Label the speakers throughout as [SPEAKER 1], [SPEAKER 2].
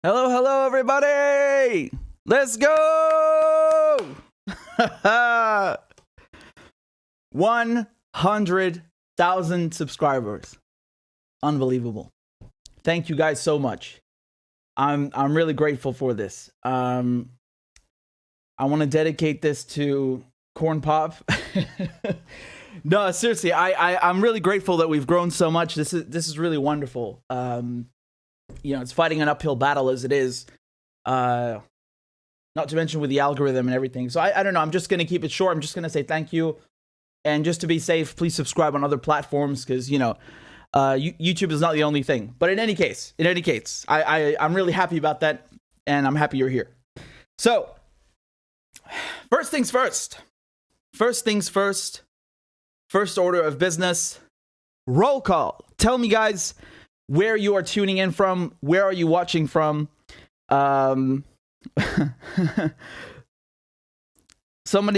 [SPEAKER 1] Hello, hello, everybody! Let's go! 100,000 subscribers. Unbelievable. Thank you guys so much. I'm really grateful for this. I want to dedicate this to Corn Pop. No, seriously, I'm really grateful that we've grown so much. This is really wonderful. You know, it's fighting an uphill battle as it is. Not to mention with the algorithm and everything. So I don't know. I'm just going to keep it short. I'm just going to say thank you. And just to be safe, please subscribe on other platforms because, you know, YouTube is not the only thing. But in any case, I'm really happy about that. And I'm happy you're here. So, first things first. First things first. First order of business. Roll call. Tell me, guys, where you are tuning in from. Where are you watching from? Somebody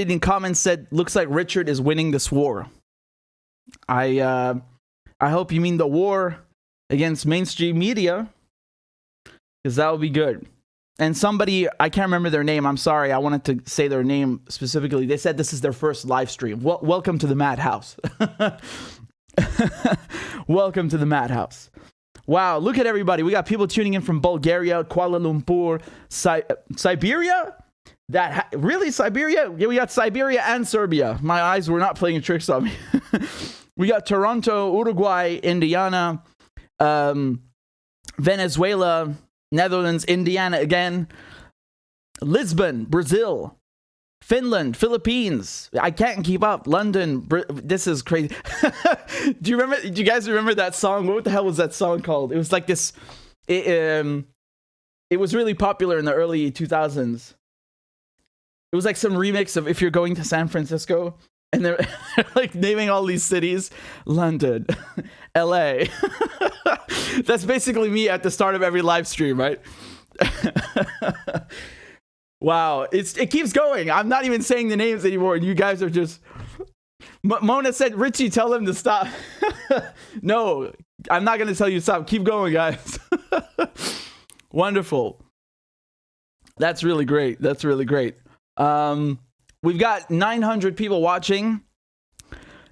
[SPEAKER 1] in the comments said, looks like Richard is winning this war. I hope you mean the war against mainstream media, because that would be good. And somebody, I can't remember their name, I'm sorry, I wanted to say their name specifically. They said this is their first live stream. Welcome to the Madhouse. Welcome to the Madhouse. Wow, look at everybody. We got people tuning in from Bulgaria, Kuala Lumpur, Siberia? Really, Siberia? Yeah, we got Siberia and Serbia. My eyes were not playing tricks on me. We got Toronto, Uruguay, Indiana, Venezuela, Netherlands, Indiana again, Lisbon, Brazil, Finland, Philippines. I can't keep up. London. This is crazy. Do you guys remember that song? What the hell was that song called? It was like this. It was really popular in the early 2000s. It was like some remix of If You're Going to San Francisco. And they're like naming all these cities. London, LA. That's basically me at the start of every live stream, right? Wow, it keeps going. I'm not even saying the names anymore, and you guys are just... Mona said, Richie, tell him to stop. No, I'm not going to tell you to stop. Keep going, guys. Wonderful. That's really great. That's really great. We've got 900 people watching.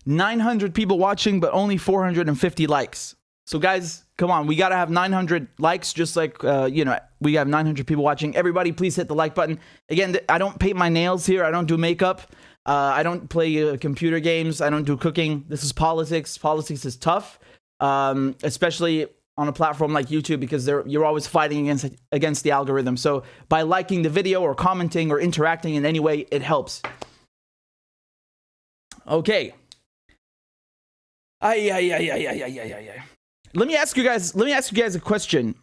[SPEAKER 1] 900 people watching, but only 450 likes. So, guys, come on. We got to have 900 likes, just like, you know, we have 900 people watching. Everybody, please hit the like button. Again, I don't paint my nails here. I don't do makeup. I don't play computer games. I don't do cooking. This is politics. Politics is tough, especially on a platform like YouTube, because you're always fighting against the algorithm. So by liking the video or commenting or interacting in any way, it helps. Okay. Let me ask you guys a question.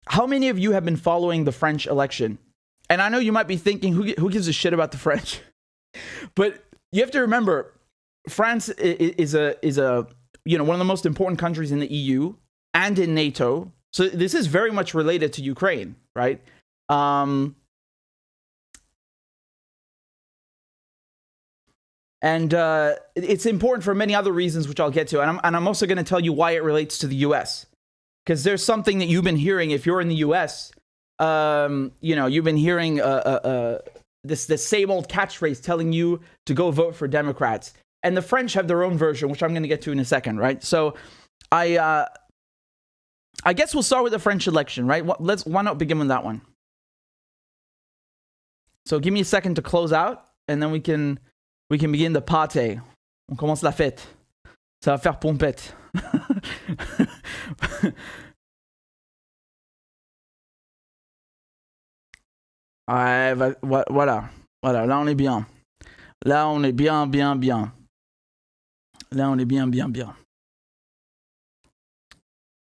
[SPEAKER 1] How many of you have been following the French election? And I know you might be thinking, who gives a shit about the French? But you have to remember, France is a you know, one of the most important countries in the EU and in NATO. So this is very much related to Ukraine, right? And it's important for many other reasons, which I'll get to. And I'm also going to tell you why it relates to the US. Because there's something that you've been hearing if you're in the US. You know, you've been hearing this same old catchphrase telling you to go vote for Democrats. And the French have their own version, which I'm going to get to in a second, right? So I guess we'll start with the French election, right? Why not begin with that one? So give me a second to close out, and then we can begin the party. On commence la fête. Ça va faire pompette. Voilà. Voilà, là on est bien. Là on est bien. Là on est bien.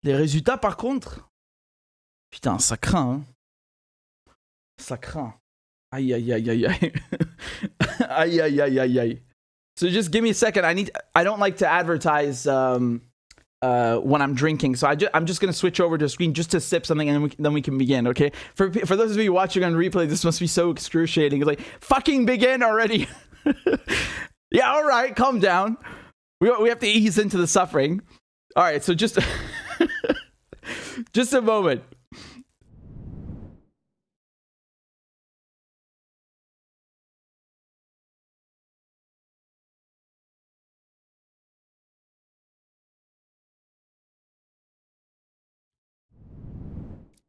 [SPEAKER 1] Les résultats par contre, putain, ça craint, hein. Ça craint. Aïe. Aïe. So just give me a second. I don't like to advertise when I'm drinking. So I'm just going to switch over to the screen just to sip something, and then we can begin, okay? For those of you watching on replay, this must be so excruciating. It's like, fucking begin already. Yeah, all right, calm down. We have to ease into the suffering. All right, so just a moment.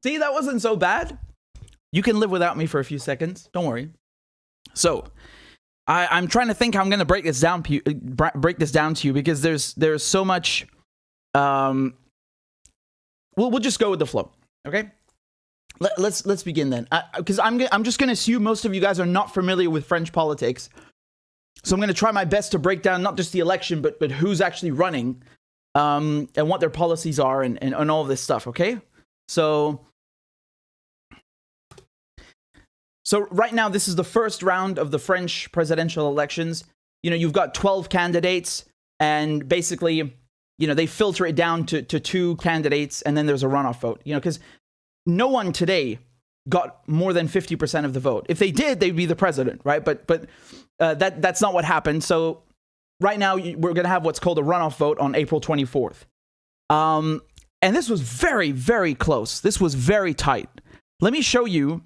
[SPEAKER 1] See, that wasn't so bad. You can live without me for a few seconds. Don't worry. So, I'm trying to think how I'm going to break this down to you because there's so much. We'll just go with the flow. Okay. Let's begin then, because I'm just going to assume most of you guys are not familiar with French politics. So I'm going to try my best to break down not just the election, but who's actually running, and what their policies are, and all of this stuff. Okay. So right now, this is the first round of the French presidential elections. You know, you've got 12 candidates, and basically, you know, they filter it down to 2 candidates, and then there's a runoff vote. You know, because no one today got more than 50% of the vote. If they did, they'd be the president, right? But that's not what happened. So right now, we're going to have what's called a runoff vote on April 24th. And this was very, very close. This was very tight. Let me show you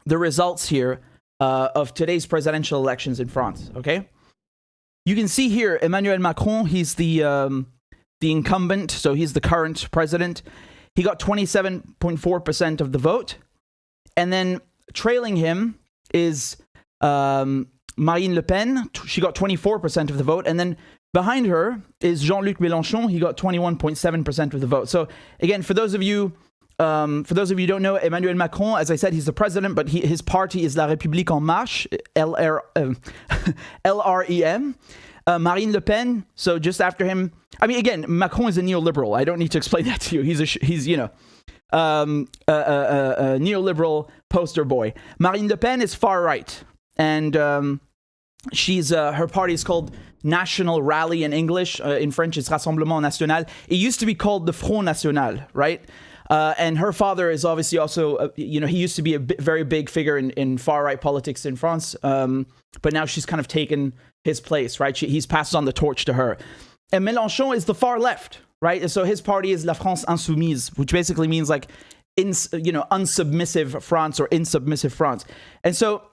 [SPEAKER 1] the results here of today's presidential elections in France, okay? You can see here, Emmanuel Macron, he's the incumbent, so he's the current president. He got 27.4% of the vote. And then trailing him is Marine Le Pen. She got 24% of the vote. And then behind her is Jean-Luc Mélenchon. He got 21.7% of the vote. So again, for those of you who don't know, Emmanuel Macron, as I said, he's the president, but his party is La République En Marche, LREM. Marine Le Pen, so just after him, I mean, again, Macron is a neoliberal. I don't need to explain that to you. He's you know, a neoliberal poster boy. Marine Le Pen is far right, and she's her party is called National Rally in English. In French, it's Rassemblement National. It used to be called the Front National, right? And her father is obviously also, you know, he used to be a very big figure in far-right politics in France, but now she's kind of taken his place, right? He's passed on the torch to her. And Mélenchon is the far left, right? And so his party is La France Insoumise, which basically means like, unsubmissive France or insubmissive France. And so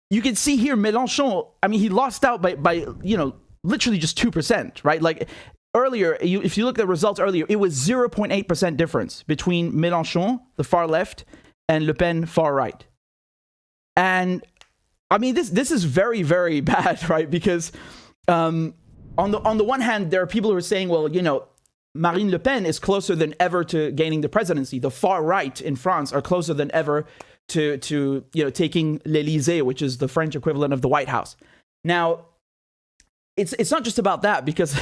[SPEAKER 1] you can see here, Mélenchon, I mean, he lost out by you know, literally just 2%, right? Like, earlier, if you look at the results earlier, it was 0.8% difference between Mélenchon, the far left, and Le Pen, far right. And I mean, this is very, very bad, right? Because on the one hand, there are people who are saying, well, you know, Marine Le Pen is closer than ever to gaining the presidency. The far right in France are closer than ever to you know, taking l'Élysée, which is the French equivalent of the White House. Now, it's not just about that, because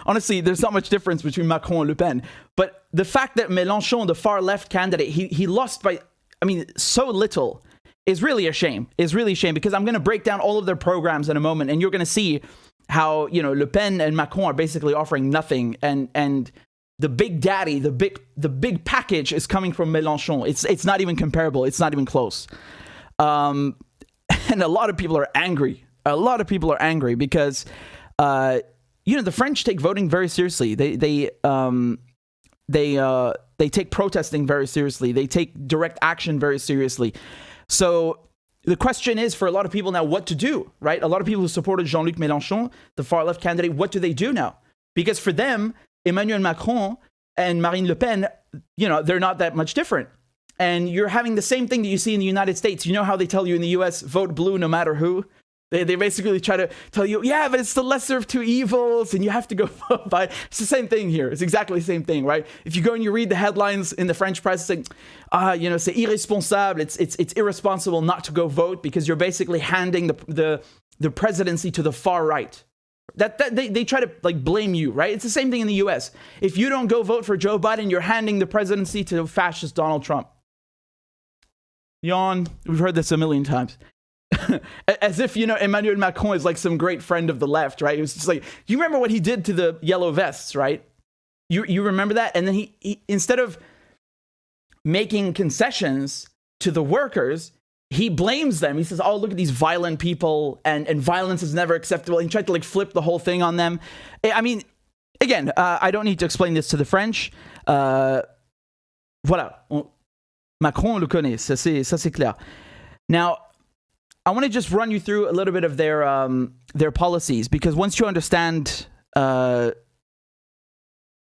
[SPEAKER 1] honestly, there's not much difference between Macron and Le Pen. But the fact that Mélenchon, the far left candidate, he lost by, I mean, so little is really a shame. Is really a shame, because I'm going to break down all of their programs in a moment, and you're going to see how, you know, Le Pen and Macron are basically offering nothing, and the big daddy, the big package is coming from Mélenchon. It's not even comparable. It's not even close. And a lot of people are angry. A lot of people are angry because, you know, the French take voting very seriously. They take protesting very seriously. They take direct action very seriously. So the question is, for a lot of people now, what to do, right? A lot of people who supported Jean-Luc Mélenchon, the far left candidate, what do they do now? Because for them, Emmanuel Macron and Marine Le Pen, you know, they're not that much different. And you're having the same thing that you see in the United States. You know how they tell you in the US, vote blue no matter who? They basically try to tell you, yeah, but it's the lesser of two evils, and you have to go by. It's the same thing here. It's exactly the same thing, right? If you go and you read the headlines in the French press saying, you know, c'est irresponsable, it's irresponsible not to go vote, because you're basically handing the presidency to the far right. They try to like blame you, right? It's the same thing in the US. If you don't go vote for Joe Biden, you're handing the presidency to fascist Donald Trump. Yawn. We've heard this a million times. As if, you know, Emmanuel Macron is like some great friend of the left, right? It was just like, you remember what he did to the yellow vests, right? You remember that? And then he instead of making concessions to the workers, he blames them. He says, oh, look at these violent people, and violence is never acceptable. He tried to like flip the whole thing on them. I mean, again, I don't need to explain this to the French. Voilà. Macron le connaît, ça c'est clair. Now, I want to just run you through a little bit of their policies, because once you understand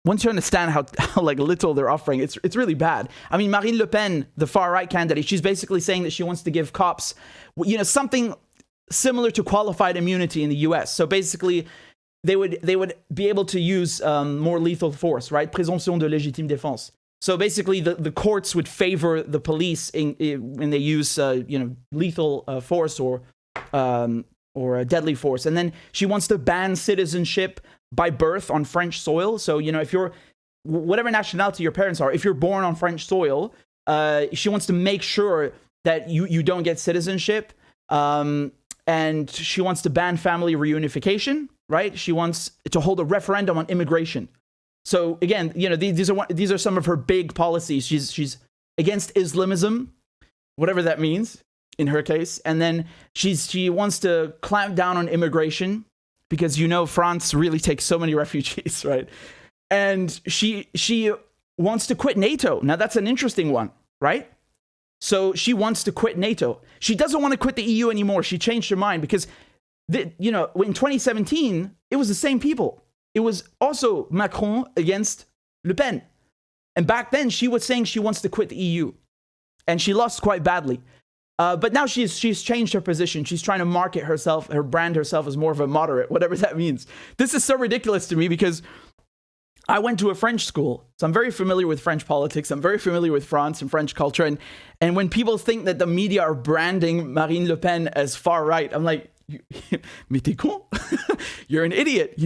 [SPEAKER 1] once you understand how like little they're offering, it's really bad. I mean, Marine Le Pen, the far right candidate, she's basically saying that she wants to give cops, you know, something similar to qualified immunity in the US. So basically, they would be able to use more lethal force, right? Présomption de légitime défense. So basically, the courts would favor the police when they use you know, lethal force or a deadly force. And then she wants to ban citizenship by birth on French soil. So, you know, if you're whatever nationality your parents are, if you're born on French soil, she wants to make sure that you don't get citizenship. And she wants to ban family reunification, right? She wants to hold a referendum on immigration. So again, you know, these are some of her big policies. She's against Islamism, whatever that means in her case. And then she wants to clamp down on immigration because, you know, France really takes so many refugees, right? And she wants to quit NATO. Now that's an interesting one, right? So she wants to quit NATO. She doesn't want to quit the EU anymore. She changed her mind because, you know, in 2017, it was the same people. It was also Macron against Le Pen. And back then, she was saying she wants to quit the EU. And she lost quite badly. But now she's changed her position. She's trying to market herself, brand herself as more of a moderate, whatever that means. This is so ridiculous to me because I went to a French school, so I'm very familiar with French politics. I'm very familiar with France and French culture. And when people think that the media are branding Marine Le Pen as far right, I'm like, mais t'es con? You're an idiot.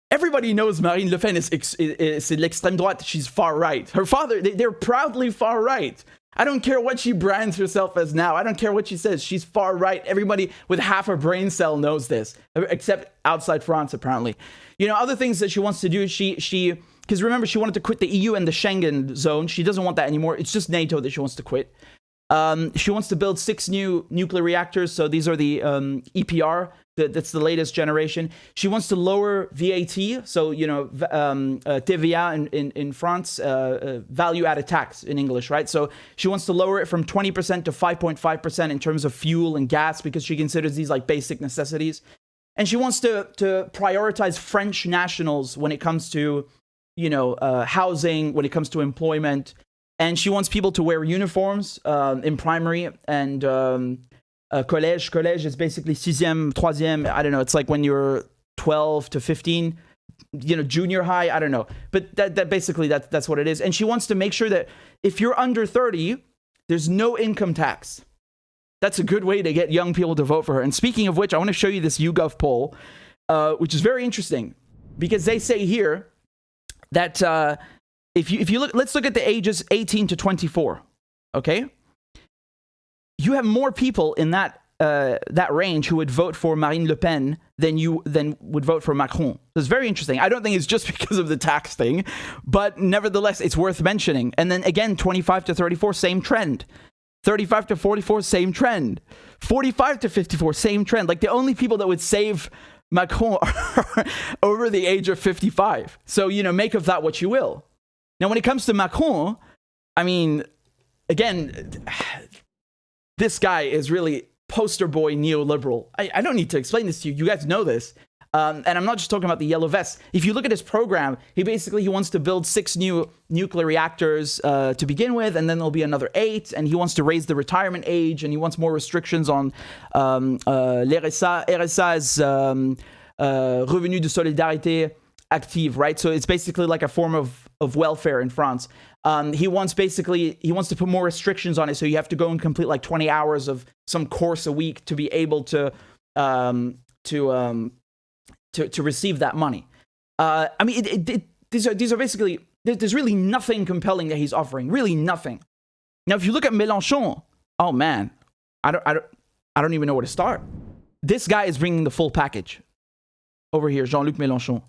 [SPEAKER 1] Everybody knows Marine Le Pen is l'extrême droite. She's far right. Her father, they're proudly far right. I don't care what she brands herself as now. I don't care what she says. She's far right. Everybody with half a brain cell knows this, except outside France, apparently. You know, other things that she wants to do, because remember, she wanted to quit the EU and the Schengen zone. She doesn't want that anymore. It's just NATO that she wants to quit. She wants to build 6 new nuclear reactors. So these are the EPR. That's the latest generation. She wants to lower VAT. So, you know, TVA in France, value-added tax in English, right? So she wants to lower it from 20% to 5.5% in terms of fuel and gas because she considers these like basic necessities. And she wants to prioritize French nationals when it comes to, you know, housing, when it comes to employment. And she wants people to wear uniforms in primary and collège. Collège is basically sixième, troisième. I don't know. It's like when you're 12 to 15, you know, junior high. I don't know. But that basically, that's what it is. And she wants to make sure that if you're under 30, there's no income tax. That's a good way to get young people to vote for her. And speaking of which, I want to show you this YouGov poll, which is very interesting because they say here that if you look, let's look at the ages 18 to 24. Okay, you have more people in that range who would vote for Marine Le Pen than would vote for Macron. So it's very interesting. I don't think it's just because of the tax thing, but nevertheless, it's worth mentioning. And then again, 25 to 34, same trend. 35 to 44, same trend. 45 to 54, same trend. Like the only people that would save Macron are over the age of 55. So, you know, make of that what you will. Now, when it comes to Macron, I mean, again, this guy is really poster boy neoliberal. I don't need to explain this to you. You guys know this. And I'm not just talking about the yellow vests. If you look at his program, he wants to build 6 new nuclear reactors to begin with, and then there'll be another 8, and he wants to raise the retirement age, and he wants more restrictions on l'RSA. RSA is Revenu de Solidarité Active, right? So it's basically like a form of welfare in France. He wants to put more restrictions on it, so you have to go and complete like 20 hours of some course a week to be able to receive that money. I mean, these are basically, there's really nothing compelling that he's offering. Really nothing. Now, if you look at Mélenchon, oh man, I don't even know where to start. This guy is bringing the full package. Over here, Jean-Luc Mélenchon.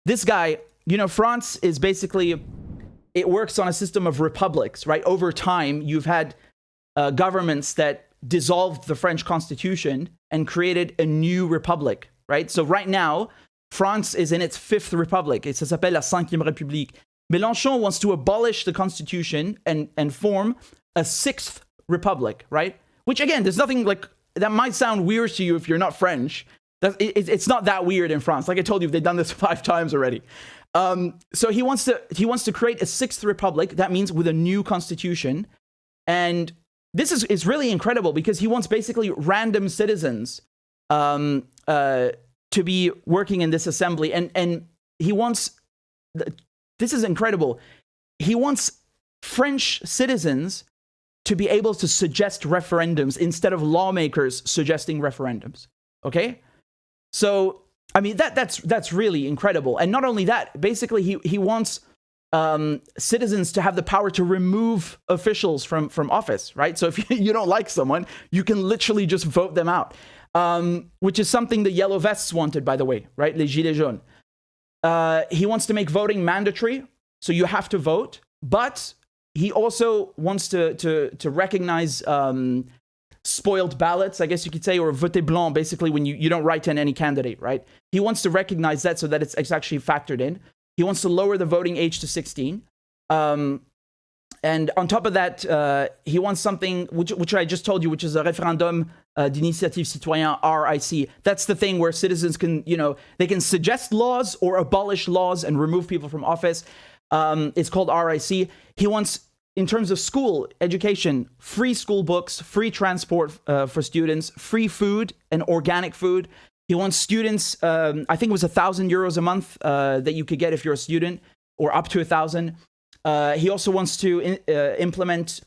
[SPEAKER 1] This guy, you know, France is basically, it works on a system of republics, right? Over time, you've had governments that dissolved the French constitution and created a new republic. Right? So right now, France is in its 5th republic. Ça s'appelle la 5e République. Mélenchon wants to abolish the constitution and form a 6th republic, right? Which again, there's nothing like, that might sound weird to you if you're not French. It's not that weird in France. Like I told you, they've done this 5 times already. So he wants to create a sixth republic. That means with a new constitution. And this is really incredible because he wants basically random citizens to be working in this assembly. And he wants, this is incredible. He wants French citizens to be able to suggest referendums instead of lawmakers suggesting referendums. Okay? So, I mean, that's really incredible. And not only that, basically he wants citizens to have the power to remove officials from office, right? So if you don't like someone, you can literally just vote them out, which is something the Yellow Vests wanted, by the way, right? Les Gilets jaunes. He wants to make voting mandatory, so you have to vote, but he also wants to recognize spoiled ballots, I guess you could say, or vote blanc, basically when you don't write in any candidate, right? He wants to recognize that so that it's actually factored in. He wants to lower the voting age to 16. And on top of that, he wants something, which I just told you, which is a référendum d'initiative citoyen, RIC. That's the thing where citizens can, they can suggest laws or abolish laws and remove people from office. It's called RIC. He wants, in terms of school education, free school books, free transport for students, free food and organic food. He wants students, I think it was €1,000 a month that you could get if you're a student, or up to 1,000. He also wants to implement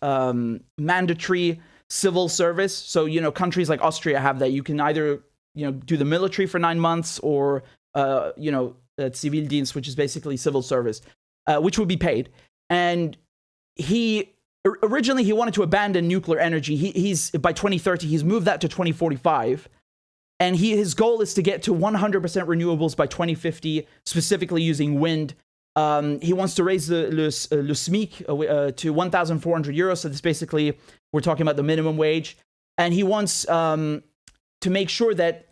[SPEAKER 1] mandatory civil service. So, countries like Austria have that. You can either, do the military for 9 months or, Zivildienst, which is basically civil service, which would be paid. And originally he wanted to abandon nuclear energy. He's by 2030, he's moved that to 2045. And his goal is to get to 100% renewables by 2050, specifically using wind. He wants to raise le SMIC to 1,400 euros. So this basically, we're talking about the minimum wage. And he wants to make sure that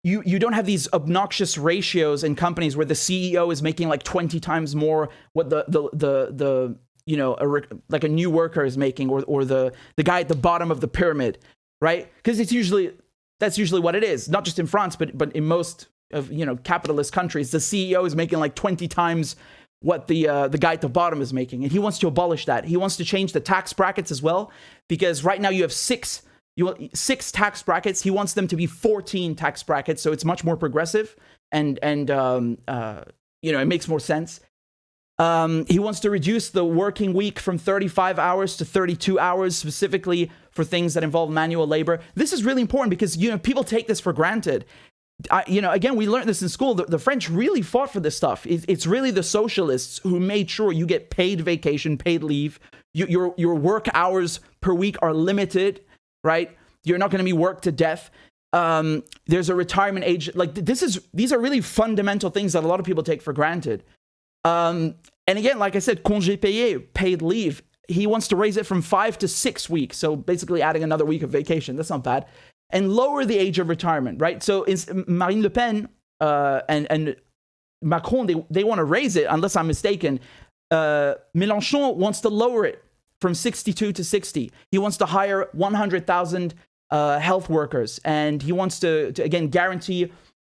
[SPEAKER 1] you don't have these obnoxious ratios in companies where the CEO is making like 20 times more what like a new worker is making, or the guy at the bottom of the pyramid, right? Because that's usually what it is, not just in France, but in most of capitalist countries. The CEO is making like 20 times what the guy at the bottom is making, and he wants to abolish that. He wants to change the tax brackets as well, because right now you have six tax brackets. He wants them to be 14 tax brackets, so it's much more progressive, and it makes more sense. He wants to reduce the working week from 35 hours to 32 hours, specifically for things that involve manual labor. This is really important because, people take this for granted. Again, we learned this in school. The French really fought for this stuff. It's really the socialists who made sure you get paid vacation, paid leave. Your work hours per week are limited, right? You're not going to be worked to death. There's a retirement age. Like these are really fundamental things that a lot of people take for granted. And again, like I said, congé payé, paid leave. He wants to raise it from 5 to 6 weeks. So basically adding another week of vacation. That's not bad. And lower the age of retirement, right? So Marine Le Pen and Macron, they want to raise it, unless I'm mistaken. Mélenchon wants to lower it from 62 to 60. He wants to hire 100,000 health workers. And he wants to again, guarantee,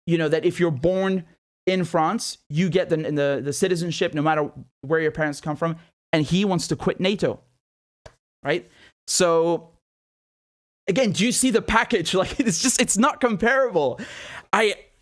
[SPEAKER 1] that if you're born in France, you get the citizenship no matter where your parents come from. And he wants to quit NATO, right? So again, do you see the package? Like, it's not comparable.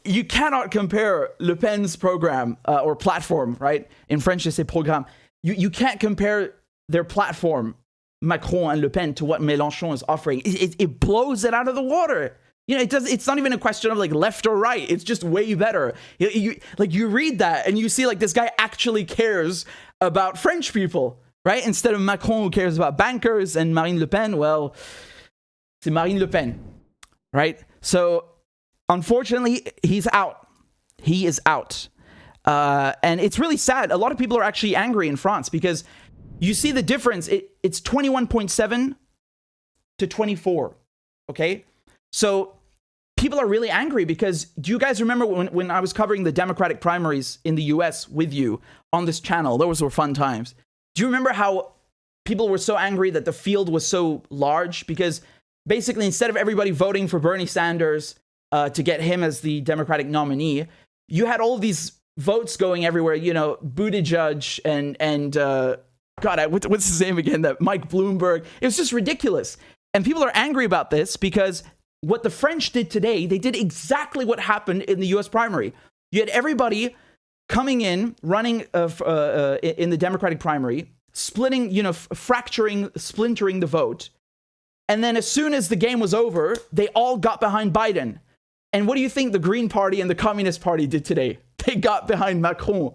[SPEAKER 1] You cannot compare Le Pen's program or platform, right? In French, they say programme. You can't compare their platform, Macron and Le Pen, to what Mélenchon is offering. It blows it out of the water. It's not even a question of like left or right. It's just way better. You read that and you see like this guy actually cares about French people, right? Instead of Macron, who cares about bankers, and Marine Le Pen, well, c'est Marine Le Pen, right? So unfortunately, he's out. He is out. And it's really sad. A lot of people are actually angry in France because you see the difference. It's 21.7 to 24, okay? So people are really angry because, do you guys remember when I was covering the Democratic primaries in the US with you on this channel? Those were fun times. Do you remember how people were so angry that the field was so large? Because basically, instead of everybody voting for Bernie Sanders to get him as the Democratic nominee, you had all of these votes going everywhere. You know, Buttigieg and God, what's his name again? That Mike Bloomberg. It was just ridiculous. And people are angry about this because what the French did today, they did exactly what happened in the U.S. primary. You had everybody coming in, running in the Democratic primary, splitting, you know, splintering the vote. And then as soon as the game was over, they all got behind Biden. And what do you think the Green Party and the Communist Party did today? They got behind Macron.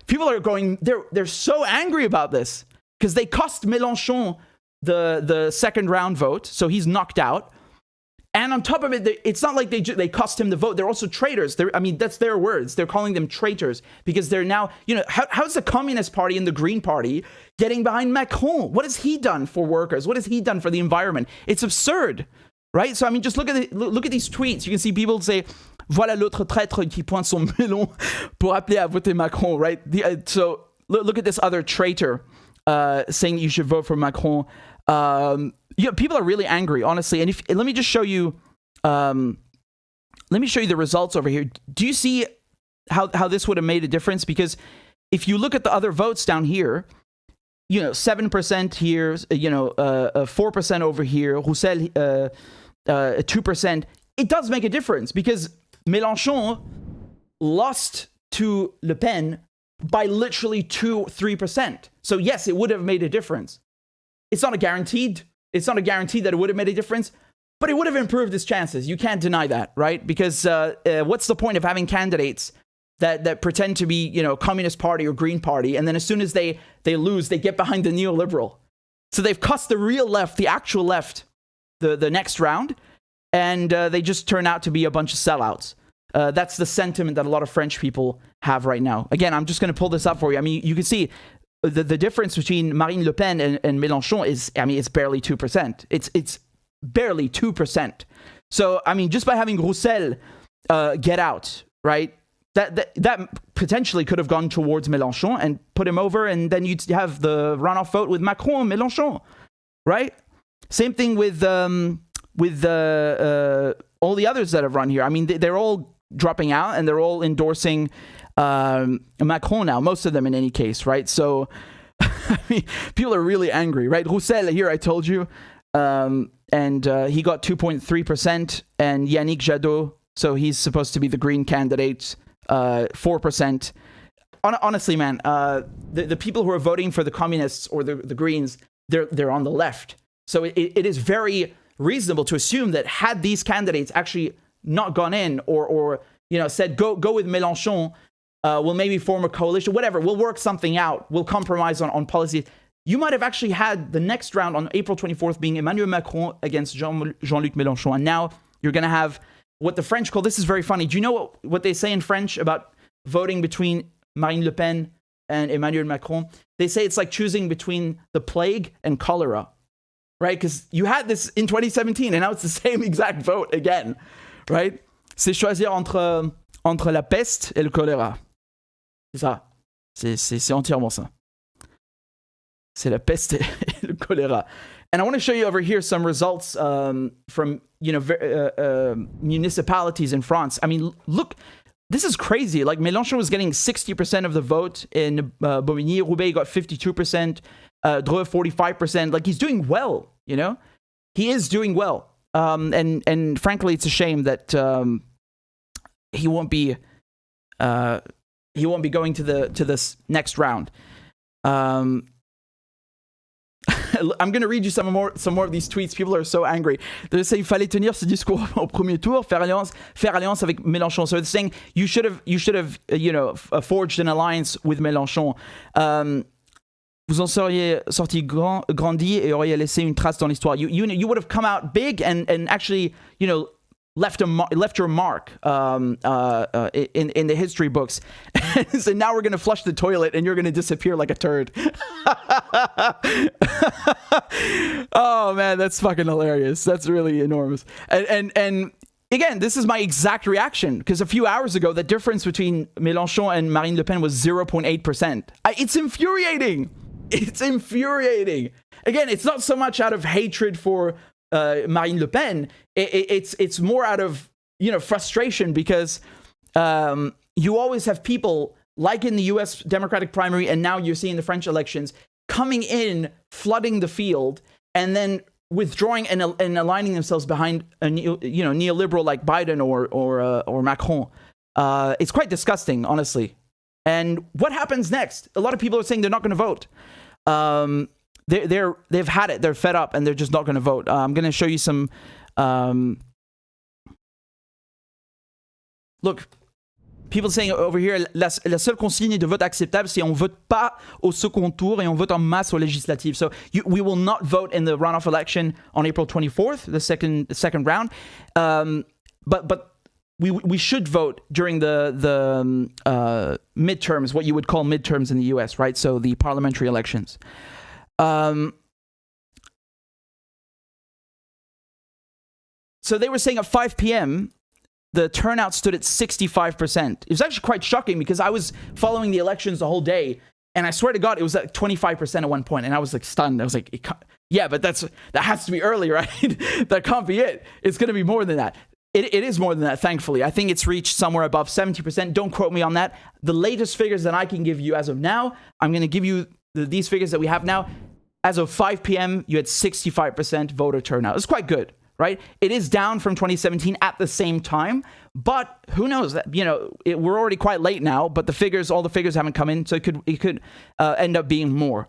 [SPEAKER 1] People are going, they're so angry about this because they cost Mélenchon the second round vote. So he's knocked out. And on top of it, it's not like they cost him the vote. They're also traitors. I mean, that's their words. They're calling them traitors because they're now, you know, how's the Communist Party and the Green Party getting behind Macron? What has he done for workers? What has he done for the environment? It's absurd, right? So, I mean, just look at these tweets. You can see people say, voilà l'autre traître qui pointe son melon pour appeler à voter Macron, right? So look at this other traitor saying you should vote for Macron. People are really angry, honestly. And let me just show you. Let me show you the results over here. Do you see how this would have made a difference? Because if you look at the other votes down here, you know, 7% here, you know, 4% over here, Roussel, 2%. It does make a difference because Mélenchon lost to Le Pen by literally 2-3%. So yes, it would have made a difference. It's not a guarantee that it would have made a difference, but it would have improved his chances. You can't deny that, right? Because what's the point of having candidates that pretend to be, you know, Communist Party or Green Party, and then as soon as they lose, they get behind the neoliberal. So they've cost the real left, the actual left, the next round, and they just turn out to be a bunch of sellouts. That's the sentiment that a lot of French people have right now. Again, I'm just going to pull this up for you. I mean, you can see the difference between Marine Le Pen and Mélenchon is, I mean, it's barely 2%. It's barely 2%. So, I mean, just by having Roussel get out, right, that potentially could have gone towards Mélenchon and put him over, and then you'd have the runoff vote with Macron and Mélenchon, right? Same thing with all the others that have run here. I mean, they're all dropping out and they're all endorsing Macron now, most of them in any case, right? So, I mean, people are really angry, right? Roussel here, I told you, and he got 2.3%, and Yannick Jadot, so he's supposed to be the Green candidate, 4%. Honestly, man, the people who are voting for the communists or the Greens, they're on the left. So it is very reasonable to assume that had these candidates actually not gone in or you know, said go with Mélenchon, we'll maybe form a coalition, whatever, we'll work something out, we'll compromise on policy, you might have actually had the next round on April 24th being Emmanuel Macron against Jean-Luc Mélenchon. And now you're going to have what the French call, this is very funny, do you know what they say in French about voting between Marine Le Pen and Emmanuel Macron? They say it's like choosing between the plague and cholera, right? Because you had this in 2017 and now it's the same exact vote again, right? C'est choisir entre la peste et le choléra. C'est ça. C'est entièrement ça. C'est la peste et le choléra. And I want to show you over here some results from, you know, municipalities in France. I mean, look, this is crazy. Like, Mélenchon was getting 60% of the vote in Bobigny. Roubaix got 52%. Dore 45%. Like, he's doing well, you know? He is doing well. And frankly, it's a shame that he won't be going to this next round. I'm going to read you some more of these tweets. People are so angry. They say, il fallait tenir ce discours au premier tour, faire alliance avec Mélenchon. So they're saying you should have, you know, forged an alliance with Mélenchon. Vous en seriez sorti grandi et auriez laissé une trace dans l'histoire. You would have come out big and actually, you know, left your mark in the history books. So now we're going to flush the toilet and you're going to disappear like a turd. Oh man, that's fucking hilarious. That's really enormous. And again, this is my exact reaction, because a few hours ago, the difference between Mélenchon and Marine Le Pen was 0.8%. It's infuriating. It's infuriating. Again, it's not so much out of hatred for Marine Le Pen. It's more out of, you know, frustration, because you always have people like in the US Democratic primary, and now you're seeing the French elections, coming in, flooding the field, and then withdrawing and aligning themselves behind a neoliberal like Biden or Macron. It's quite disgusting, honestly. And what happens next? A lot of people are saying they're not going to vote. They've had it. They're fed up, and they're just not going to vote. I'm going to show you some. Look, people saying over here, la seule consigne de vote acceptable, c'est on vote pas au second tour et on vote en masse aux législatives. So we will not vote in the runoff election on April 24th, the second round. But we should vote during the midterms, what you would call midterms in the US, right? So the parliamentary elections. So they were saying at 5 p.m., the turnout stood at 65%. It was actually quite shocking because I was following the elections the whole day, and I swear to God, it was at 25% at one point, and I was like stunned. I was like, yeah, but that has to be early, right? That can't be it. It's going to be more than that. It is more than that, thankfully. I think it's reached somewhere above 70%. Don't quote me on that. The latest figures that I can give you as of now, I'm going to give you these figures that we have now. As of 5 p.m., you had 65% voter turnout. It's quite good. Right? It is down from 2017 at the same time, but who knows? That we're already quite late now. But all the figures haven't come in, so it could end up being more.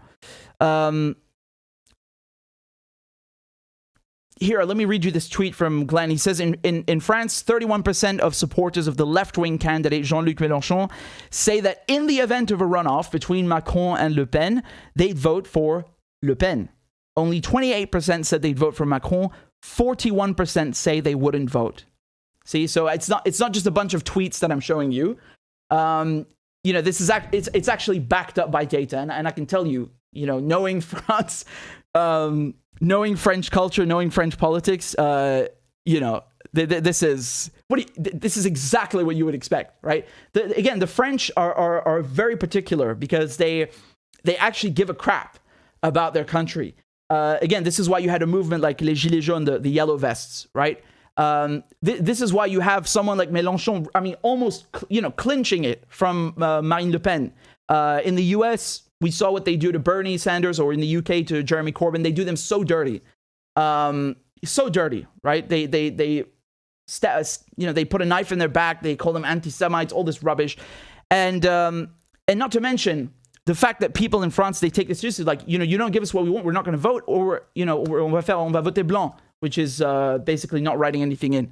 [SPEAKER 1] Here, let me read you this tweet from Glenn. He says, in France, 31% of supporters of the left-wing candidate Jean-Luc Mélenchon say that in the event of a runoff between Macron and Le Pen, they'd vote for Le Pen. Only 28% said they'd vote for Macron. 41% say they wouldn't vote. See, so it's not just a bunch of tweets that I'm showing you. This is it's actually backed up by data, and I can tell you, knowing France, knowing French culture, knowing French politics, this is exactly what you would expect, right? Again, the French are very particular because they actually give a crap about their country. Again, this is why you had a movement like les Gilets jaunes, the yellow vests, right? This is why you have someone like Mélenchon, almost, clinching it from Marine Le Pen. In the US, we saw what they do to Bernie Sanders, or in the UK to Jeremy Corbyn. They do them so dirty. So dirty, right? They put a knife in their back. They call them anti-Semites, all this rubbish. And not to mention the fact that people in France, they take this seriously, like, you don't give us what we want, we're not going to vote, or, on va voter blanc, which is basically not writing anything in.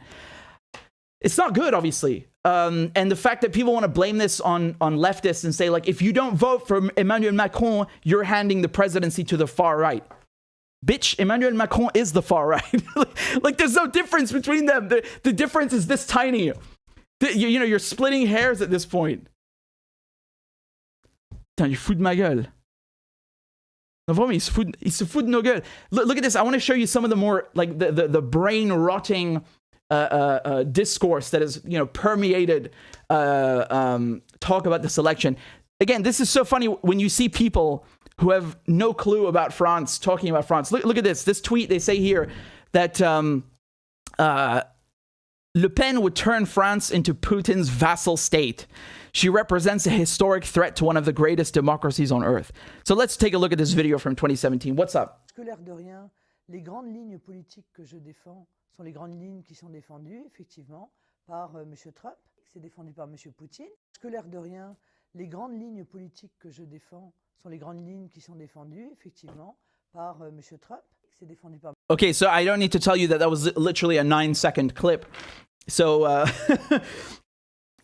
[SPEAKER 1] It's not good, obviously. And the fact that people want to blame this on leftists and say, like, if you don't vote for Emmanuel Macron, you're handing the presidency to the far right. Bitch, Emmanuel Macron is the far right. Like, there's no difference between them. The difference is this tiny. You're splitting hairs at this point. Putain, il fout de ma gueule. No, vraiment, il se fout de nos gueules. Look at this. I want to show you some of the more, like, the brain-rotting discourse that has, permeated talk about this election. Again, this is so funny when you see people who have no clue about France talking about France. Look at this. This tweet, they say here that Le Pen would turn France into Putin's vassal state. She represents a historic threat to one of the greatest democracies on earth. So let's take a look at this video from 2017. What's up?
[SPEAKER 2] L'air de rien, les grandes lignes politiques que je défends sont les grandes lignes qui sont défendues, effectivement, par M. Trump. C'est défendu par M. Poutine. L'air de rien, les grandes lignes politiques que je défends sont les grandes lignes qui sont défendues, effectivement, par M. Trump. C'est défendu par...
[SPEAKER 1] Okay, so I don't need to tell you that was literally a 9-second clip. So,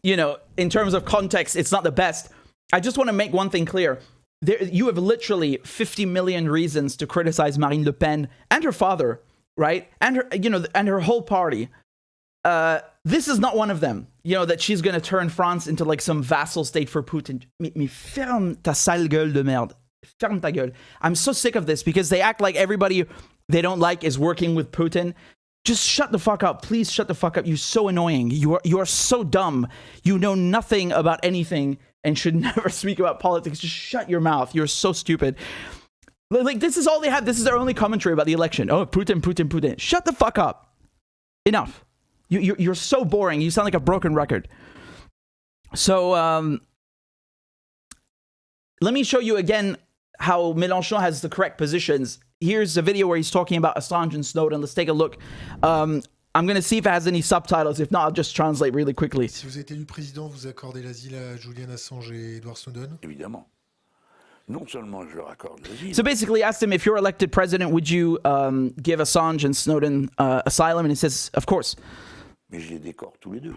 [SPEAKER 1] in terms of context, it's not the best. I just want to make one thing clear. You have literally 50 million reasons to criticize Marine Le Pen and her father, right? And her, and her whole party. This is not one of them. That she's going to turn France into like some vassal state for Putin. Mais ferme ta sale gueule de merde. Ferme ta gueule. I'm so sick of this because they act like everybody they don't like is working with Putin. Just shut the fuck up. Please shut the fuck up. You're so annoying. You are so dumb. You know nothing about anything and should never speak about politics. Just shut your mouth. You're so stupid. Like, this is all they have. This is their only commentary about the election. Oh, Putin, Putin, Putin. Shut the fuck up. Enough. You're so boring. You sound like a broken record. So let me show you again how Mélenchon has the correct positions. Here's a video where he's talking about Assange and Snowden. Let's take a look. I'm going to see if it has any subtitles. If not, I'll just translate really quickly.
[SPEAKER 3] Si vous êtes élu président, vous accordez l'asile à Julian Assange et Edward Snowden?
[SPEAKER 4] Évidemment. Non seulement je leur accorde l'asile.
[SPEAKER 1] So basically asked him, if you're elected president, would you give Assange and Snowden asylum? And he says, of course.
[SPEAKER 4] Mais je les décore tous les deux.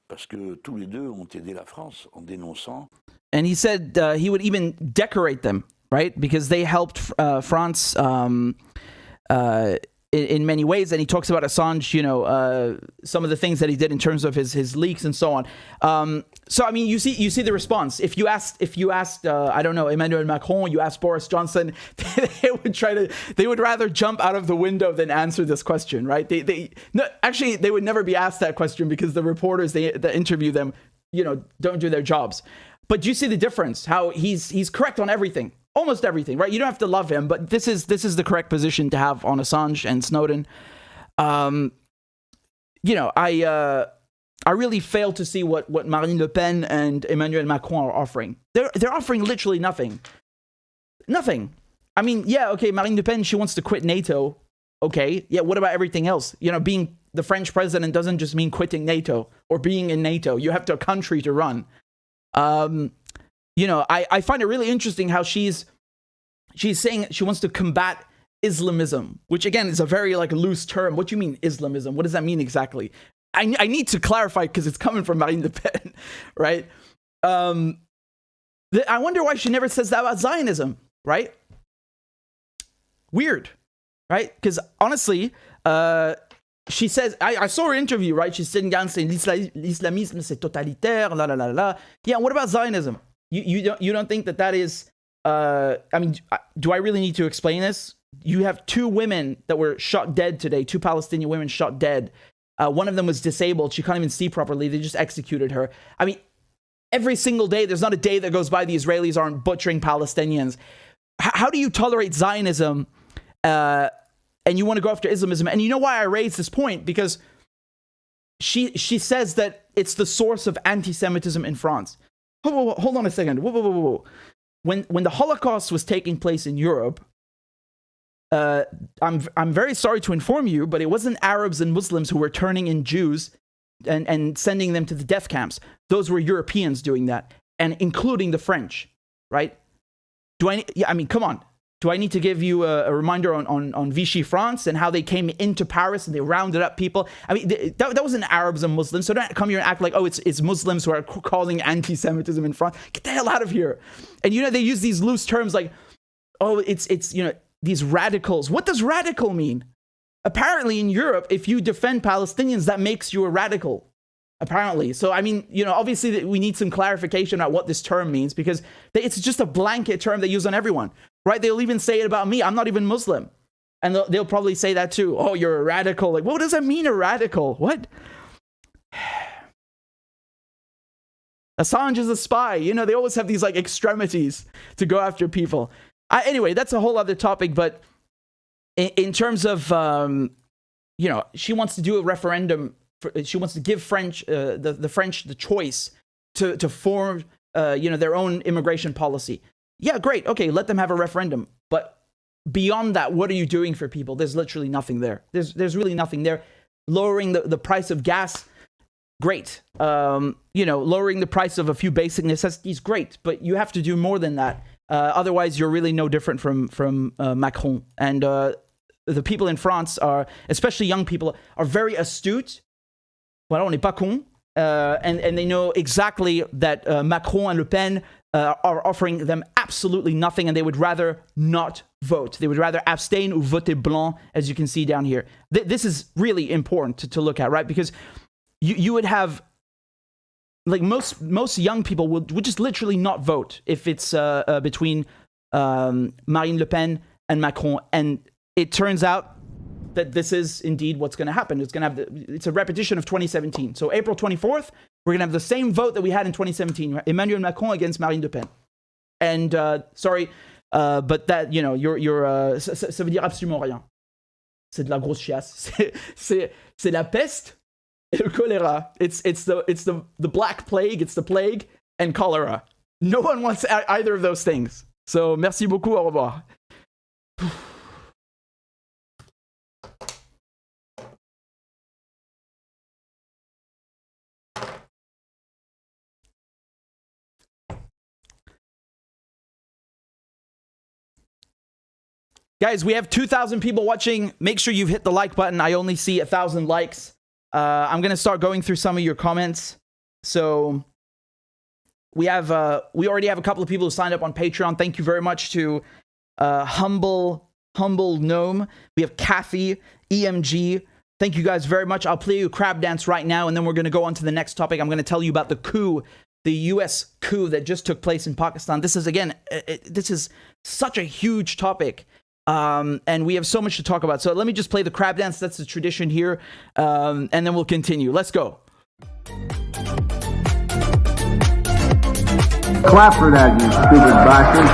[SPEAKER 4] Parce que tous les deux ont aidé la France en dénonçant.
[SPEAKER 1] And he said he would even decorate them, right? Because they helped France in many ways. And he talks about Assange, you know, some of the things that he did in terms of his leaks and so on. So I mean, you see the response. If you asked, I don't know, Emmanuel Macron, you asked Boris Johnson, they would rather jump out of the window than answer this question, right? No, actually, they would never be asked that question because the reporters that interview them, you know, don't do their jobs. But do you see the difference? How he's correct on everything. Almost everything, right? You don't have to love him, but this is the correct position to have on Assange and Snowden. You know, I really fail to see what Marine Le Pen and Emmanuel Macron are offering. They're offering literally nothing. Nothing. I mean, yeah, okay, Marine Le Pen, she wants to quit NATO. Okay, yeah, what about everything else? You know, being the French president doesn't just mean quitting NATO or being in NATO. You have a country to run. You know, I find it really interesting how she's saying she wants to combat Islamism, which again is a very like loose term. What do you mean Islamism? What does that mean exactly? I need to clarify because it's coming from Marine Le Pen, right? I wonder why she never says that about Zionism, right? Weird, right? Because honestly, she says, I saw her interview, right? She's sitting down saying l'islamisme c'est totalitaire, la la la la. Yeah, what about Zionism? You don't think that is? I mean, do I really need to explain this? You have two women that were shot dead today. Two Palestinian women shot dead. One of them was disabled. She can't even see properly. They just executed her. I mean, every single day, there's not a day that goes by the Israelis aren't butchering Palestinians. How do you tolerate Zionism and you want to go after Islamism? And you know why I raise this point? Because she says that it's the source of anti-Semitism in France. Hold on a second. Whoa. When the Holocaust was taking place in Europe, I'm very sorry to inform you, but it wasn't Arabs and Muslims who were turning in Jews and sending them to the death camps. Those were Europeans doing that, and including the French, right? I mean, come on. Do I need to give you a reminder on Vichy France and how they came into Paris and they rounded up people? I mean, that wasn't Arabs and Muslims. So don't come here and act like, oh, it's Muslims who are causing anti-Semitism in France. Get the hell out of here. And, you know, they use these loose terms like, oh, it's you know, these radicals. What does radical mean? Apparently in Europe, if you defend Palestinians, that makes you a radical. Apparently. So, I mean, you know, obviously we need some clarification about what this term means because it's just a blanket term they use on everyone, right? They'll even say it about me. I'm not even Muslim. And they'll probably say that too. Oh, you're a radical. Like, what does that mean, a radical? What? Assange is a spy. You know, they always have these like extremities to go after people. Anyway, that's a whole other topic. But in terms of, you know, she wants to do a referendum. She wants to give the French the choice to form, you know, their own immigration policy. Yeah, great. Okay, let them have a referendum. But beyond that, what are you doing for people? There's literally nothing there. There's really nothing there. Lowering the price of gas, great. You know, lowering the price of a few basic necessities, great. But you have to do more than that. Otherwise, you're really no different from Macron. And the people in France are, especially young people, are very astute. Voilà, on n'est pas con. And they know exactly that Macron and Le Pen are offering them absolutely nothing, and they would rather not vote. They would rather abstain ou voter blanc, as you can see down here. This is really important to look at, right? Because you would have, like most young people would just literally not vote if it's between Marine Le Pen and Macron. And it turns out that this is indeed what's going to happen. It's a repetition of 2017. So April 24th, we're going to have the same vote that we had in 2017. Emmanuel Macron against Marine Le Pen. And sorry, but that, you know, ça veut dire absolument rien. C'est de la grosse chiasse. C'est la peste. Cholera. It's the Black Plague. It's the plague and cholera. No one wants either of those things. So merci beaucoup. Au revoir. Guys, we have 2,000 people watching. Make sure you've hit the like button. I only see 1,000 likes. I'm going to start going through some of your comments. So we already have a couple of people who signed up on Patreon. Thank you very much to Humble Gnome. We have Kathy, EMG. Thank you guys very much. I'll play you a crab dance right now, and then we're going to go on to the next topic. I'm going to tell you about the coup, the US coup that just took place in Pakistan. This is, again, this is such a huge topic. And we have so much to talk about. So let me just play the crab dance. That's the tradition here. And then we'll continue. Let's go.
[SPEAKER 5] Clap for that, you stupid bastard.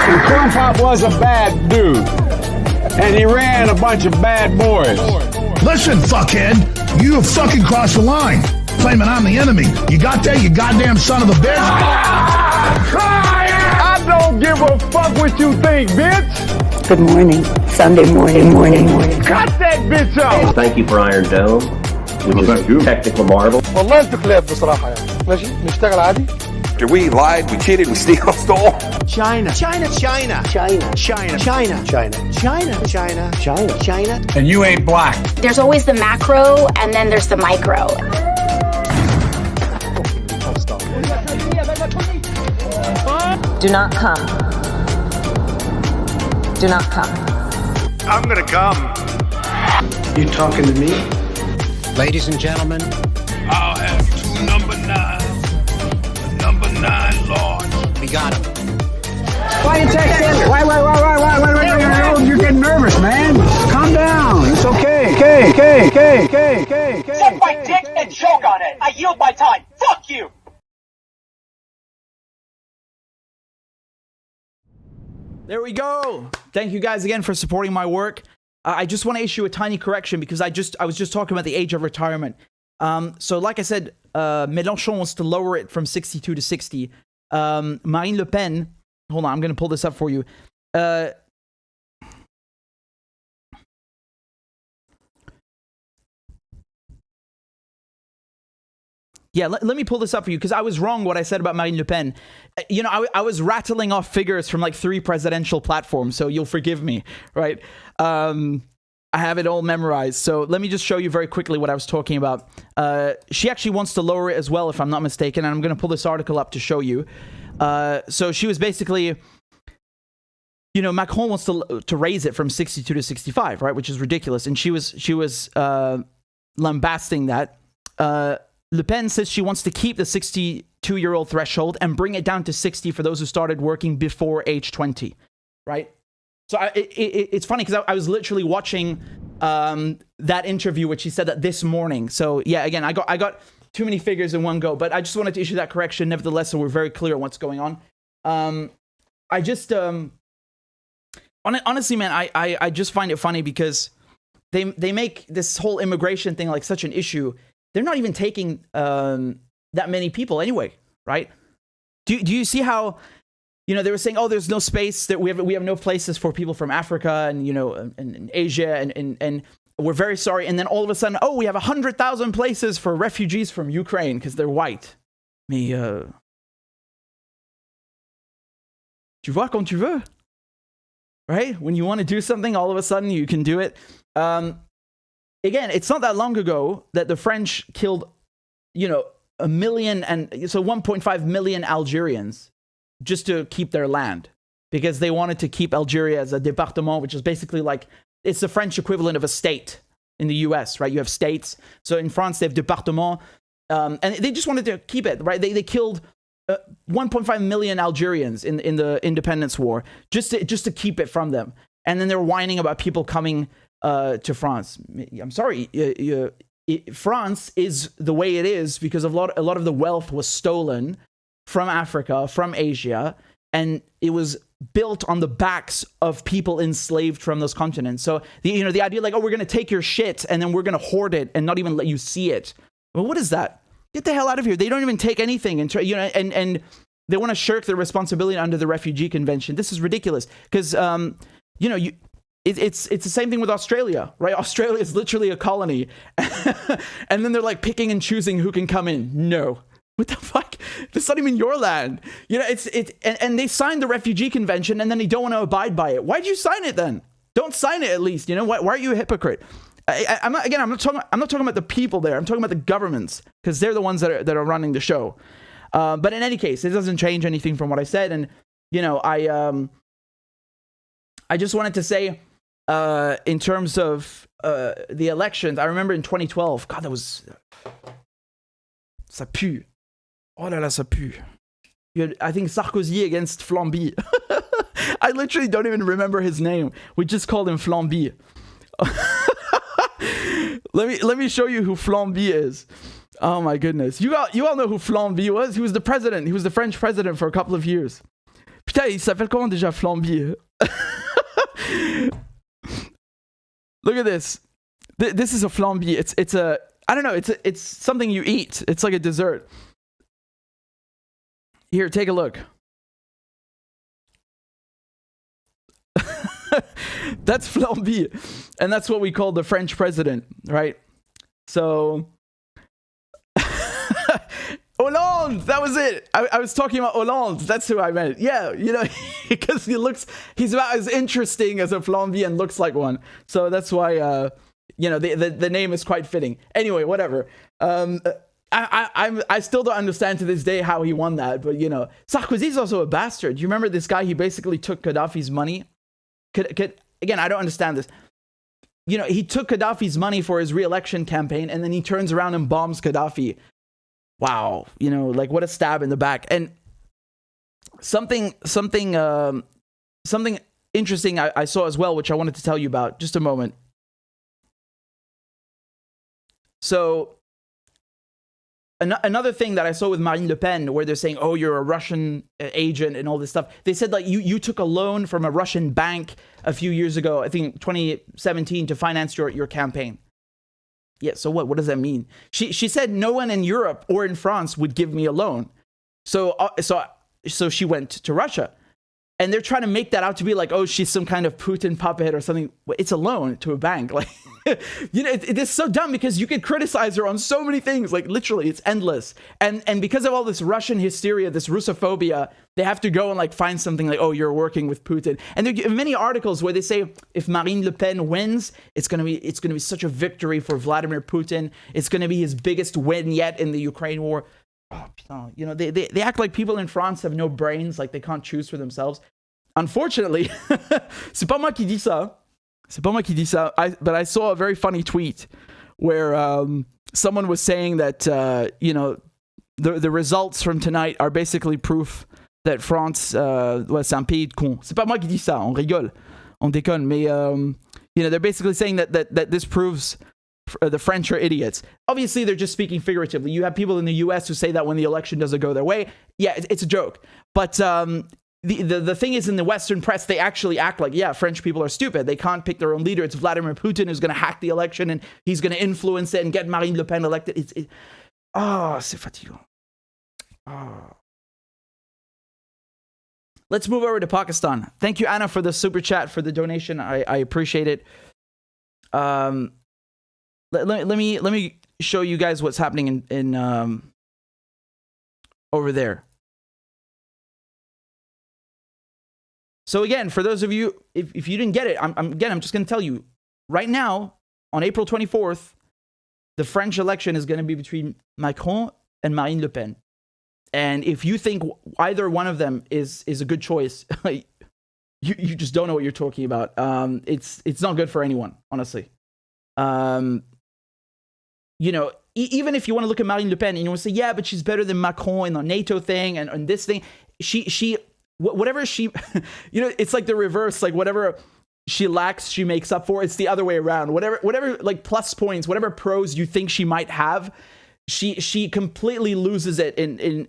[SPEAKER 5] And Corn Pop was a bad dude. And he ran a bunch of bad boys.
[SPEAKER 6] Listen, fuckhead, you have fucking crossed the line, claiming I'm the enemy. You got that, you goddamn son of a bitch?
[SPEAKER 5] I don't give a fuck what you think, bitch.
[SPEAKER 7] Good morning. Sunday morning.
[SPEAKER 5] Cut that bitch off.
[SPEAKER 8] Thank you for Iron Dome, which is a technical marvel.
[SPEAKER 9] والله انت كلاب بصراحة يعني. ماشي نشتغل عادي.
[SPEAKER 10] We lied, we cheated, we stole.
[SPEAKER 9] China.
[SPEAKER 5] And you ain't black.
[SPEAKER 11] There's always the macro and then there's the micro.
[SPEAKER 7] Do not come. Do not come.
[SPEAKER 10] I'm gonna come.
[SPEAKER 9] You talking to me?
[SPEAKER 5] Ladies and gentlemen,
[SPEAKER 10] I'll have 2 number 9s. Number 9 large.
[SPEAKER 5] we got him.
[SPEAKER 9] Why you texting? Why? You're getting nervous, man. Calm down. It's okay. Okay.
[SPEAKER 12] Suck my dick and choke on it. I yield my time. Fuck you.
[SPEAKER 1] There we go. Thank you guys again for supporting my work. I just want to issue a tiny correction because I was just talking about the age of retirement. So like I said, Mélenchon wants to lower it from 62 to 60. Marine Le Pen, hold on, I'm going to pull this up for you. Yeah, let me pull this up for you because I was wrong what I said about Marine Le Pen. You know, I was rattling off figures from like 3 presidential platforms, so you'll forgive me, right? I have it all memorized. So let me just show you very quickly what I was talking about. She actually wants to lower it as well, if I'm not mistaken, and I'm going to pull this article up to show you. So she was basically, you know, Macron wants to raise it from 62 to 65, right? Which is ridiculous. And she was lambasting that. Le Pen says she wants to keep the 62-year-old threshold and bring it down to 60 for those who started working before age 20, right? So it's funny because I was literally watching that interview, which she said that this morning. So yeah, again, I got too many figures in one go, but I just wanted to issue that correction nevertheless, so we're very clear on what's going on. I just honestly, man, I just find it funny because they make this whole immigration thing like such an issue. They're not even taking that many people anyway, right? Do you see how, you know, they were saying, oh, there's no space, that we have no places for people from Africa and, you know, and Asia and we're very sorry. And then all of a sudden, oh, we have 100,000 places for refugees from Ukraine because they're white. Mais tu vois quand tu veux, right? When you want to do something, all of a sudden you can do it. Again, it's not that long ago that the French killed, you know, 1.5 million Algerians just to keep their land because they wanted to keep Algeria as a département, which is basically like, it's the French equivalent of a state in the US, right? You have states. So in France, they have département, and they just wanted to keep it, right? They killed 1.5 million Algerians in the independence war just to keep it from them. And then they're whining about people coming to France. I'm sorry, France is the way it is because a lot of the wealth was stolen from Africa, from Asia, and it was built on the backs of people enslaved from those continents. So the idea like, oh, we're going to take your shit and then we're going to hoard it and not even let you see it. Well, what is that? Get the hell out of here. They don't even take anything, and they want to shirk their responsibility under the Refugee Convention. This is ridiculous because it's the same thing with Australia, right? Australia is literally a colony, and then they're like picking and choosing who can come in. No, what the fuck? This is not even your land. And they signed the Refugee Convention, and then they don't want to abide by it. Why'd you sign it then? Don't sign it at least. Why are you a hypocrite? I'm not talking about the people there. I'm talking about the governments, because they're the ones that are running the show. But in any case, it doesn't change anything from what I said. And I just wanted to say, in terms of the elections, I remember in 2012. God, that was ça pue. Oh là là, ça pue. You had, I think, Sarkozy against Flamby. I literally don't even remember his name. We just called him Flamby. Let me show you who Flamby is. Oh my goodness. You all know who Flamby was? He was the president. He was the French president for a couple of years. Putain, il s'appelle comment déjà Flamby? Look at this. This is a Flamby. It's a, I don't know, it's something you eat. It's like a dessert. Here, take a look. That's Flamby, and that's what we call the French president, right? So Hollande, that was it. I was talking about Hollande. That's who I meant. Yeah, because he's about as interesting as a Flamby and looks like one. So that's why the name is quite fitting. Anyway, whatever. I still don't understand to this day how he won that, but Sarkozy's also a bastard. You remember this guy? He basically took Gaddafi's money. Again, I don't understand this. He took Gaddafi's money for his re-election campaign, and then he turns around and bombs Gaddafi. Wow, like what a stab in the back. And something interesting I saw as well, which I wanted to tell you about. Just a moment. So another thing that I saw with Marine Le Pen, where they're saying, oh, you're a Russian agent and all this stuff. They said, like, you took a loan from a Russian bank a few years ago, I think 2017, to finance your campaign. Yeah, so what? What does that mean? She said no one in Europe or in France would give me a loan. So she went to Russia. And they're trying to make that out to be like, oh, she's some kind of Putin puppet or something. It's a loan to a bank. Like, it's so dumb because you could criticize her on so many things. Like, literally, it's endless. And because of all this Russian hysteria, this Russophobia, they have to go and like find something like, oh, you're working with Putin. And there are many articles where they say if Marine Le Pen wins, it's gonna be such a victory for Vladimir Putin. It's gonna be his biggest win yet in the Ukraine war. Oh, putain. They act like people in France have no brains, like they can't choose for themselves. Unfortunately, c'est pas moi qui dis ça. C'est pas moi qui dis ça. But I saw a very funny tweet where someone was saying that the results from tonight are basically proof that France c'est un pays de cons. C'est pas moi qui dis ça. On rigole, on déconne. Mais they're basically saying that this proves the French are idiots. Obviously, they're just speaking figuratively. You have people in the US who say that when the election doesn't go their way. Yeah, it's a joke. But the thing is, in the Western press, they actually act like, yeah, French people are stupid. They can't pick their own leader. It's Vladimir Putin who's going to hack the election and he's going to influence it and get Marine Le Pen elected. C'est fatigant. Let's move over to Pakistan. Thank you, Anna, for the super chat, for the donation. I appreciate it. Let me show you guys what's happening in over there. So again, for those of you, if you didn't get it, I'm just going to tell you right now, on April 24th, the French election is going to be between Macron and Marine Le Pen. And if you think either one of them is a good choice, you just don't know what you're talking about. It's not good for anyone, honestly. Even if you want to look at Marine Le Pen and you want to say, yeah, but she's better than Macron in the NATO thing and this thing, whatever she, it's like the reverse, like whatever she lacks, she makes up for. It's the other way around. Whatever like plus points, whatever pros you think she might have, she completely loses it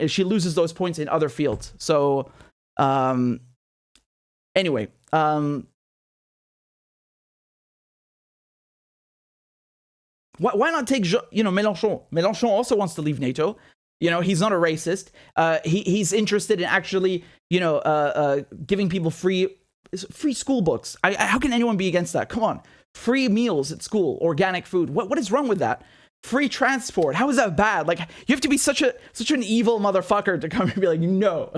[SPEAKER 1] she loses those points in other fields. So, Anyway, why not take, Mélenchon? Mélenchon also wants to leave NATO. He's not a racist. He's interested in actually, giving people free school books. How can anyone be against that? Come on. Free meals at school, organic food. What is wrong with that? Free transport. How is that bad? Like, you have to be such an evil motherfucker to come and be like, no.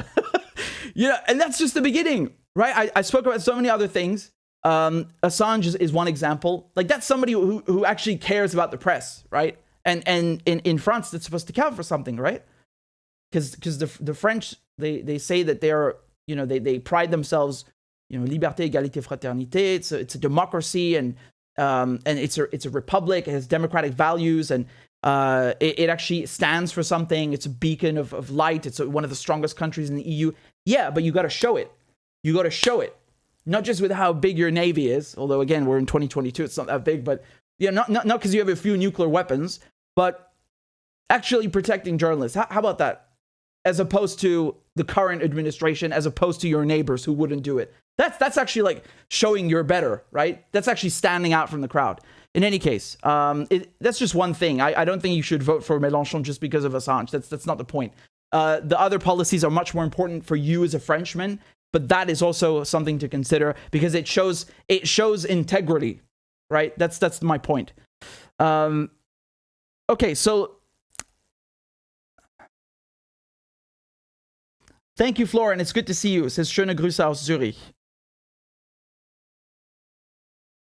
[SPEAKER 1] And that's just the beginning, right? I spoke about so many other things. Assange is one example. Like, that's somebody who actually cares about the press, right? And in France, that's supposed to count for something, right? Because the French, they say that they are, they pride themselves, liberté, égalité, fraternité. It's a democracy, and it's a republic. It has democratic values, and it actually stands for something. It's a beacon of light. It's one of the strongest countries in the EU. Yeah, but you got to show it. You got to show it, not just with how big your navy is. Although again, we're in 2022, it's not that big. But not because you have a few nuclear weapons, but actually protecting journalists. How about that? As opposed to the current administration, as opposed to your neighbors who wouldn't do it. That's actually like showing you're better, right? That's actually standing out from the crowd. In any case, that's just one thing. I don't think you should vote for Mélenchon just because of Assange. That's not the point. The other policies are much more important for you as a Frenchman, but that is also something to consider because it shows integrity, right? That's my point. Okay, so thank you, Florian. It's good to see you. It says schöne Grüße aus Zürich.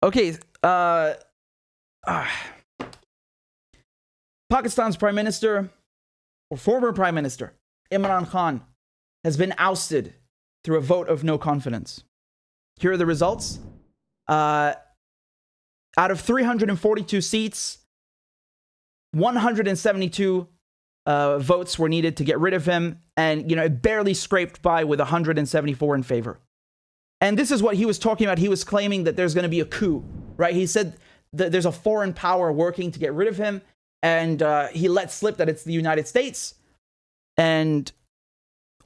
[SPEAKER 1] Okay, Pakistan's Prime Minister, or former Prime Minister, Imran Khan, has been ousted through a vote of no confidence. Here are the results. Out of 342 seats, 172 votes were needed to get rid of him, and it barely scraped by with 174 in favor. And this is what he was talking about. He was claiming that there's going to be a coup, right? He said that there's a foreign power working to get rid of him, and he let slip that it's the United States. And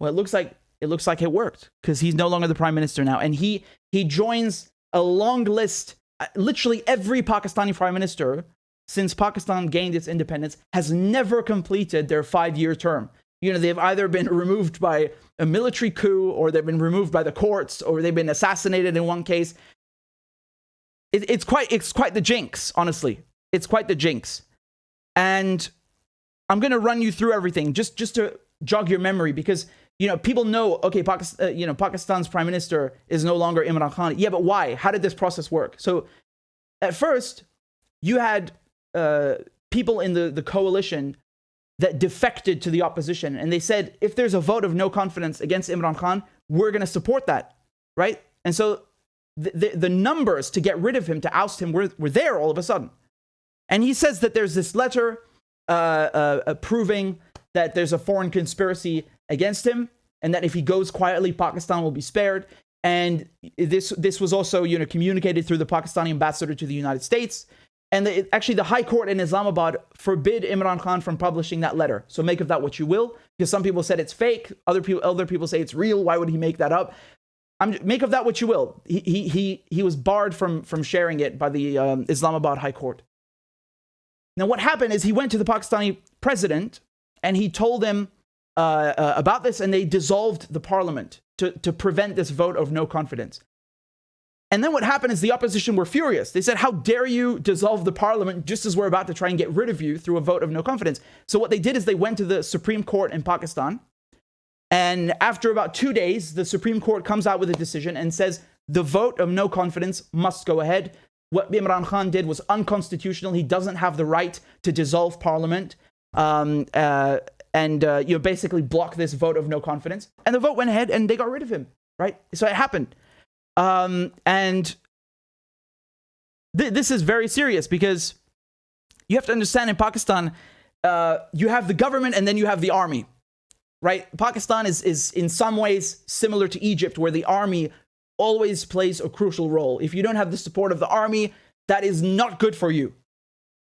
[SPEAKER 1] well, it looks like it worked, because he's no longer the prime minister now, and he joins a long list. Literally every Pakistani prime minister since Pakistan gained its independence has never completed their 5-year term. They've either been removed by a military coup, or they've been removed by the courts, or they've been assassinated in one case. It's quite the jinx, honestly. It's quite the jinx. And I'm going to run you through everything just to jog your memory, because people know, okay, Pakistan's prime minister is no longer Imran Khan. Yeah, but why? How did this process work? So at first, you had people in the coalition that defected to the opposition, and they said, if there's a vote of no confidence against Imran Khan, we're going to support that, right? And so the numbers to get rid of him, to oust him, were there all of a sudden. And he says that there's this letter proving that there's a foreign conspiracy against him, and that if he goes quietly, Pakistan will be spared. And this was also communicated through the Pakistani ambassador to the United States. And actually, the High Court in Islamabad forbid Imran Khan from publishing that letter. So make of that what you will, because some people said it's fake. Other people say it's real. Why would he make that up? Make of that what you will. He was barred from sharing it by the Islamabad High Court. Now, what happened is he went to the Pakistani president and he told him about this, and they dissolved the parliament to prevent this vote of no confidence. And then what happened is the opposition were furious. They said, how dare you dissolve the parliament just as we're about to try and get rid of you through a vote of no confidence? So what they did is they went to the Supreme Court in Pakistan. And after about 2 days, the Supreme Court comes out with a decision and says the vote of no confidence must go ahead. What Imran Khan did was unconstitutional. He doesn't have the right to dissolve parliament and basically block this vote of no confidence. And the vote went ahead and they got rid of him, right? So it happened. And this is very serious, because you have to understand, in Pakistan, you have the government and then you have the army, right? Pakistan is in some ways similar to Egypt, where the army always plays a crucial role. If you don't have the support of the army, that is not good for you.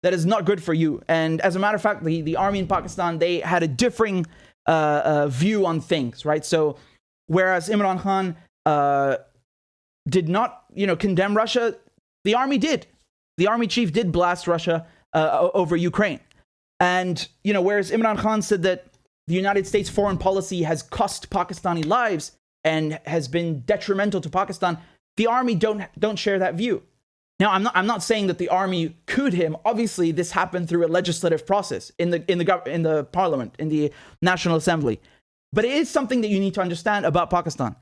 [SPEAKER 1] That is not good for you. And as a matter of fact, the army in Pakistan, they had a differing view on things, right? So whereas Imran Khan did not, condemn Russia. The army did. The army chief did blast Russia over Ukraine. And, whereas Imran Khan said that the United States foreign policy has cost Pakistani lives and has been detrimental to Pakistan, the army don't share that view. Now, I'm not saying that the army couped him. Obviously, this happened through a legislative process in the parliament, in the National Assembly. But it is something that you need to understand about Pakistan.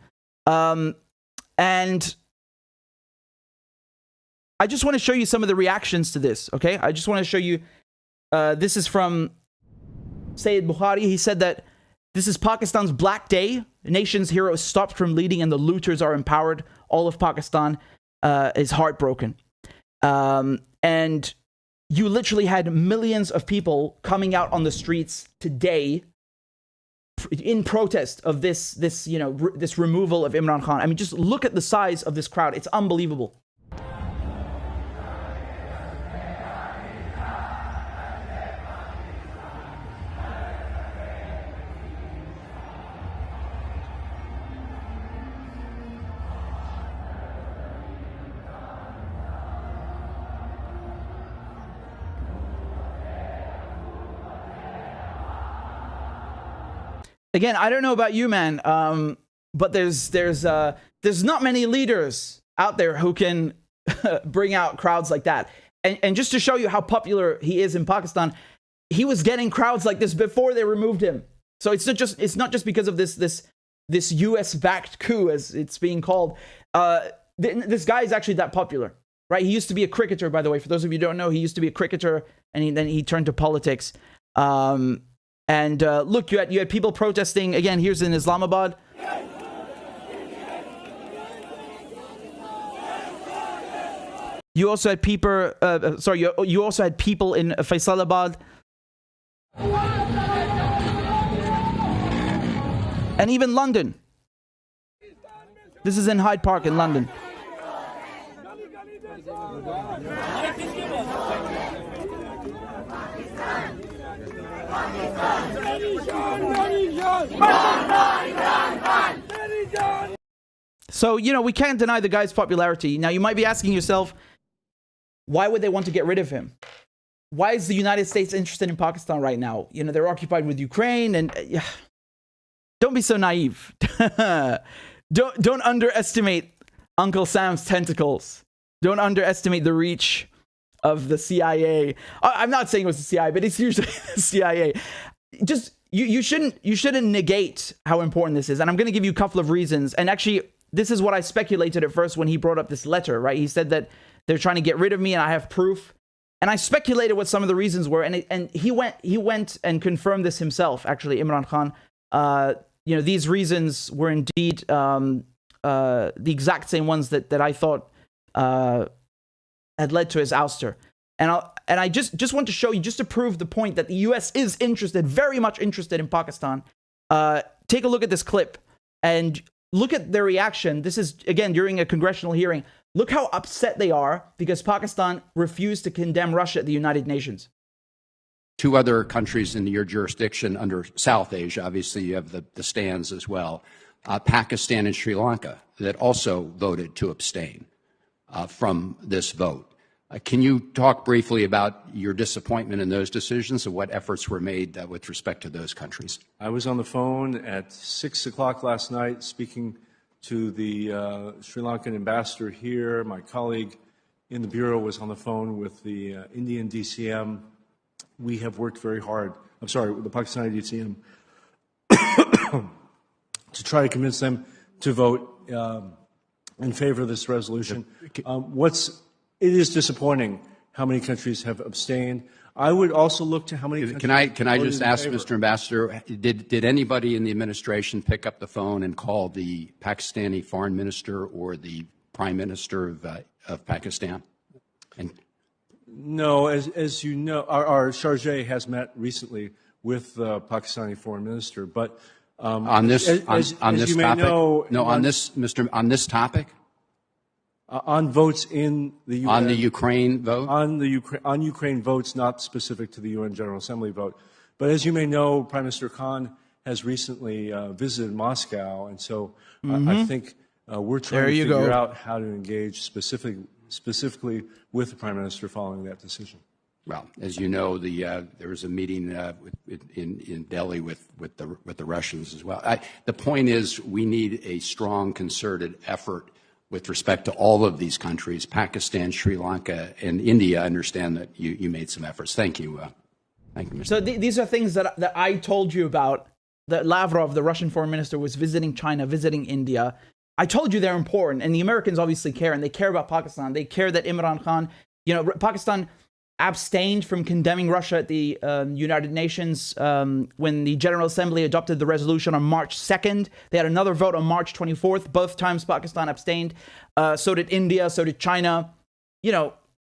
[SPEAKER 1] And I just want to show you some of the reactions to this, okay? I just want to show you, this is from Sayyid Bukhari. He said that this is Pakistan's black day. The nation's heroes stopped from leading and the looters are empowered. All of Pakistan is heartbroken. And you literally had millions of people coming out on the streets today in protest of this removal of Imran Khan. I mean, just look at the size of this crowd. It's unbelievable. Again, I don't know about you, man, but there's not many leaders out there who can bring out crowds like that. And just to show you how popular he is in Pakistan, he was getting crowds like this before they removed him. So it's not just because of this US-backed coup, as it's being called. This guy is actually that popular, right? He used to be a cricketer, by the way. For those of you who don't know, he used to be a cricketer, and then he turned to politics. And look, you had people protesting. Again, here's in Islamabad. You also had people. You also had people in Faisalabad, and even London. This is in Hyde Park in London. So, we can't deny the guy's popularity. Now, you might be asking yourself, why would they want to get rid of him? Why is the United States interested in Pakistan right now? They're occupied with Ukraine, and don't be so naive. Don't underestimate Uncle Sam's tentacles. Don't underestimate the reach of the CIA. I'm not saying it was the CIA, but it's usually the CIA. Just you shouldn't negate how important this is. And I'm going to give you a couple of reasons. And actually, this is what I speculated at first when he brought up this letter, right? He said that they're trying to get rid of me and I have proof. And I speculated what some of the reasons were. And he went and confirmed this himself, actually, Imran Khan. These reasons were indeed the exact same ones that I thought had led to his ouster. And I just want to show you, just to prove the point that the US is interested, very much interested in Pakistan. Take a look at this clip and look at their reaction. This is, again, during a congressional hearing. Look how upset they are because Pakistan refused to condemn Russia at the United Nations.
[SPEAKER 13] Two other countries in your jurisdiction under South Asia, obviously you have the stands as well, Pakistan and Sri Lanka, that also voted to abstain from this vote. Can you talk briefly about your disappointment in those decisions and what efforts were made with respect to those countries?
[SPEAKER 14] I was on the phone at 6 o'clock last night speaking to the Sri Lankan ambassador here. My colleague in the Bureau was on the phone with the Indian DCM. We have worked very hard, with the Pakistani DCM, to try to convince them to vote in favor of this resolution. It is disappointing how many countries have abstained. I would also look to how many countries.
[SPEAKER 13] Can I just ask, Mr. Ambassador, did anybody in the administration pick up the phone and call the Pakistani Foreign Minister or the Prime Minister of Pakistan?
[SPEAKER 14] No, as you know, our chargé has met recently with the Pakistani Foreign Minister, but
[SPEAKER 13] on this topic.
[SPEAKER 14] On votes in the UN,
[SPEAKER 13] on the Ukraine vote?
[SPEAKER 14] On Ukraine votes not specific to the UN General Assembly vote. But as you may know, Prime Minister Khan has recently visited Moscow, and so I think We're trying to figure out how to engage specifically with the Prime Minister following that decision.
[SPEAKER 13] Well, as you know, there was a meeting in Delhi with the Russians as well. The point is, we need a strong, concerted effort with respect to all of these countries. Pakistan, Sri Lanka, and India. I understand that you made some efforts. Thank you. Thank you, Mr.
[SPEAKER 1] So these are things that I told you about. That Lavrov, the Russian foreign minister, was visiting China, visiting India. I told you they're important, and the Americans obviously care, and they care about Pakistan. They care that Imran Khan, Pakistan abstained from condemning Russia at the United Nations when the General Assembly adopted the resolution on March 2nd. They had another vote on March 24th. Both times Pakistan abstained. So did India, so did China.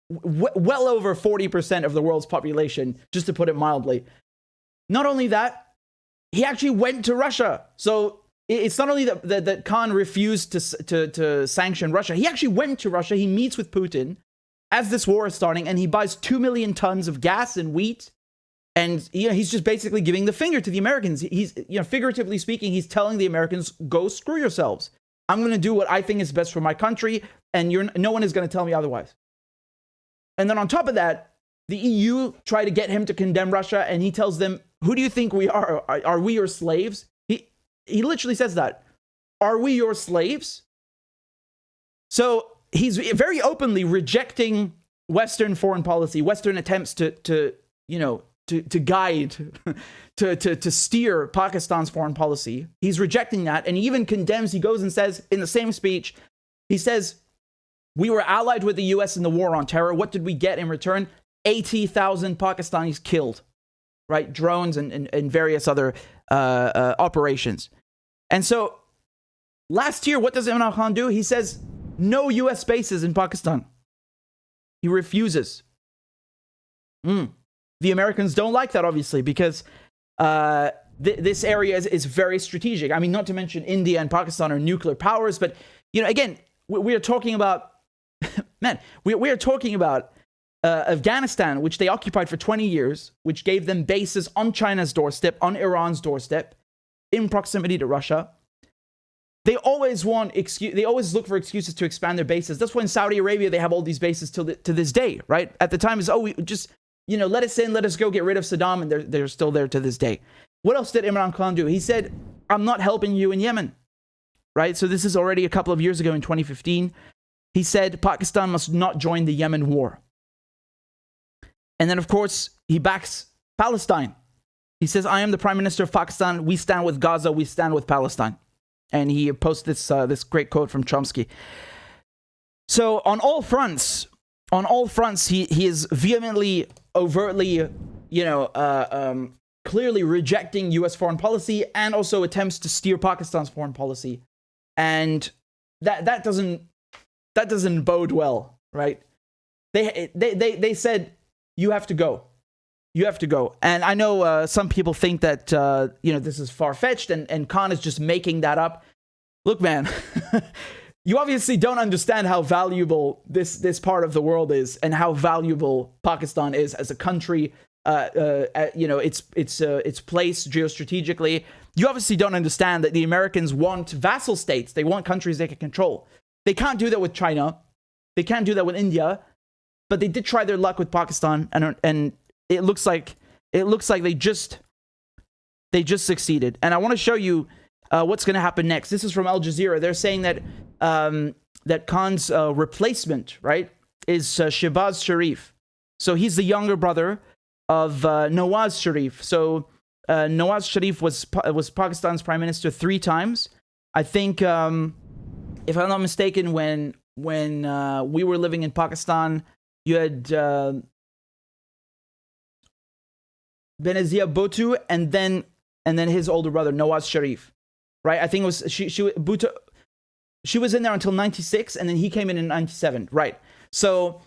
[SPEAKER 1] Well over 40% of the world's population, just to put it mildly. Not only that, he actually went to Russia. So it's not only that Khan refused to sanction Russia. He actually went to Russia. He meets with Putin as this war is starting, and he buys 2 million tons of gas and wheat. And he's just basically giving the finger to the Americans. He's figuratively speaking, he's telling the Americans, go screw yourselves. I'm going to do what I think is best for my country, and no one is going to tell me otherwise. And then on top of that, the EU try to get him to condemn Russia, and he tells them, who do you think we are? Are we your slaves? He literally says that. Are we your slaves? So he's very openly rejecting Western foreign policy, Western attempts to guide, to steer Pakistan's foreign policy. He's rejecting that, and he even condemns, he goes and says in the same speech, he says, we were allied with the US in the war on terror. What did we get in return? 80,000 Pakistanis killed, right? Drones and various other operations. And so last year, what does Imran Khan do? He says, no US bases in Pakistan. He refuses. The Americans don't like that, obviously, because this area is very strategic. I mean, not to mention India and Pakistan are nuclear powers, but, again, we are talking about, we are talking about Afghanistan, which they occupied for 20 years, which gave them bases on China's doorstep, on Iran's doorstep, in proximity to Russia. They always they always look for excuses to expand their bases. That's why in Saudi Arabia, they have all these bases to this day, right? At the time, it's, we just, let us in, let us go get rid of Saddam, and they're still there to this day. What else did Imran Khan do? He said, I'm not helping you in Yemen, right? So this is already a couple of years ago in 2015. He said Pakistan must not join the Yemen war. And then, of course, he backs Palestine. He says, I am the Prime Minister of Pakistan. We stand with Gaza. We stand with Palestine. And he posts this great quote from Chomsky. So on all fronts, he is vehemently, overtly, clearly rejecting U.S. foreign policy and also attempts to steer Pakistan's foreign policy. And that doesn't bode well, right? They said, you have to go. You have to go. And I know some people think that, this is far-fetched and Khan is just making that up. Look, man, you obviously don't understand how valuable this part of the world is and how valuable Pakistan is as a country, its place geostrategically. You obviously don't understand that the Americans want vassal states. They want countries they can control. They can't do that with China. They can't do that with India. But they did try their luck with Pakistan, and it looks like they just succeeded. And I want to show you what's going to happen next. This is from Al Jazeera. They're saying that that Khan's replacement, right, is Shehbaz Sharif. So he's the younger brother of Nawaz Sharif. So Nawaz Sharif was Pakistan's prime minister 3 times. I think, if I'm not mistaken, when we were living in Pakistan, you had Benazir Bhutto and then his older brother Nawaz Sharif, right? I think it was Bhutto. She was in there until 96, and then he came in 97, right? So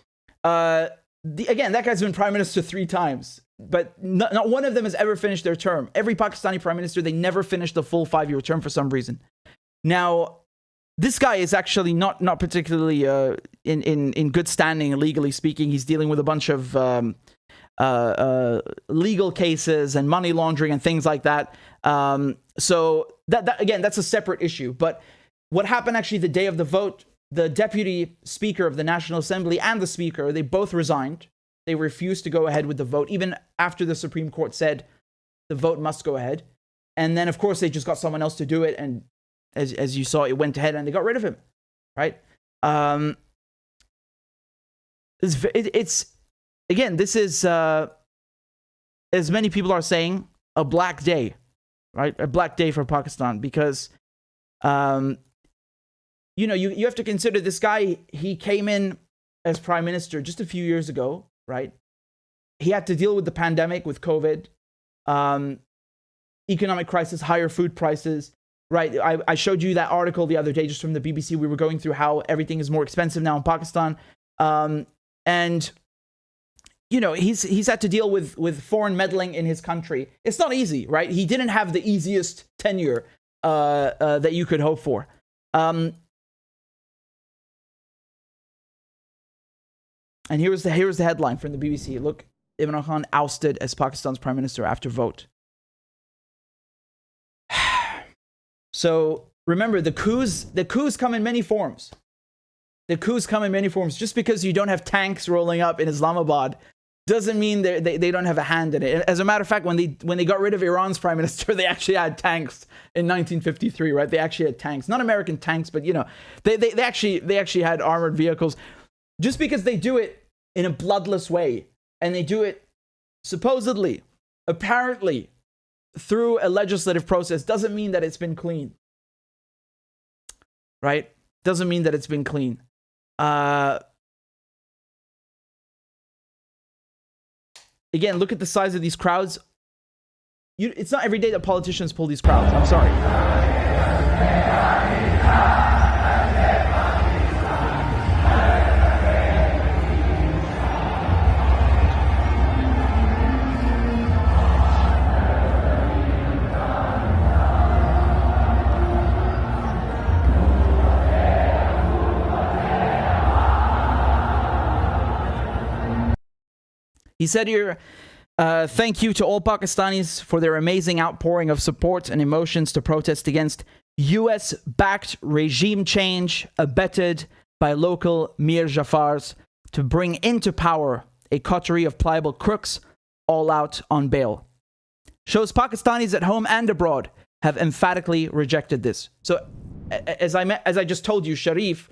[SPEAKER 1] again, that guy's been prime minister 3 times, but not one of them has ever finished their term. Every Pakistani prime minister, they never finished the full 5-year term for some reason. Now, this guy is actually not particularly in good standing, legally speaking. He's dealing with a bunch of legal cases and money laundering and things like that. So that again, that's a separate issue. But what happened actually the day of the vote, the deputy speaker of the National Assembly and the speaker, they both resigned. They refused to go ahead with the vote, even after the Supreme Court said the vote must go ahead. And then, of course, they just got someone else to do it. And as you saw, it went ahead and they got rid of him, right? It's again, this is, as many people are saying, a black day, right? A black day for Pakistan because, you know, you have to consider this guy, he came in as prime minister just a few years ago, right? He had to deal with the pandemic, with COVID, economic crisis, higher food prices, right? I showed you that article the other day just from the BBC. We were going through how everything is more expensive now in Pakistan. And, you know, he's had to deal with foreign meddling in his country. It's not easy, right? He didn't have the easiest tenure that you could hope for. And here's the headline from the BBC. Look, Imran Khan ousted as Pakistan's prime minister after vote. So remember, the coups come in many forms. The coups come in many forms. Just because you don't have tanks rolling up in Islamabad doesn't mean they don't have a hand in it. As a matter of fact, when they got rid of Iran's prime minister, they actually had tanks in 1953, right? They actually had tanks, not American tanks, but you know, they actually had armored vehicles. Just because they do it in a bloodless way, and they do it supposedly, apparently, through a legislative process, doesn't mean that it's been clean. Right? Doesn't mean that it's been clean. Again, look at the size of these crowds. It's not every day that politicians pull these crowds. I'm sorry. He said here, thank you to all Pakistanis for their amazing outpouring of support and emotions to protest against US-backed regime change abetted by local Mir Jafars to bring into power a coterie of pliable crooks all out on bail. Shows Pakistanis at home and abroad have emphatically rejected this. So, as I just told you, Sharif,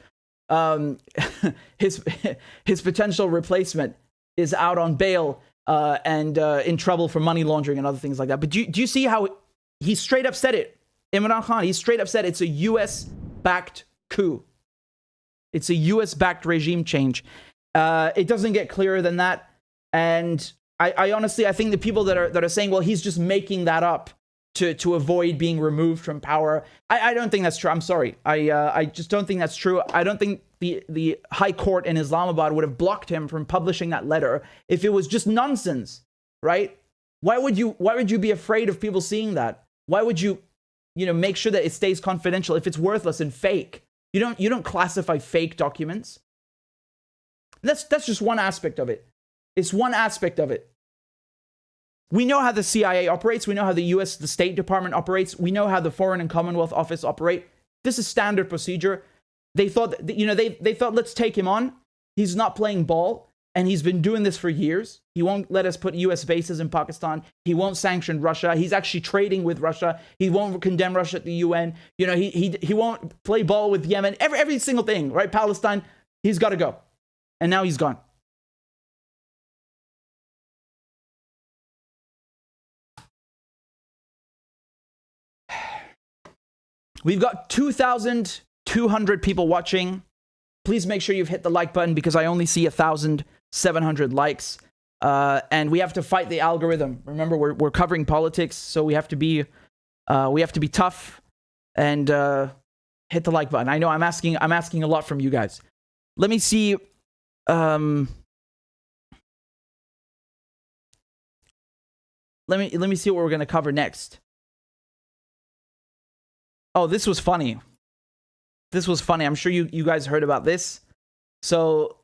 [SPEAKER 1] his potential replacement is out on bail and in trouble for money laundering and other things like that. But do you see how he straight up said it? Imran Khan, he straight up said it's a US-backed coup. It's a US-backed regime change. It doesn't get clearer than that. And I honestly, I think the people that are saying, well, he's just making that up to avoid being removed from power. I don't think that's true. I'm sorry. I just don't think that's true. I don't think the High Court in Islamabad would have blocked him from publishing that letter if it was just nonsense, right? Why would you be afraid of people seeing that? Why would you make sure that it stays confidential if it's worthless and fake? You don't classify fake documents. That's just one aspect of it. It's one aspect of it. We know how the CIA operates. We know how the US, the State Department operates. We know how the Foreign and Commonwealth Office operate. This is standard procedure. They thought, they thought, let's take him on. He's not playing ball, and he's been doing this for years. He won't let us put US bases in Pakistan. He won't sanction Russia. He's actually trading with Russia. He won't condemn Russia at the UN. He won't play ball with Yemen. Every single thing, right? Palestine, he's got to go. And now he's gone. We've got 2,200 people watching. Please make sure you've hit the like button because I only see 1,700 likes. And we have to fight the algorithm. Remember, we're covering politics, so we have to be tough and hit the like button. I know I'm asking a lot from you guys. Let me see. Let me see what we're gonna cover next. Oh, this was funny. This was funny. I'm sure you guys heard about this. So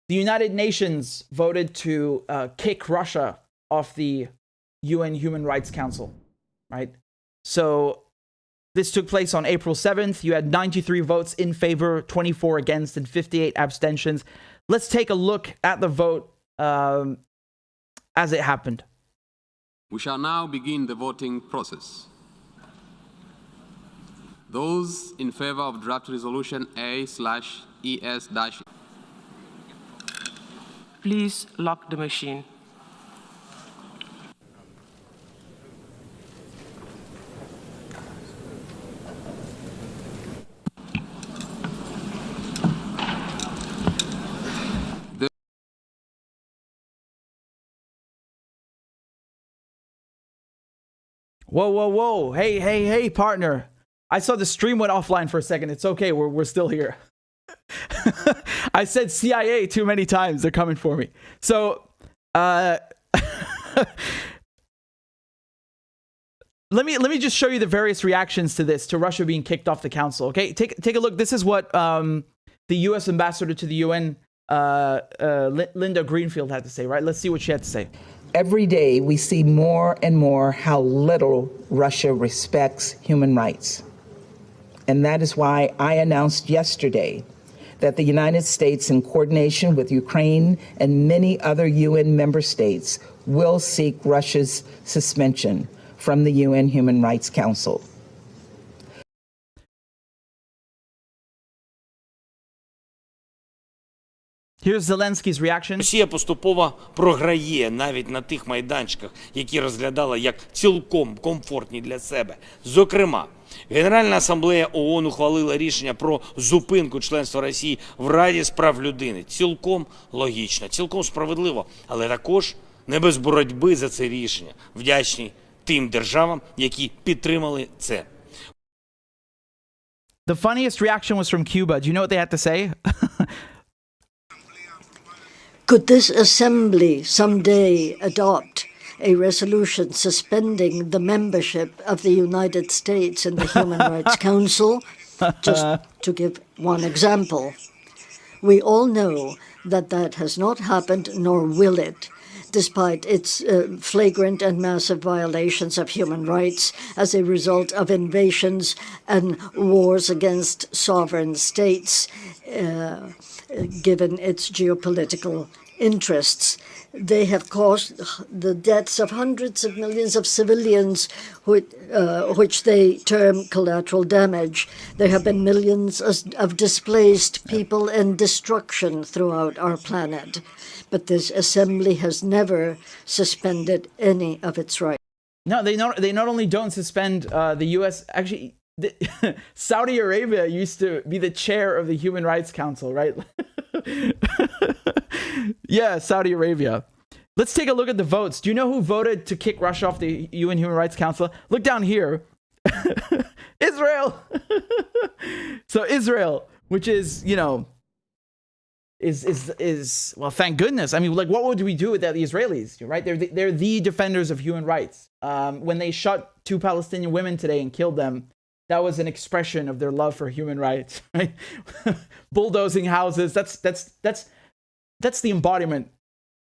[SPEAKER 1] The United Nations voted to kick Russia off the UN Human Rights Council, right? So this took place on April 7th. You had 93 votes in favor, 24 against, and 58 abstentions. Let's take a look at the vote as it happened.
[SPEAKER 15] We shall now begin the voting process. Those in favor of draft resolution A/ES-
[SPEAKER 16] Please lock the machine.
[SPEAKER 1] Whoa, whoa, whoa. Hey, partner. I saw the stream went offline for a second. It's okay. We're still here. I said CIA too many times. They're coming for me. So, let me just show you the various reactions to this, to Russia being kicked off the council. Okay, take a look. This is what the U.S. ambassador to the UN, Linda Greenfield, had to say. Right? Let's see what she had to say.
[SPEAKER 17] Every day we see more and more how little Russia respects human rights. And that is why I announced yesterday that the United States, in coordination with Ukraine and many other UN member states, will seek Russia's suspension from the UN Human Rights Council.
[SPEAKER 1] Here's Zelensky's reaction.
[SPEAKER 18] Росія поступово програє навіть на тих майданчиках, які розглядала як цілком комфортні для себе. Зокрема, Генеральна асамблея ООН ухвалила рішення про зупинку членства Росії в Раді з прав людини. Цілком логічно, цілком справедливо, але також не без боротьби за це рішення. Вдячний тим державам, які підтримали це.
[SPEAKER 1] The funniest reaction was from Cuba. Do you know what they had to say?
[SPEAKER 19] Could this assembly someday adopt a resolution suspending the membership of the United States in the Human Rights Council? Just to give one example. We all know that that has not happened, nor will it, despite its flagrant and massive violations of human rights as a result of invasions and wars against sovereign states, given its geopolitical interests. They have caused the deaths of hundreds of millions of civilians, which they term collateral damage. There have been millions of displaced people and destruction throughout our planet. But this assembly has never suspended any of its rights.
[SPEAKER 1] No, they not only don't suspend the U.S. Actually, Saudi Arabia used to be the chair of the Human Rights Council, right? Yeah, Saudi Arabia. Let's take a look at the votes. Do you know who voted to kick Russia off the UN Human Rights Council? Look down here. Israel. So Israel, which is, you know, is well, thank goodness. I mean, like, what would we do without the Israelis, right? They're the defenders of human rights. When they shot 2 Palestinian women today and killed them, that was an expression of their love for human rights, right? Bulldozing houses. That's the embodiment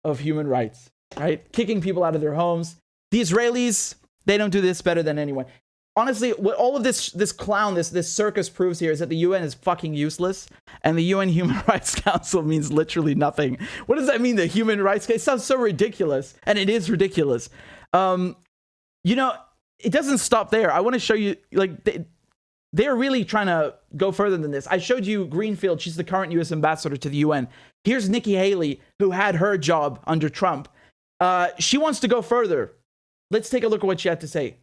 [SPEAKER 1] of human rights, right? Kicking people out of their homes. The Israelis, they don't do this better than anyone. Honestly, what all of this clown, this circus proves here is that the UN is fucking useless, and the UN Human Rights Council means literally nothing. What does that mean, the human rights case? It sounds so ridiculous, and it is ridiculous. You know, it doesn't stop there. I want to show you, like, they're really trying to go further than this. I showed you Greenfield. She's the current U.S. ambassador to the UN. Here's Nikki Haley, who had her job under Trump. She wants to go further. Let's take a look at what she had to say.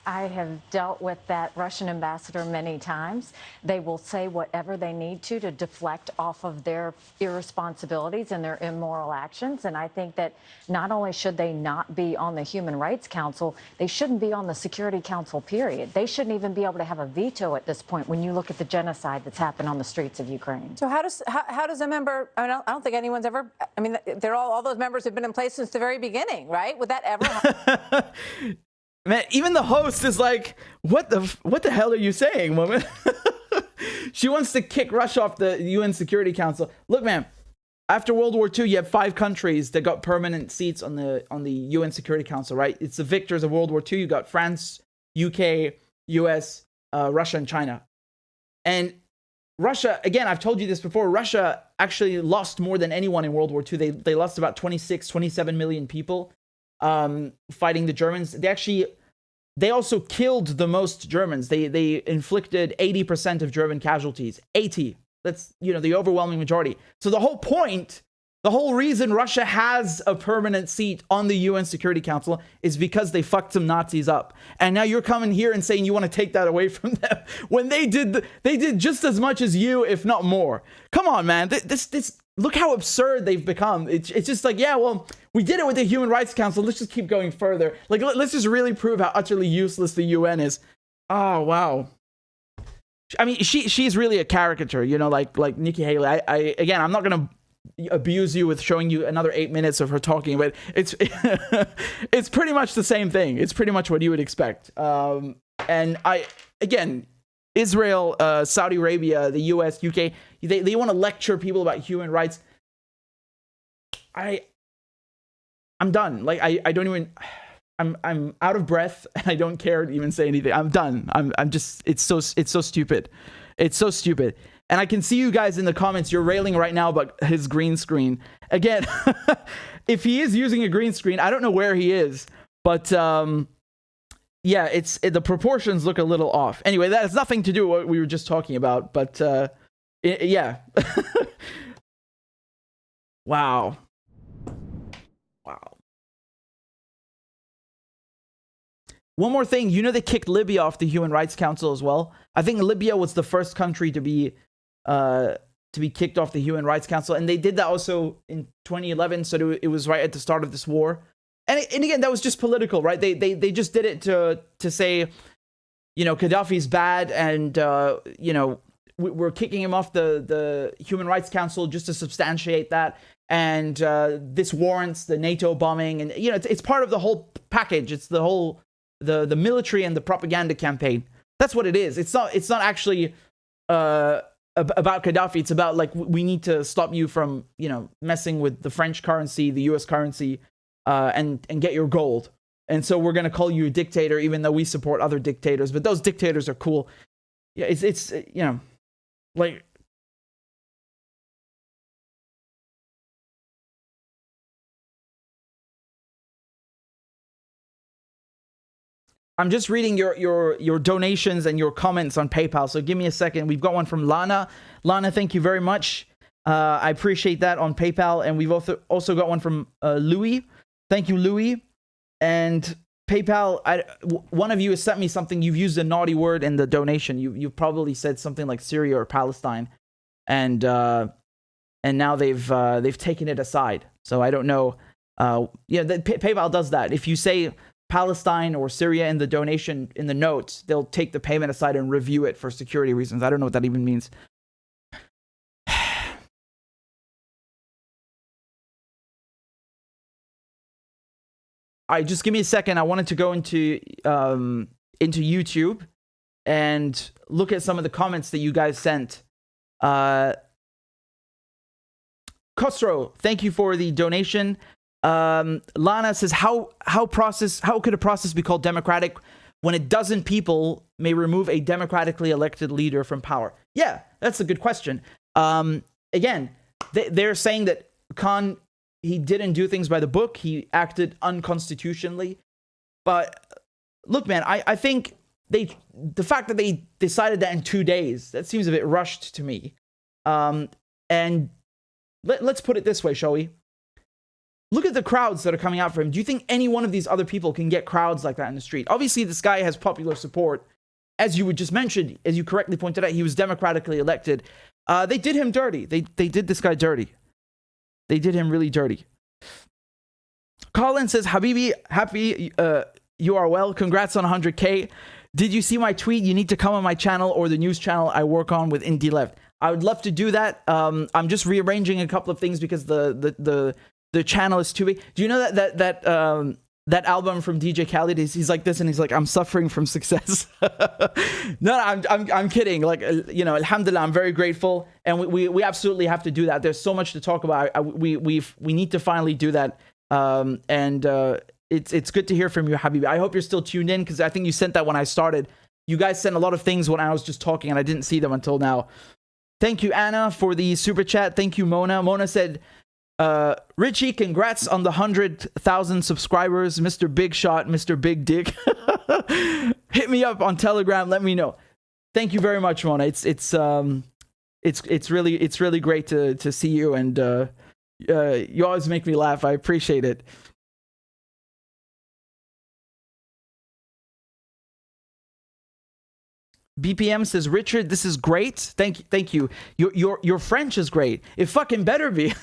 [SPEAKER 20] I have dealt with that Russian ambassador many times. They will say whatever they need to deflect off of their irresponsibilities and their immoral actions. And I think that not only should they not be on the Human Rights Council, they shouldn't be on the Security Council, period. They shouldn't even be able to have a veto at this point when you look at the genocide that's happened on the streets of Ukraine.
[SPEAKER 21] So how does a member, I mean, I don't think anyone's ever, I mean, they're all those members have been in place since the very beginning, right? Would that ever happen?
[SPEAKER 1] Man, even the host is like, what the hell are you saying, woman? She wants to kick Russia off the UN Security Council. Look, man, after World War II, you have 5 countries that got permanent seats on the UN Security Council, right? It's the victors of World War II. You got France, UK, US, Russia, and China. And Russia, again, I've told you this before, Russia actually lost more than anyone in World War II. They lost about 27 million people fighting the Germans. They also killed the most Germans. They inflicted 80% of German casualties. 80. That's, the overwhelming majority. So the whole point, the whole reason Russia has a permanent seat on the UN Security Council is because they fucked some Nazis up. And now you're coming here and saying you want to take that away from them when they did just as much as you, if not more. Come on, man. This look how absurd they've become. It's just like, yeah, well, we did it with the Human Rights Council. Let's just keep going further. Like, let's just really prove how utterly useless the UN is. Oh, wow. I mean, she's really a caricature, like Nikki Haley. Again, I'm not going to abuse you with showing you another 8 minutes of her talking, but it's it's pretty much the same thing. It's pretty much what you would expect. And Israel, Saudi Arabia, the US, UK, they want to lecture people about human rights. I'm done. Like, I don't even, I'm out of breath and I don't care to even say anything. I'm done. I'm just, it's so stupid. It's so stupid. And I can see you guys in the comments, you're railing right now about his green screen. Again, if he is using a green screen, I don't know where he is, but yeah, the proportions look a little off. Anyway, that has nothing to do with what we were just talking about, but yeah. Wow. One more thing, they kicked Libya off the Human Rights Council as well. I think Libya was the first country to be kicked off the Human Rights Council, and they did that also in 2011. So it was right at the start of this war, and again, that was just political, right? They just did it to say, Gaddafi's bad, and we're kicking him off the Human Rights Council just to substantiate that, and this warrants the NATO bombing, and it's part of the whole package. It's the whole the military and the propaganda campaign. That's what it is. It's not actually about Gaddafi. It's about, like, we need to stop you from messing with the French currency, the US currency, and get your gold. And so we're gonna call you a dictator, even though we support other dictators. But those dictators are cool. Yeah, it's like. I'm just reading your donations and your comments on PayPal, so give me a second. We've got one from Lana. Lana, thank you very much. I appreciate that on PayPal. And we've also got one from Louis. Thank you, Louis. And PayPal, one of you has sent me something. You've used a naughty word in the donation. You've probably said something like Syria or Palestine, and now they've taken it aside. So I don't know. PayPal does that. If you say Palestine or Syria in the donation, in the notes, they'll take the payment aside and review it for security reasons. I don't know what that even means. All right, just give me a second. I wanted to go into YouTube and look at some of the comments that you guys sent. Kostro, thank you for the donation. Lana says, how could a process be called democratic when a dozen people may remove a democratically elected leader from power? Yeah, that's a good question. Again, they're saying that Khan, he didn't do things by the book. He acted unconstitutionally. But look, man, I think the fact that they decided that in 2 days, that seems a bit rushed to me. And let's put it this way, shall we? Look at the crowds that are coming out for him. Do you think any one of these other people can get crowds like that in the street? Obviously, this guy has popular support. As you just mentioned, as you correctly pointed out, he was democratically elected. They did him dirty. They did this guy dirty. They did him really dirty. Colin says, Habibi, happy you are well. Congrats on 100K. Did you see my tweet? You need to come on my channel or the news channel I work on with Indie Left. I would love to do that. I'm just rearranging a couple of things because the channel is too big. Do you know that that album from DJ Khaled, he's like this, and he's like, I'm suffering from success. No, I'm kidding. Like, you know, alhamdulillah, I'm very grateful, and we absolutely have to do that. There's so much to talk about. We need to finally do that. It's good to hear from you, Habibi. I hope you're still tuned in, because I think you sent that when I started. You guys sent a lot of things when I was just talking, and I didn't see them until now. Thank you, Anna, for the super chat. Thank you, Mona. Mona said, Richie, congrats on the 100,000 subscribers, Mr. Big Shot, Mr. Big Dick. Hit me up on Telegram. Let me know. Thank you very much, Mona. It's really great to see you, and you always make me laugh. I appreciate it. BPM says, Richard, this is great. Thank you. Your French is great. It fucking better be.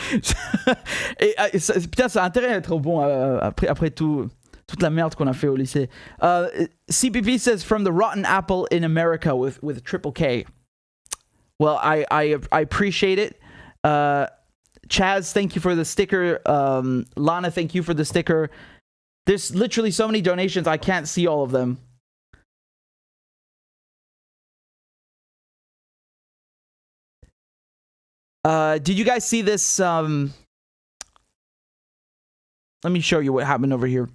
[SPEAKER 1] Putain, ça a intérêt à être bon après toute la merde qu'on a fait au lycée. CPP says, from the rotten apple in America with triple K. Well, I appreciate it. Chaz, thank you for the sticker. Lana, thank you for the sticker. There's literally so many donations, I can't see all of them. Did you guys see this? Let me show you what happened over here.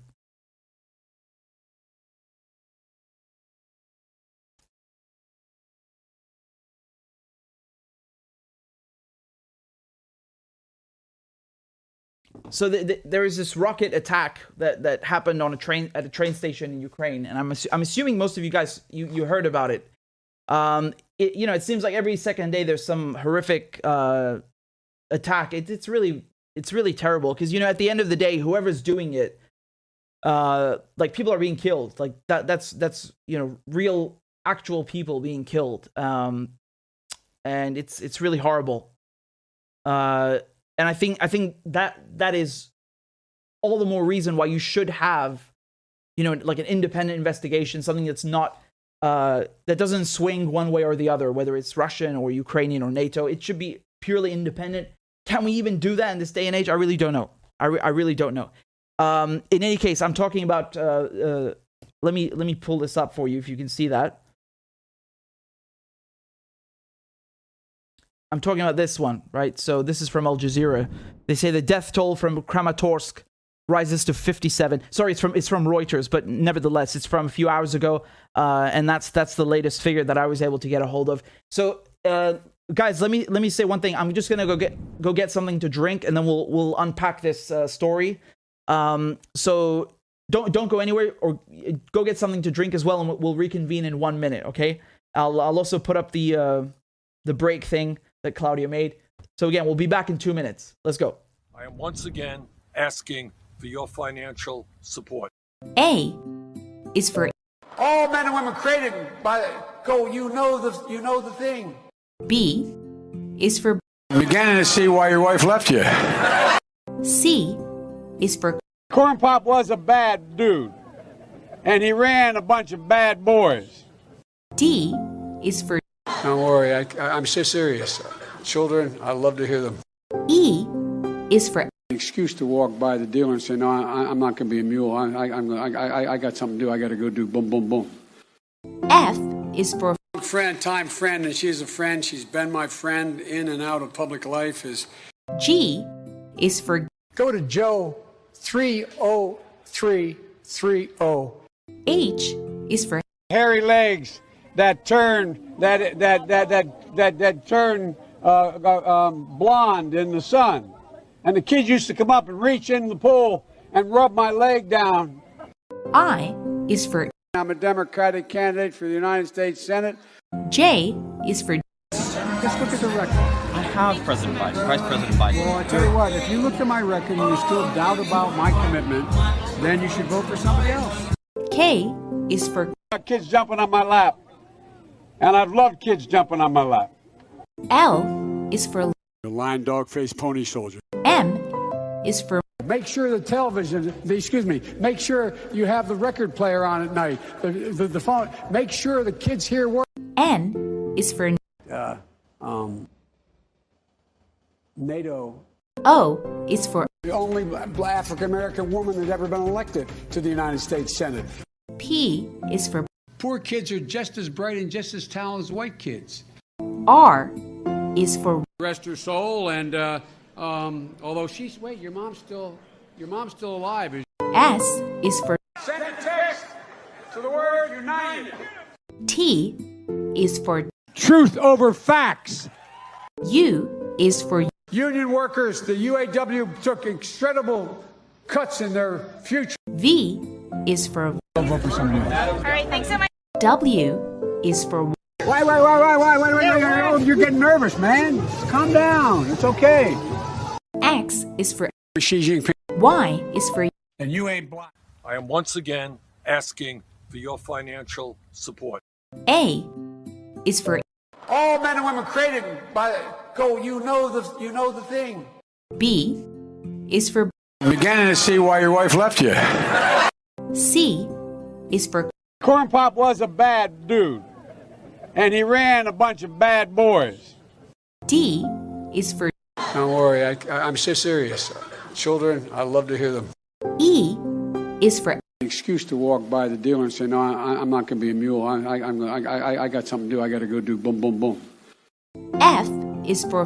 [SPEAKER 1] So there is this rocket attack that happened on at a train station in Ukraine, and I'm assuming most of you guys you heard about it. It seems like every second day there's some horrific attack. It's really terrible, because at the end of the day, whoever's doing it, like, people are being killed. Like that's real actual people being killed. And it's really horrible. And I think that is all the more reason why you should have like an independent investigation, something that's not that doesn't swing one way or the other, whether it's Russian or Ukrainian or NATO. It should be purely independent. Can we even do that in this day and age? I really don't know. I really don't know. In any case, I'm talking about. Let me pull this up for you if you can see that. I'm talking about this one, right? So this is from Al Jazeera. They say the death toll from Kramatorsk rises to 57. Sorry, it's from Reuters, but nevertheless, it's from a few hours ago, and that's the latest figure that I was able to get a hold of. So, guys, let me say one thing. I'm just gonna go get something to drink, and then we'll unpack this story. So don't go anywhere, or go get something to drink as well, and we'll reconvene in 1 minute. Okay? I'll also put up the break thing that Claudia made. So again, we'll be back in 2 minutes. Let's go.
[SPEAKER 2] I am once again asking for your financial support.
[SPEAKER 22] A is for
[SPEAKER 9] all men and women created by you know the thing.
[SPEAKER 22] B is for
[SPEAKER 9] I'm beginning to see why your wife left you.
[SPEAKER 22] C is for
[SPEAKER 5] Corn Pop was a bad dude, and he ran a bunch of bad boys.
[SPEAKER 22] D is for
[SPEAKER 23] Don't worry, I'm so serious. Children, I love to hear them.
[SPEAKER 22] E is for
[SPEAKER 23] Excuse to walk by the dealer and say, no, I'm not going to be a mule. I got something to do. I got to go do boom, boom, boom.
[SPEAKER 22] F is for
[SPEAKER 23] Time friend, and she's a friend. She's been my friend in and out of public life.
[SPEAKER 22] G is for
[SPEAKER 9] Go to Joe 30330.
[SPEAKER 22] H is for
[SPEAKER 5] Hairy legs that turn blonde in the sun. And the kids used to come up and reach in the pool and rub my leg down.
[SPEAKER 22] I is for
[SPEAKER 5] I'm a Democratic candidate for the United States Senate.
[SPEAKER 22] J is for
[SPEAKER 9] Just look at the record.
[SPEAKER 24] I have President Biden, Vice President Biden.
[SPEAKER 9] Well, I tell you what, if you look at my record and you still doubt about my commitment, then you should vote for somebody else.
[SPEAKER 22] K is for
[SPEAKER 5] Kids jumping on my lap. And I've loved kids jumping on my lap.
[SPEAKER 22] L is for
[SPEAKER 23] The lion, dog, face, pony soldier.
[SPEAKER 22] M is for
[SPEAKER 9] Make sure the television, make sure you have the record player on at night, the phone. Make sure the kids hear work.
[SPEAKER 22] N is for
[SPEAKER 23] NATO.
[SPEAKER 22] O is for
[SPEAKER 23] The only African-American woman that's ever been elected to the United States Senate.
[SPEAKER 22] P is for
[SPEAKER 23] Poor kids are just as bright and just as talented as white kids.
[SPEAKER 22] R is for
[SPEAKER 23] Rest her soul, and although your mom's still alive.
[SPEAKER 22] S is for
[SPEAKER 23] Send a text to the word united.
[SPEAKER 22] T is for
[SPEAKER 23] Truth over facts.
[SPEAKER 22] U is for
[SPEAKER 23] Union workers, the UAW took incredible cuts in their future.
[SPEAKER 22] V is for
[SPEAKER 23] Don't vote for somebody else.
[SPEAKER 21] All right, thanks so much.
[SPEAKER 22] W is for
[SPEAKER 9] Wait. You're getting nervous, man. Calm down. It's okay.
[SPEAKER 22] X is for
[SPEAKER 23] Xi Jinping.
[SPEAKER 22] Y is for
[SPEAKER 23] And you ain't black.
[SPEAKER 2] I am once again asking for your financial support.
[SPEAKER 22] A is for
[SPEAKER 23] All men and women created by you know the thing.
[SPEAKER 22] B is for
[SPEAKER 23] I'm beginning to see why your wife left you.
[SPEAKER 22] C is for
[SPEAKER 5] Corn Pop was a bad dude, and he ran a bunch of bad boys.
[SPEAKER 22] D is for
[SPEAKER 23] Don't worry, I'm so serious. Children, I love to hear them.
[SPEAKER 22] E is for
[SPEAKER 23] Excuse to walk by the dealer and say, no, I'm not going to be a mule. I got something to do. I got to go do boom, boom, boom.
[SPEAKER 22] F is for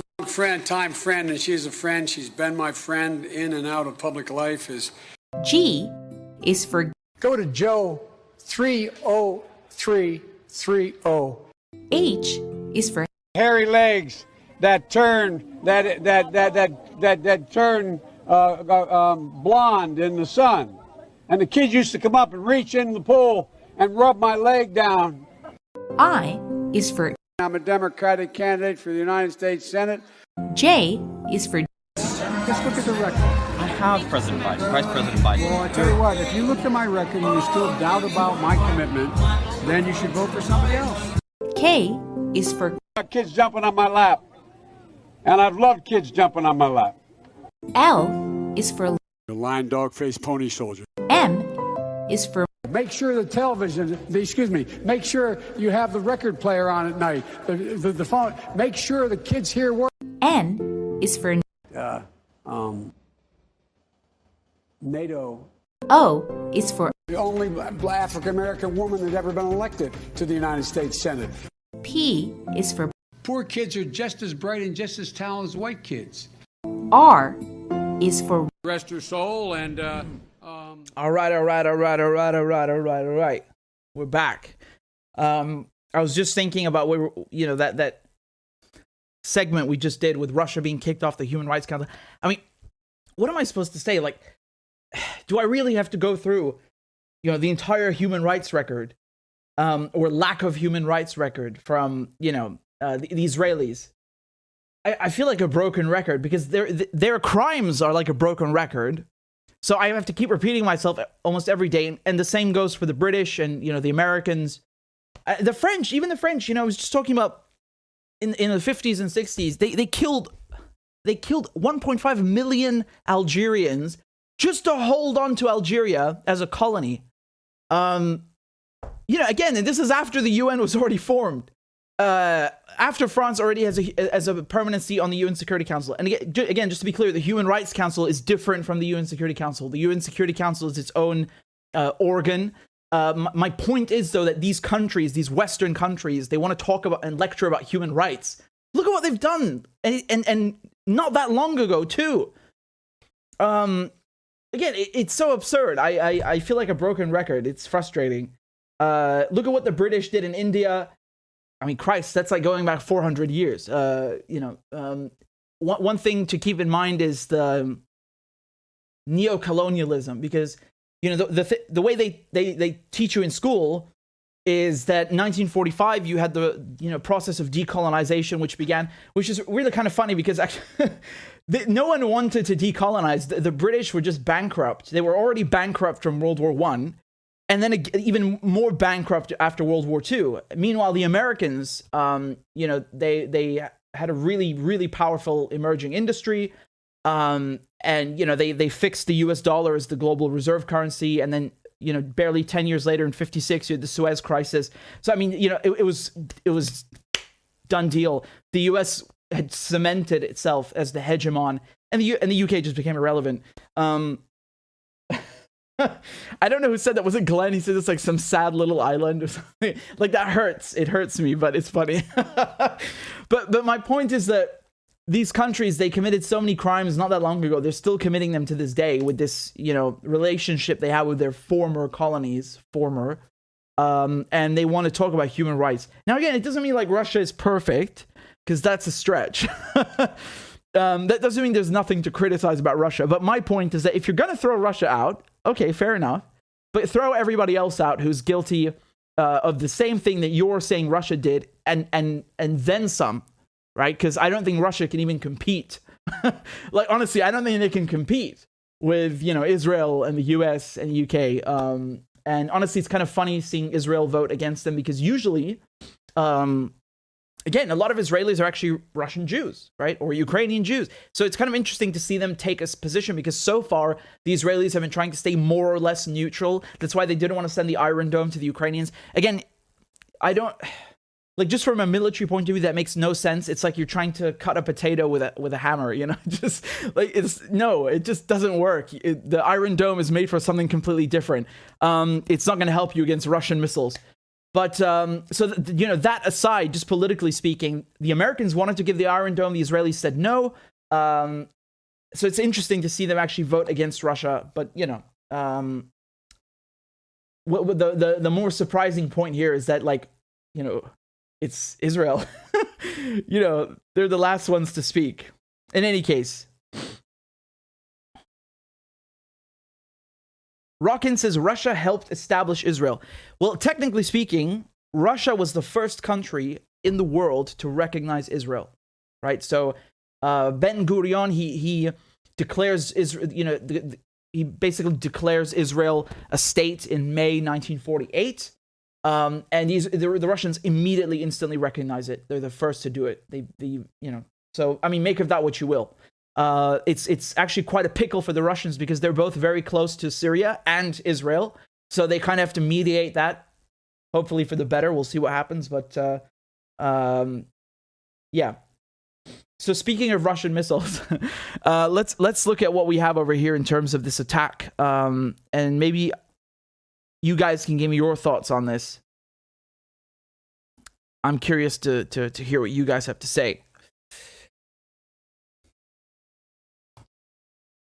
[SPEAKER 23] Time friend, and she's a friend. She's been my friend in and out of public life.
[SPEAKER 22] G is for
[SPEAKER 23] Go to Joe 30330.
[SPEAKER 22] H is for
[SPEAKER 5] Hairy legs that turn blonde in the sun. And the kids used to come up and reach in the pool and rub my leg down.
[SPEAKER 22] I is for
[SPEAKER 5] I'm a Democratic candidate for the United States Senate.
[SPEAKER 22] J is for
[SPEAKER 23] Just look at the record.
[SPEAKER 24] I have President Biden, Vice President Biden.
[SPEAKER 23] Well, I tell you what, if you look at my record and you still doubt about my commitment, then you should vote for somebody else.
[SPEAKER 22] K is for
[SPEAKER 5] Kids jumping on my lap. And I've loved kids jumping on my lap.
[SPEAKER 22] L is for
[SPEAKER 23] The lion, dog, face, pony soldier.
[SPEAKER 22] M is for
[SPEAKER 23] Make sure the television, make sure you have the record player on at night, the phone. Make sure the kids hear work.
[SPEAKER 22] N is for
[SPEAKER 23] NATO.
[SPEAKER 22] O is for
[SPEAKER 23] The only African-American woman that's ever been elected to the United States Senate.
[SPEAKER 22] P is for
[SPEAKER 23] Poor kids are just as bright and just as talented as white kids.
[SPEAKER 22] R is for
[SPEAKER 23] Rest her soul, and
[SPEAKER 1] All right. We're back. I was just thinking about that segment we just did with Russia being kicked off the Human Rights Council. I mean, what am I supposed to say? Like, do I really have to go through, the entire human rights record, or lack of human rights record from, the Israelis? I feel like a broken record because their crimes are like a broken record. So I have to keep repeating myself almost every day. And the same goes for the British and, the Americans. The French, even the French, I was just talking about in the 50s and 60s, they killed 1.5 million Algerians just to hold on to Algeria as a colony. Again, and this is after the UN was already formed. After France already has a permanent seat on the UN Security Council. And again, just to be clear, the Human Rights Council is different from the UN Security Council. The UN Security Council is its own organ. My point is, though, that these countries, these Western countries, they want to talk about and lecture about human rights. Look at what they've done, and not that long ago, too. Again, it's so absurd. I feel like a broken record. It's frustrating. Look at what the British did in India. I mean, Christ, that's like going back 400 years. One thing to keep in mind is the neo-colonialism, because the way they teach you in school is that 1945 you had the process of decolonization which is really kind of funny because actually no one wanted to decolonize. The British were just bankrupt. They were already bankrupt from World War I. And then even more bankrupt after World War II. Meanwhile, the Americans, they had a really, really powerful emerging industry. And, they fixed the US dollar as the global reserve currency. And then, barely 10 years later in 56, you had the Suez crisis. So, I mean, it was done deal. The US had cemented itself as the hegemon. and the UK just became irrelevant. I don't know who said that. Was it Glenn? He said it's like some sad little island or something. Like, that hurts. It hurts me, but it's funny. But my point is that these countries, they committed so many crimes not that long ago. They're still committing them to this day with this, relationship they have with their former colonies, and they want to talk about human rights. Now, again, it doesn't mean like Russia is perfect, because that's a stretch. That doesn't mean there's nothing to criticize about Russia. But my point is that if you're going to throw Russia out, okay, fair enough. But throw everybody else out who's guilty of the same thing that you're saying Russia did, and then some, right? Because I don't think Russia can even compete. Like, honestly, I don't think they can compete with, Israel and the US and the UK. And honestly, it's kind of funny seeing Israel vote against them, because usually, again, a lot of Israelis are actually Russian Jews, right? Or Ukrainian Jews. So it's kind of interesting to see them take a position, because so far the Israelis have been trying to stay more or less neutral. That's why they didn't want to send the Iron Dome to the Ukrainians. Again, I don't... Like, just from a military point of view, that makes no sense. It's like you're trying to cut a potato with a hammer, Just like, it just doesn't work. The Iron Dome is made for something completely different. It's not going to help you against Russian missiles. But that aside, just politically speaking, the Americans wanted to give the Iron Dome. The Israelis said no. So it's interesting to see them actually vote against Russia. But the more surprising point here is that, like, it's Israel. They're the last ones to speak. In any case, Rockin says Russia helped establish Israel. Well, technically speaking, Russia was the first country in the world to recognize Israel, right? So Ben Gurion, he declares Israel, he basically declares Israel a state in May 1948. And the Russians instantly recognize it. They're the first to do it. So, I mean, make of that what you will. It's actually quite a pickle for the Russians, because they're both very close to Syria and Israel. So they kind of have to mediate that, hopefully for the better. We'll see what happens. But, yeah. So speaking of Russian missiles, let's look at what we have over here in terms of this attack. And maybe you guys can give me your thoughts on this. I'm curious to hear what you guys have to say.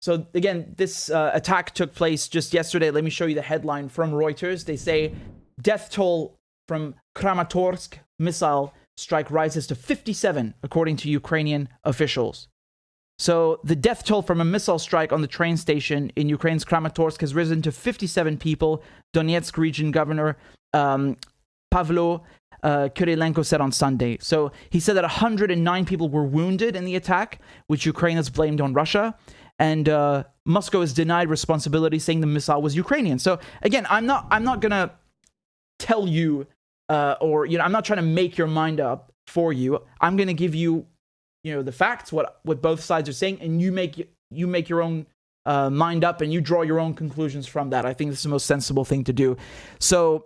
[SPEAKER 1] So again, this attack took place just yesterday. Let me show you the headline from Reuters. They say death toll from Kramatorsk missile strike rises to 57, according to Ukrainian officials. So the death toll from a missile strike on the train station in Ukraine's Kramatorsk has risen to 57 people, Donetsk region governor Pavlo Kyrylenko said on Sunday. So he said that 109 people were wounded in the attack, which Ukraine has blamed on Russia. And Moscow has denied responsibility, saying the missile was Ukrainian. So again, I'm not going to tell you, I'm not trying to make your mind up for you. I'm going to give you, the facts, what both sides are saying, and you make your own mind up, and you draw your own conclusions from that. I think this is the most sensible thing to do. So,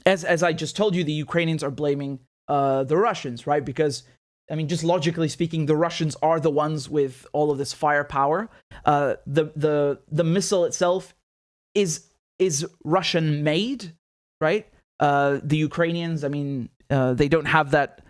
[SPEAKER 1] as I just told you, the Ukrainians are blaming the Russians, right? Because, I mean, just logically speaking, the Russians are the ones with all of this firepower. The missile itself is Russian made, right? The Ukrainians, I mean, they don't have that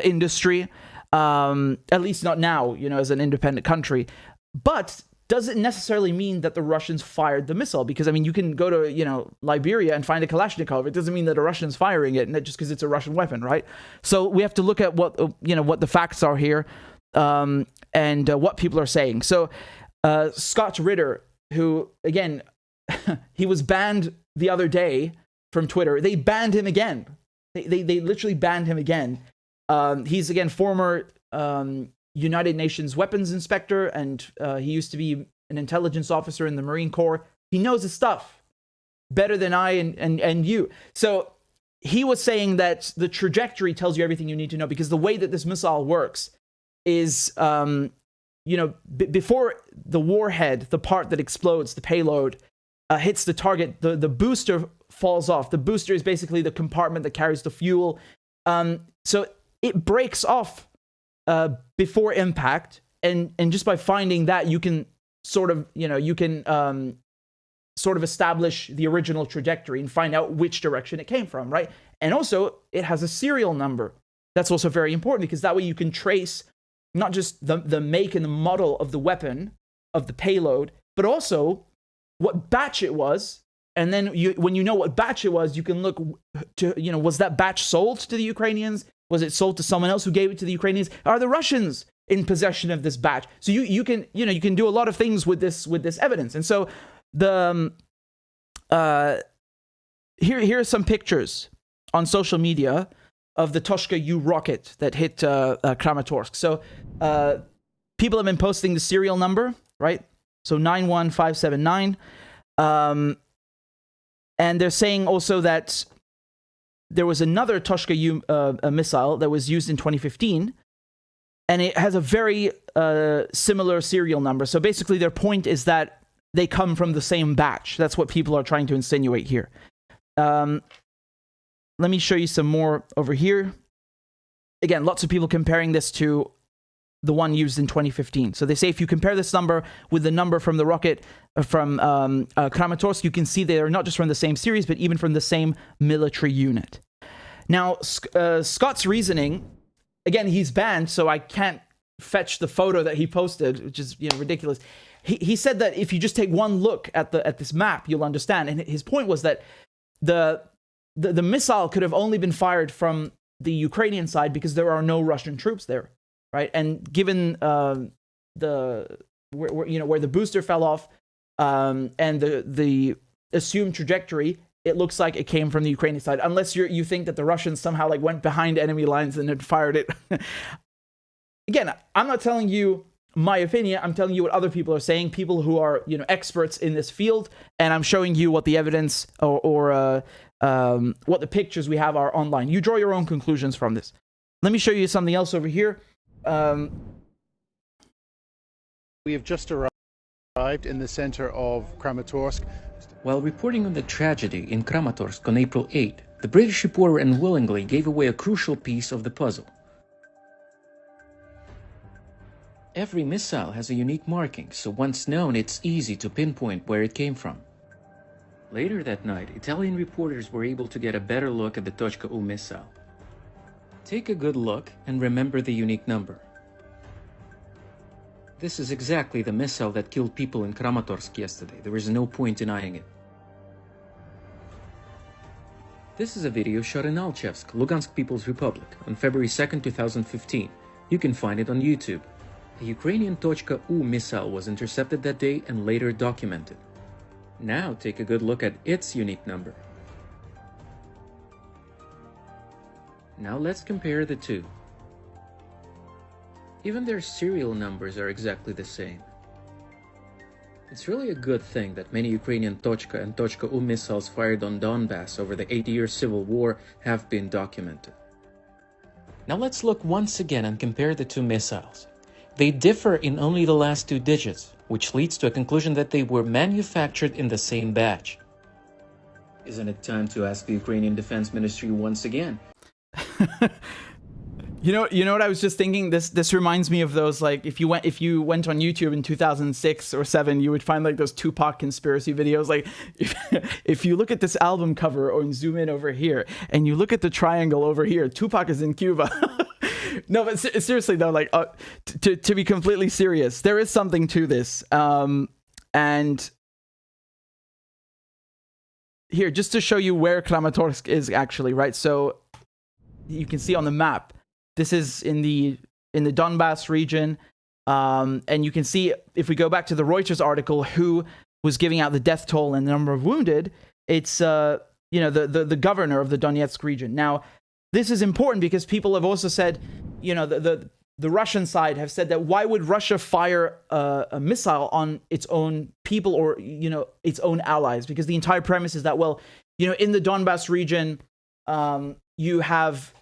[SPEAKER 1] industry. At least not now, as an independent country. But does it necessarily mean that the Russians fired the missile? Because, I mean, you can go to, Liberia and find a Kalashnikov. It doesn't mean that a Russian's firing it, not just because it's a Russian weapon, right? So we have to look at what the facts are here, and what people are saying. So Scott Ritter, who, again, he was banned the other day from Twitter. They banned him again. They literally banned him again. He's, again, former United Nations weapons inspector, and he used to be an intelligence officer in the Marine Corps. He knows his stuff better than I and you. So he was saying that the trajectory tells you everything you need to know, because the way that this missile works is, before the warhead, the part that explodes, the payload, hits the target, the booster falls off. The booster is basically the compartment that carries the fuel. So it breaks off before impact, and just by finding that, you can sort of, sort of establish the original trajectory and find out which direction it came from, right? And also, it has a serial number. That's also very important, because that way you can trace not just the make and the model of the weapon, of the payload, but also what batch it was. And then when you know what batch it was, you can look to, was that batch sold to the Ukrainians? Was it sold to someone else who gave it to the Ukrainians? Are the Russians in possession of this batch? So you can do a lot of things with this evidence. And so here are some pictures on social media of the Toshka-U rocket that hit Kramatorsk. So people have been posting the serial number, right? So 91579. And they're saying also that there was another Toshka-U missile that was used in 2015, and it has a very similar serial number. So basically their point is that they come from the same batch. That's what people are trying to insinuate here. Let me show you some more over here. Again, lots of people comparing this to the one used in 2015. So they say if you compare this number with the number from the rocket from Kramatorsk, you can see they are not just from the same series, but even from the same military unit. Now, Scott's reasoning, again, he's banned, so I can't fetch the photo that he posted, which is ridiculous. He said that if you just take one look at this map, you'll understand. And his point was that the missile could have only been fired from the Ukrainian side because there are no Russian troops there. Right, and given where the booster fell off, and the assumed trajectory, it looks like it came from the Ukrainian side. Unless you think that the Russians somehow went behind enemy lines and had fired it. Again, I'm not telling you my opinion. I'm telling you what other people are saying. People who are experts in this field, and I'm showing you what the evidence or what the pictures we have are online. You draw your own conclusions from this. Let me show you something else over here.
[SPEAKER 3] We have just arrived in the center of Kramatorsk.
[SPEAKER 4] While reporting on the tragedy in Kramatorsk on April 8, the British reporter unwillingly gave away a crucial piece of the puzzle. Every missile has a unique marking, so once known, it's easy to pinpoint where it came from. Later that night, Italian reporters were able to get a better look at the Toshka-U missile. Take a good look and remember the unique number. This is exactly the missile that killed people in Kramatorsk yesterday. There is no point denying it. This is a video shot in Alchevsk, Lugansk People's Republic, on February 2nd, 2015. You can find it on YouTube. A Ukrainian Toshka-U missile was intercepted that day and later documented. Now take a good look at its unique number. Now let's compare the two. Even their serial numbers are exactly the same. It's really a good thing that many Ukrainian Tochka and Tochka-U missiles fired on Donbass over the 8-year civil war have been documented. Now let's look once again and compare the two missiles. They differ in only the last 2 digits, which leads to a conclusion that they were manufactured in the same batch. Isn't it time to ask the Ukrainian Defense Ministry once again?
[SPEAKER 1] You know what I was just thinking? This reminds me of those, if you went on YouTube in 2006 or 7, you would find those Tupac conspiracy videos. If you look at this album cover or zoom in over here and you look at the triangle over here, Tupac is in Cuba. No, but seriously though, to be completely serious, there is something to this. And here, just to show you where Kramatorsk is actually, right? So you can see on the map, this is in the Donbass region, and you can see if we go back to the Reuters article, who was giving out the death toll and the number of wounded. It's the governor of the Donetsk region. Now, this is important because people have also said, the Russian side have said that why would Russia fire a missile on its own people or its own allies? Because the entire premise is that in the Donbass region, you have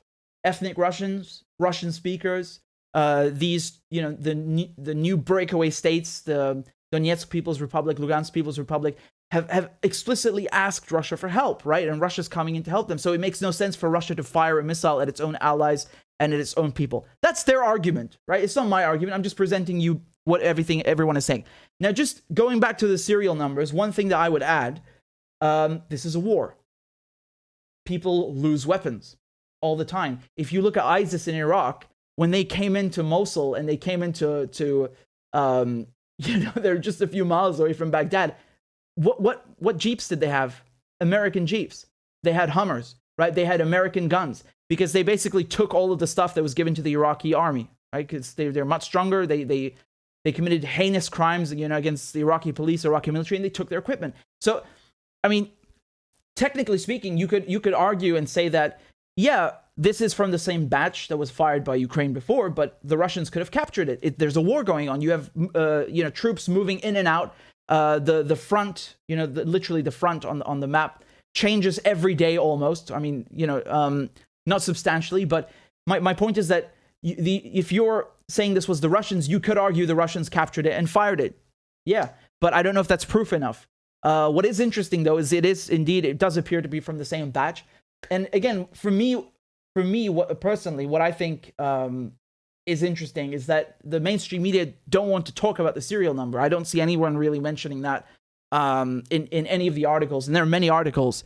[SPEAKER 1] ethnic Russian speakers. These, the new breakaway states, the Donetsk People's Republic, Lugansk People's Republic, have explicitly asked Russia for help, right? And Russia's coming in to help them. So it makes no sense for Russia to fire a missile at its own allies and its own people. That's their argument, right? It's not my argument. I'm just presenting you what everyone is saying. Now, just going back to the serial numbers, one thing that I would add, this is a war. People lose weapons all the time. If you look at ISIS in Iraq, when they came into Mosul and they came into they're just a few miles away from Baghdad. What Jeeps did they have? American Jeeps. They had Hummers, right? They had American guns because they basically took all of the stuff that was given to the Iraqi army, right? Because they're much stronger. They committed heinous crimes, against the Iraqi police, Iraqi military, and they took their equipment. So, I mean, technically speaking, you could argue and say that, yeah, this is from the same batch that was fired by Ukraine before, but the Russians could have captured it. There's a war going on. You have troops moving in and out. The front, literally the front on the map changes every day almost. I mean, not substantially, but my point is that if you're saying this was the Russians, you could argue the Russians captured it and fired it. Yeah, but I don't know if that's proof enough. What is interesting though is it does appear to be from the same batch. And again, for me, what I think is interesting is that the mainstream media don't want to talk about the serial number. I don't see anyone really mentioning that in any of the articles, and there are many articles.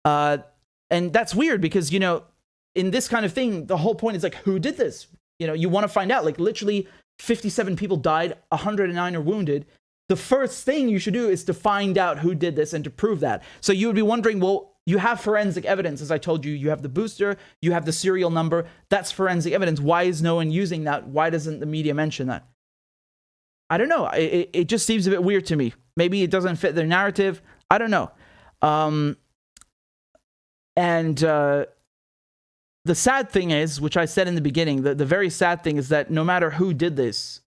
[SPEAKER 1] And that's weird because, in this kind of thing, the whole point is like, who did this? You want to find out. Like, literally 57 people died, 109 are wounded. The first thing you should do is to find out who did this and to prove that. So you would be wondering, well, you have forensic evidence. As I told you, you have the booster, you have the serial number. That's forensic evidence. Why is no one using that? Why doesn't the media mention that? I don't know. It just seems a bit weird to me. Maybe it doesn't fit their narrative. I don't know. The sad thing is, which I said in the beginning, the very sad thing is that no matter who did this,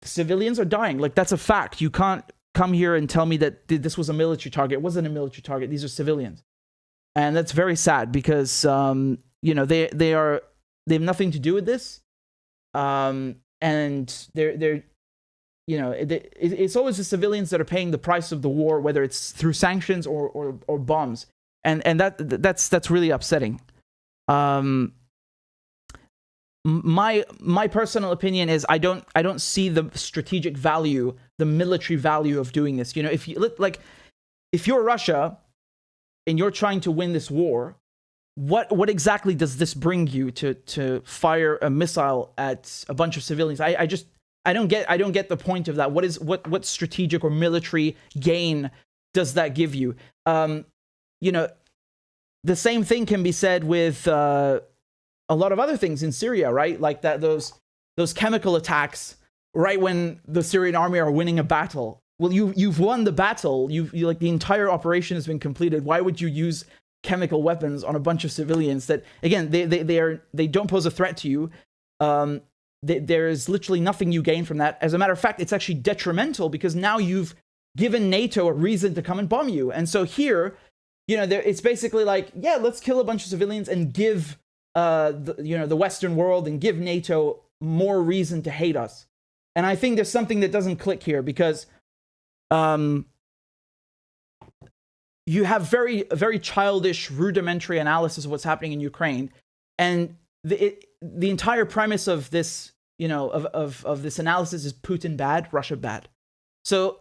[SPEAKER 1] civilians are dying. Like, that's a fact. You can't come here and tell me that this was a military target. It wasn't a military target. These are civilians. And that's very sad because, they have nothing to do with this. And it's always the civilians that are paying the price of the war, whether it's through sanctions or bombs. And that's really upsetting. My personal opinion is I don't see the strategic value, the military value of doing this. If you're Russia and you're trying to win this war, what exactly does this bring you to fire a missile at a bunch of civilians? I don't get the point of that. What strategic or military gain does that give you? The same thing can be said with a lot of other things in Syria, right? Like those chemical attacks right when the Syrian army are winning a battle. Well, you've won the battle. The entire operation has been completed. Why would you use chemical weapons on a bunch of civilians that, again, they don't pose a threat to you? There is literally nothing you gain from that. As a matter of fact, it's actually detrimental because now you've given NATO a reason to come and bomb you. And so here, it's basically like, yeah, let's kill a bunch of civilians and give the Western world and give NATO more reason to hate us. And I think there's something that doesn't click here because you have very, very childish, rudimentary analysis of what's happening in Ukraine, and the entire premise of this, of this analysis is Putin bad, Russia bad. So,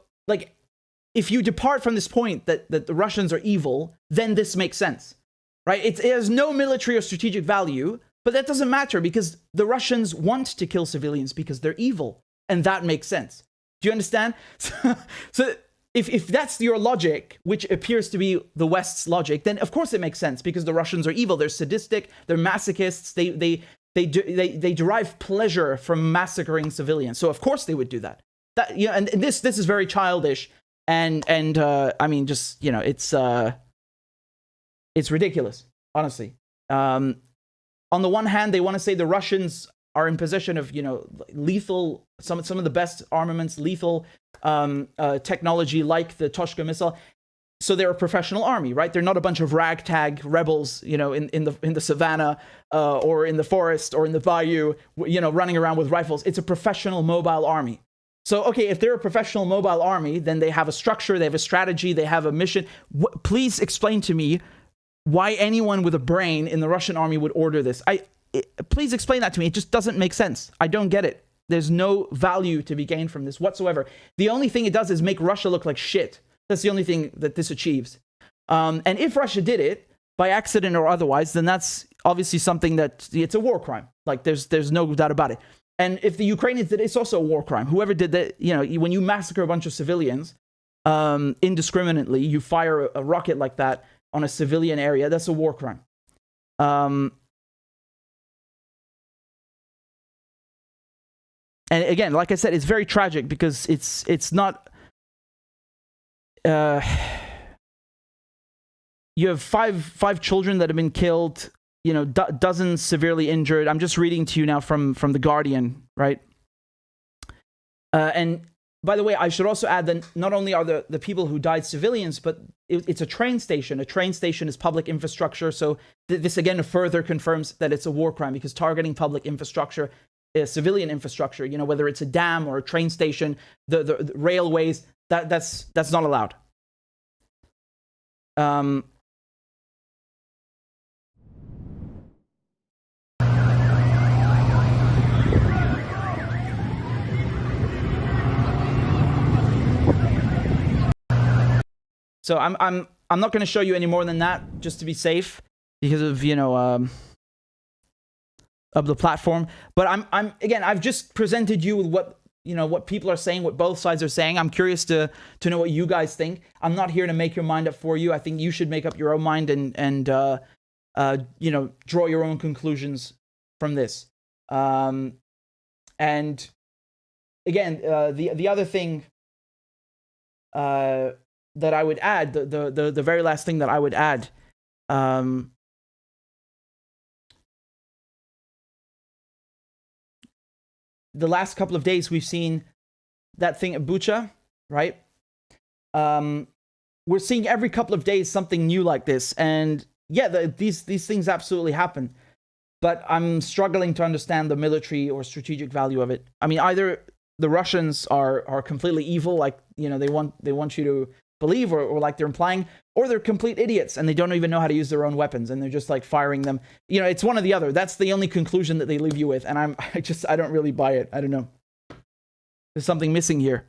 [SPEAKER 1] if you depart from this point that the Russians are evil, then this makes sense, right? It has no military or strategic value, but that doesn't matter because the Russians want to kill civilians because they're evil, and that makes sense. Do you understand? So if that's your logic, which appears to be the West's logic, then of course it makes sense because the Russians are evil. They're sadistic. They're masochists. They derive pleasure from massacring civilians. So of course they would do that. And this is very childish. And I mean, just, it's ridiculous, honestly. On the one hand, they want to say the Russians are in possession of, lethal, some of the best armaments, lethal technology like the Toshka missile. So they're a professional army, right? They're not a bunch of ragtag rebels, in the savannah or in the forest or in the bayou, running around with rifles. It's a professional mobile army. So, okay, if they're a professional mobile army, then they have a structure, they have a strategy, they have a mission. Please explain to me why anyone with a brain in the Russian army would order this. Please explain that to me. It just doesn't make sense. I don't get it. There's no value to be gained from this whatsoever. The only thing it does is make Russia look like shit. That's the only thing that this achieves. And if Russia did it, by accident or otherwise, then that's obviously something that it's a war crime. Like there's no doubt about it. And if the Ukrainians did it, it's also a war crime. Whoever did that, you know, when you massacre a bunch of civilians indiscriminately, you fire a rocket like that on a civilian area, that's a war crime. And again, like I said, it's very tragic because it's not. You have five children that have been killed. You know, dozens severely injured. I'm just reading to you now from The Guardian, right? And by the way, I should also add that not only are the people who died civilians, but it's a train station. A train station is public infrastructure. So this again further confirms that it's a war crime because targeting public infrastructure, civilian infrastructure, you know, whether it's a dam or a train station, the railways, that's not allowed. So I'm not going to show you any more than that, just to be safe, because of, you know, of the platform. But I've just presented you with what people are saying, what both sides are saying. I'm curious to know what you guys think. I'm not here to make your mind up for you. I think you should make up your own mind and you know, draw your own conclusions from this. And again, the other thing that I would add, the very last thing that I would add, the last couple of days we've seen that thing at Bucha, right? We're seeing every couple of days something new like this, and yeah, these things absolutely happen. But I'm struggling to understand the military or strategic value of it. I mean, either the Russians are completely evil, like, you know, they want you to believe, or like they're implying, or they're complete idiots and they don't even know how to use their own weapons and they're just like firing them. You know, it's one or the other. That's the only conclusion that they leave you with, and I don't really buy it. I don't know. There's something missing here.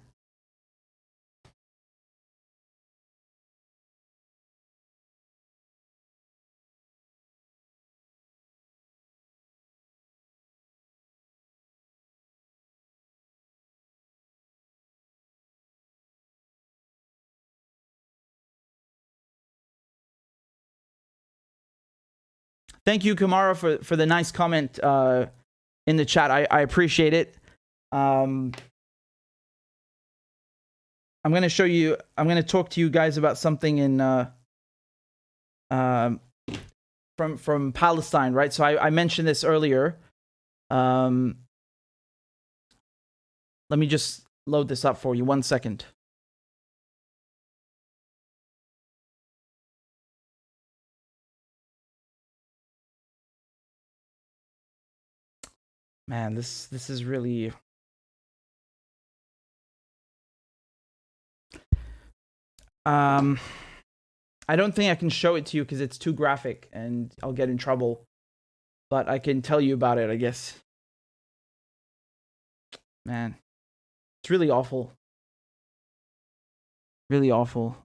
[SPEAKER 1] Thank you, Kamara, for the nice comment in the chat. I appreciate it. I'm going to talk to you guys about something from Palestine, right? So I mentioned this earlier. Let me just load this up for you. 1 second. Man, this is really... I don't think I can show it to you because it's too graphic and I'll get in trouble. But I can tell you about it, I guess. Man, it's really awful. Really awful.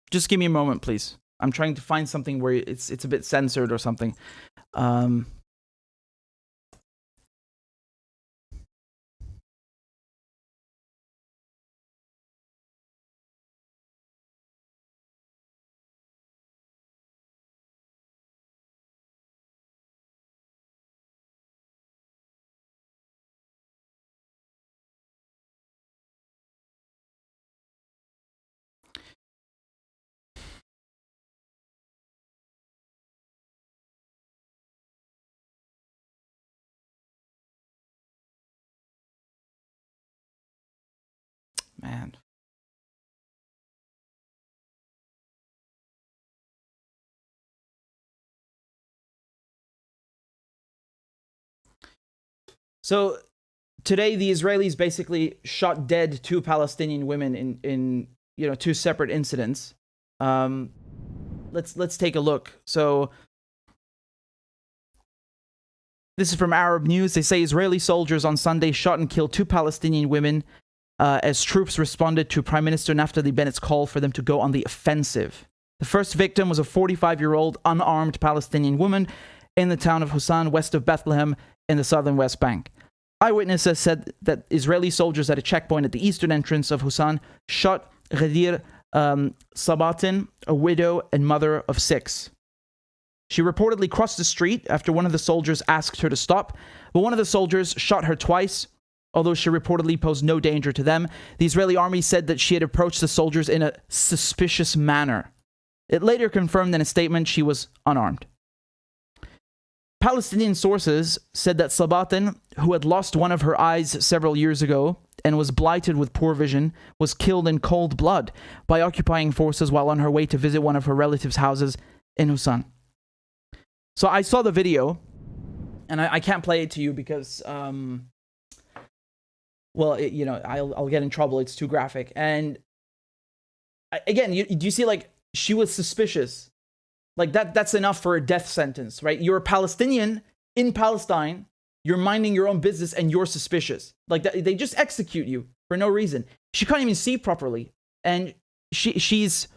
[SPEAKER 1] Just give me a moment, please. I'm trying to find something where it's a bit censored or something. So today, the Israelis basically shot dead 2 Palestinian women in 2 separate incidents. Let's take a look. So this is from Arab News. They say Israeli soldiers on Sunday shot and killed 2 Palestinian women as troops responded to Prime Minister Naftali Bennett's call for them to go on the offensive. The first victim was a 45-year-old unarmed Palestinian woman in the town of Husan, west of Bethlehem, in the southern West Bank. Eyewitnesses said that Israeli soldiers at a checkpoint at the eastern entrance of Husan shot Ghadir Sabatin, a widow and mother of 6. She reportedly crossed the street after one of the soldiers asked her to stop, but one of the soldiers shot her twice, although she reportedly posed no danger to them. The Israeli army said that she had approached the soldiers in a suspicious manner. It later confirmed in a statement she was unarmed. Palestinian sources said that Sabatin, who had lost one of her eyes several years ago and was blighted with poor vision, was killed in cold blood by occupying forces while on her way to visit one of her relatives' houses in Husan. So I saw the video, and I can't play it to you because, I'll get in trouble. It's too graphic. And again, do you see, like, she was suspicious. Like, that's enough for a death sentence, right? You're a Palestinian in Palestine, you're minding your own business, and you're suspicious. Like, they just execute you for no reason. She can't even see properly. And she's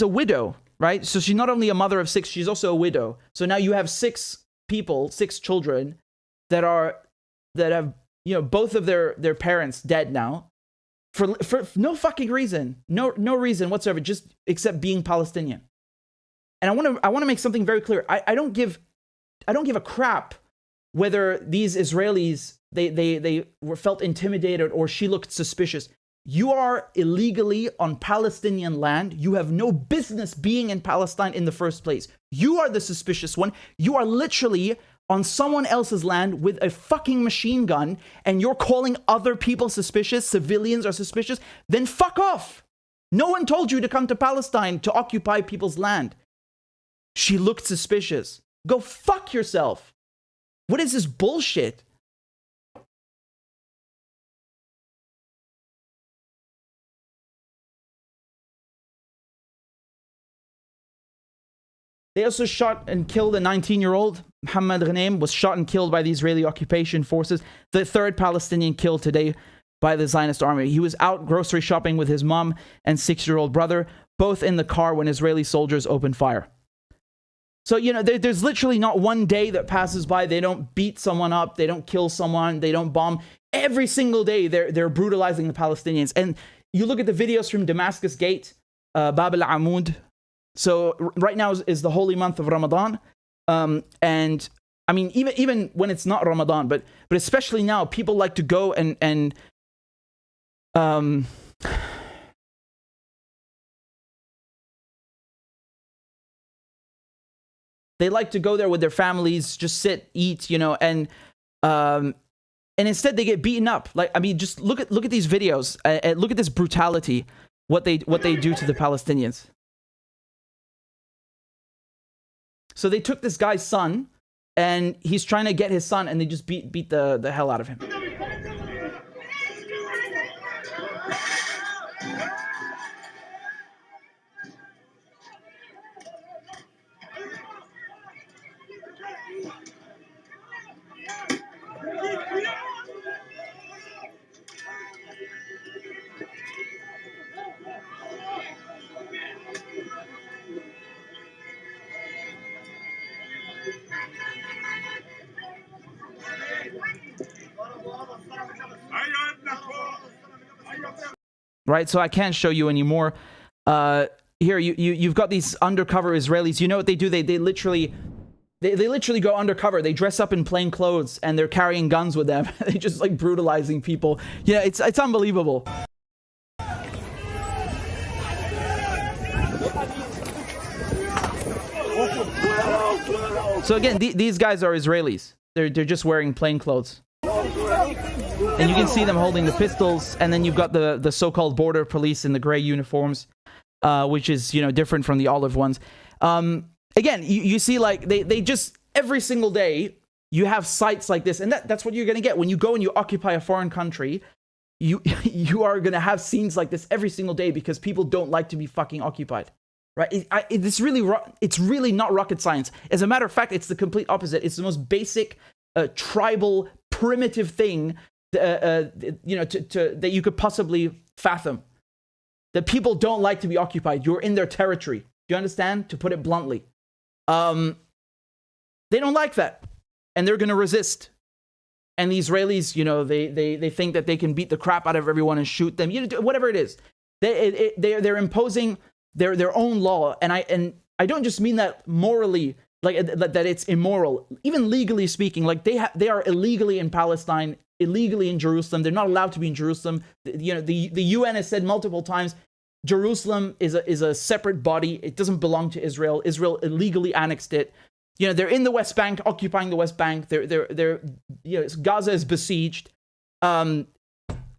[SPEAKER 1] a widow, right? So she's not only a mother of 6, she's also a widow. So now you have 6 people, 6 children that have, both of their parents dead now. For no fucking reason, no reason whatsoever, just except being Palestinian. And I want to make something very clear. I don't give a crap whether these Israelis they were felt intimidated or she looked suspicious. You are illegally on Palestinian land. You have no business being in Palestine in the first place. You are the suspicious one. You are literally on someone else's land with a fucking machine gun, and you're calling other people suspicious, civilians are suspicious, then fuck off. No one told you to come to Palestine to occupy people's land. She looked suspicious. Go fuck yourself. What is this bullshit? They also shot and killed a 19-year-old. Mohammed Ghanem was shot and killed by the Israeli occupation forces. The 3rd Palestinian killed today by the Zionist army. He was out grocery shopping with his mom and 6-year-old brother, both in the car when Israeli soldiers opened fire. So, there's literally not one day that passes by they don't beat someone up, they don't kill someone, they don't bomb. Every single day they're brutalizing the Palestinians. And you look at the videos from Damascus Gate, Bab al-Amud. So right now is the holy month of Ramadan. And I mean, even when it's not Ramadan, but especially now, people like to go and they like to go there with their families, just sit, eat, and instead they get beaten up. Like, I mean, just look at these videos and look at this brutality, what they do to the Palestinians. So they took this guy's son, and he's trying to get his son, and they just beat the hell out of him. Right, so I can't show you anymore. Here, you've got these undercover Israelis. You know what they do? They literally go undercover. They dress up in plain clothes and they're carrying guns with them. They just like brutalizing people. Yeah, it's unbelievable. So again, these guys are Israelis. They're just wearing plain clothes. And you can see them holding the pistols, and then you've got the so-called border police in the gray uniforms, which is, different from the olive ones. Again, you see, like, they just every single day you have sites like this, and that's what you're going to get when you go and you occupy a foreign country. You are going to have scenes like this every single day because people don't like to be fucking occupied, right? It's really not rocket science. As a matter of fact, it's the complete opposite. It's the most basic, tribal, primitive thing, that you could possibly fathom. That people don't like to be occupied. You're in their territory. Do you understand? To put it bluntly, they don't like that, and they're going to resist. And the Israelis, they think that they can beat the crap out of everyone and shoot them. Whatever it is, they're imposing their own law. And I don't just mean that morally, like that it's immoral. Even legally speaking, like they are illegally in Palestine, illegally in Jerusalem. They're not allowed to be in Jerusalem. The UN has said multiple times, Jerusalem is a separate body. It doesn't belong to Israel. Israel illegally annexed it. They're in the West Bank, occupying the West Bank. Gaza is besieged.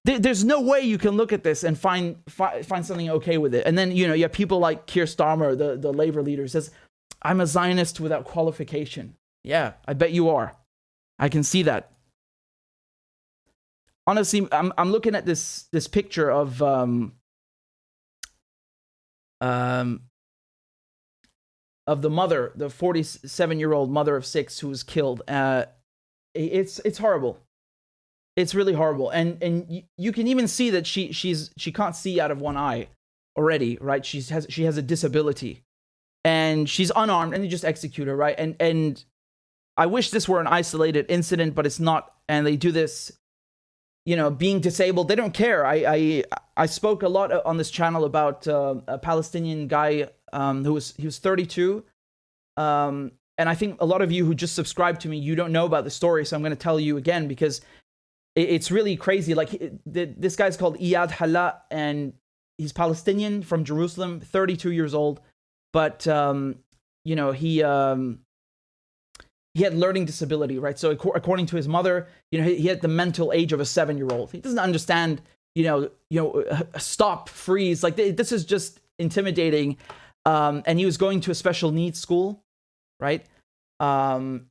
[SPEAKER 1] There's no way you can look at this and find something okay with it. And then, you have people like Keir Starmer, the labor leader, says, I'm a Zionist without qualification. Yeah, I bet you are. I can see that. Honestly, I'm looking at this picture of the mother, the 47-year-old mother of 6 who was killed. It's horrible. It's really horrible. And you can even see that she can't see out of one eye already, right? She has a disability. And she's unarmed, and they just execute her, right? And I wish this were an isolated incident, but it's not. And they do this, being disabled. They don't care. I spoke a lot on this channel about a Palestinian guy he was 32. And I think a lot of you who just subscribed to me, you don't know about the story. So I'm going to tell you again, because it's really crazy. Like this guy's called Iyad Hala, and he's Palestinian from Jerusalem, 32 years old. But, he had learning disability, right? So according to his mother, he had the mental age of a 7-year-old. He doesn't understand, stop, freeze. Like this is just intimidating. And he was going to a special needs school, right? And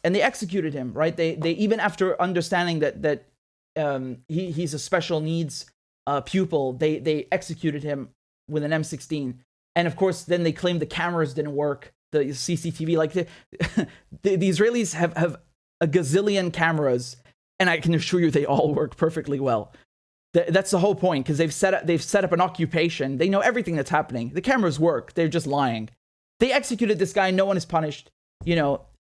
[SPEAKER 1] they executed him, right? They even after understanding that he's a special needs pupil, they executed him with an M16. And of course, then they claimed the cameras didn't work, the CCTV. Like the Israelis have a gazillion cameras, and I can assure you they all work perfectly well. That's the whole point, because they've set up an occupation. They know everything that's happening. The cameras work. They're just lying. They executed this guy. No one is punished. He's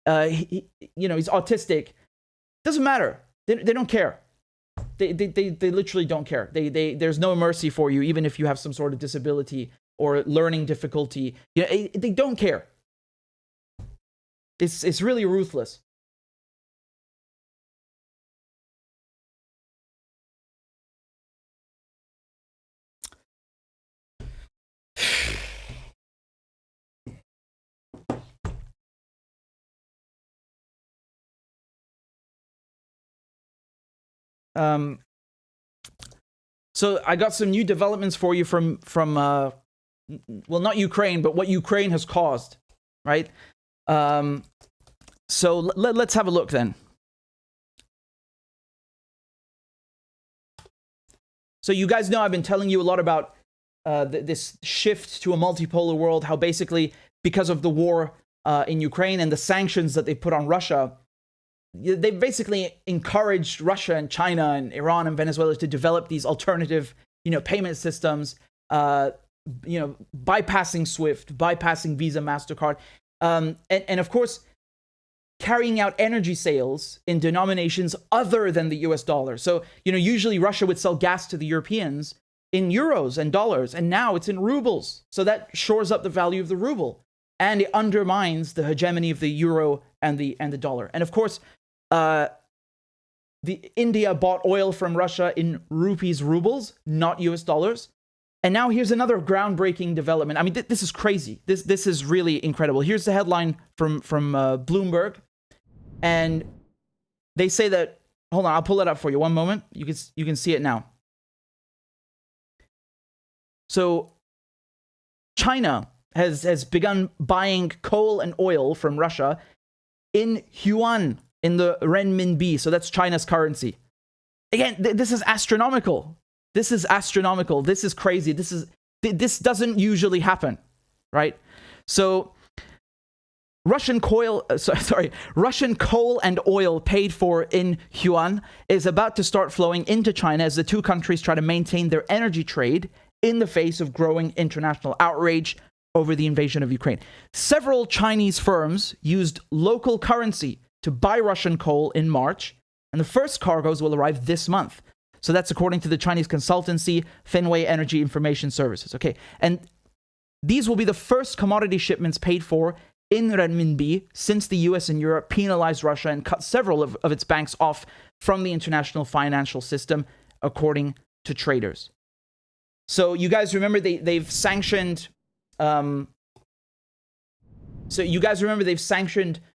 [SPEAKER 1] autistic. Doesn't matter. They don't care. They literally don't care. There's no mercy for you, even if you have some sort of disability or learning difficulty. They don't care. It's really ruthless. So I got some new developments for you from not Ukraine, but what Ukraine has caused, right? So let's have a look then. So you guys know I've been telling you a lot about this shift to a multipolar world, how basically because of the war in Ukraine and the sanctions that they put on Russia, they basically encouraged Russia and China and Iran and Venezuela to develop these alternative, payment systems, bypassing SWIFT, bypassing Visa, MasterCard, and of course, carrying out energy sales in denominations other than the US dollar. So, usually Russia would sell gas to the Europeans in euros and dollars, and now it's in rubles. So that shores up the value of the ruble, and it undermines the hegemony of the euro and the dollar. And of course, India bought oil from Russia in rubles, not US dollars. And now here's another groundbreaking development. I mean, this is crazy. This is really incredible. Here's the headline from Bloomberg. And they say that, hold on, I'll pull it up for you. One moment. You can see it now. So China has begun buying coal and oil from Russia in yuan, in the renminbi. So that's China's currency. Again, this is astronomical. This is astronomical. This is crazy. This doesn't usually happen, right? So Russian coal and oil paid for in yuan is about to start flowing into China as the two countries try to maintain their energy trade in the face of growing international outrage over the invasion of Ukraine. Several Chinese firms used local currency to buy Russian coal in March, and the first cargoes will arrive this month. So that's according to the Chinese consultancy Fenway Energy Information Services. Okay, and these will be the first commodity shipments paid for in renminbi since the US and Europe penalized Russia and cut several of its banks off from the international financial system, according to traders. So you guys remember they've sanctioned.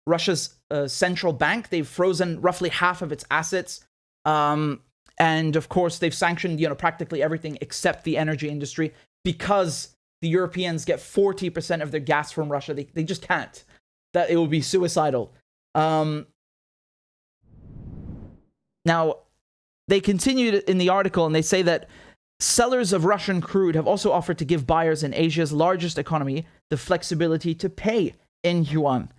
[SPEAKER 1] Russia's central bank. They've frozen roughly half of its assets, and of course they've sanctioned practically everything except the energy industry because the Europeans get 40% of their gas from Russia. They just can't. That it would be suicidal. Now, they continued in the article and they say that sellers of Russian crude have also offered to give buyers in Asia's largest economy the flexibility to pay in yuan.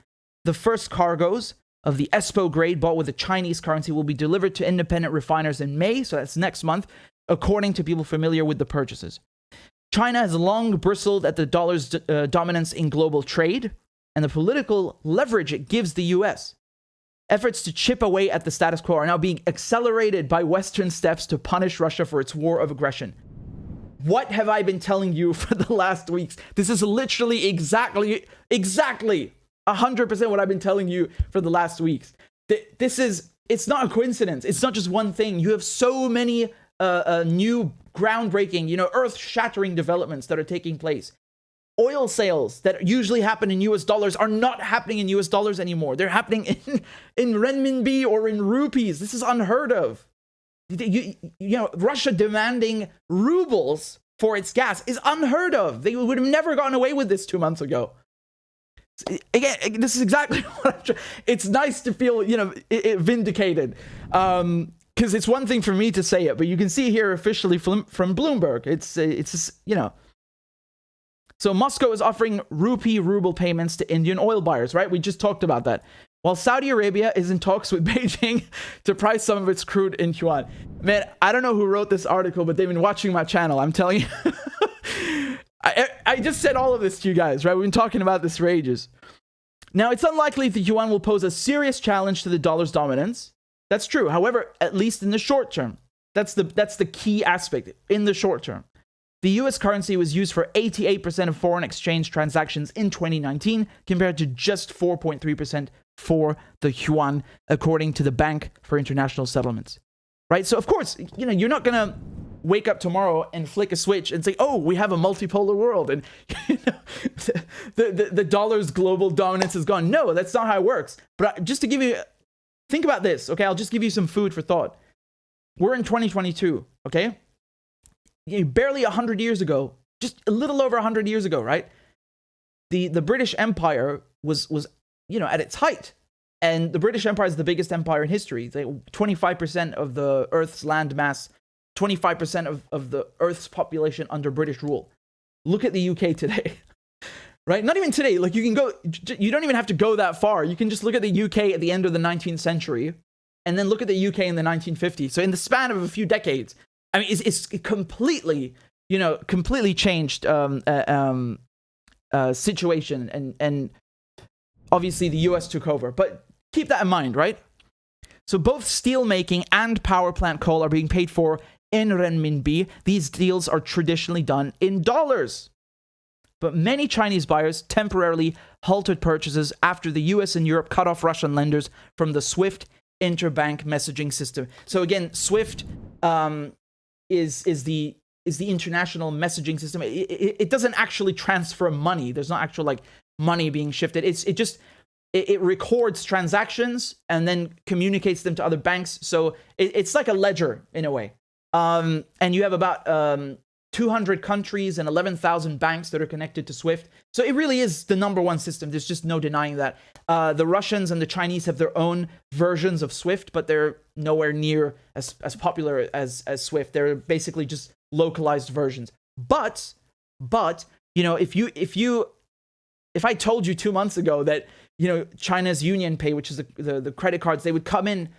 [SPEAKER 1] The first cargoes of the ESPO grade bought with the Chinese currency will be delivered to independent refiners in May, so that's next month, according to people familiar with the purchases. China has long bristled at the dollar's dominance in global trade and the political leverage it gives the US. Efforts to chip away at the status quo are now being accelerated by Western steps to punish Russia for its war of aggression. What have I been telling you for the last weeks? This is literally exactly 100% what I've been telling you for the last weeks. It's not a coincidence. It's not just one thing. You have so many new groundbreaking, earth-shattering developments that are taking place. Oil sales that usually happen in US dollars are not happening in US dollars anymore. They're happening in renminbi or in rupees. This is unheard of. Russia demanding rubles for its gas is unheard of. They would have never gotten away with this 2 months ago. Again, this is exactly what it's nice to feel, vindicated. Because it's one thing for me to say it, but you can see here officially from Bloomberg. It's So Moscow is offering ruble payments to Indian oil buyers, right? We just talked about that. While Saudi Arabia is in talks with Beijing to price some of its crude in yuan. Man, I don't know who wrote this article, but they've been watching my channel. I'm telling you. I just said all of this to you guys, right? We've been talking about this for ages. Now, it's unlikely the yuan will pose a serious challenge to the dollar's dominance. That's true. However, at least in the short term, that's the key aspect. In the short term, the US currency was used for 88% of foreign exchange transactions in 2019, compared to just 4.3% for the yuan, according to the Bank for International Settlements. Right? So, of course, you're not going to wake up tomorrow and flick a switch and say, oh, we have a multipolar world and the dollar's global dominance is gone. No, that's not how it works. But just to give you, think about this, okay? I'll just give you some food for thought. We're in 2022, okay? Barely 100 years ago, just a little over 100 years ago, right? The British Empire was at its height. And the British Empire is the biggest empire in history. 25% of the Earth's land mass, 25% of the Earth's population under British rule. Look at the UK today, right? Not even today. Like you don't even have to go that far. You can just look at the UK at the end of the 19th century and then look at the UK in the 1950s. So in the span of a few decades, I mean, it's completely changed situation. And obviously the US took over. But keep that in mind, right? So both steelmaking and power plant coal are being paid for in renminbi. These deals are traditionally done in dollars. But many Chinese buyers temporarily halted purchases after the US and Europe cut off Russian lenders from the SWIFT interbank messaging system. So again, SWIFT is the international messaging system. It doesn't actually transfer money. There's not actual money being shifted. It records transactions and then communicates them to other banks. So it's like a ledger in a way. And you have about 200 countries and 11,000 banks that are connected to SWIFT. So it really is the number one system. There's just no denying that. The Russians and the Chinese have their own versions of SWIFT, but they're nowhere near as popular as SWIFT. They're basically just localized versions. But if I told you 2 months ago that China's UnionPay, which is the credit cards, they would come in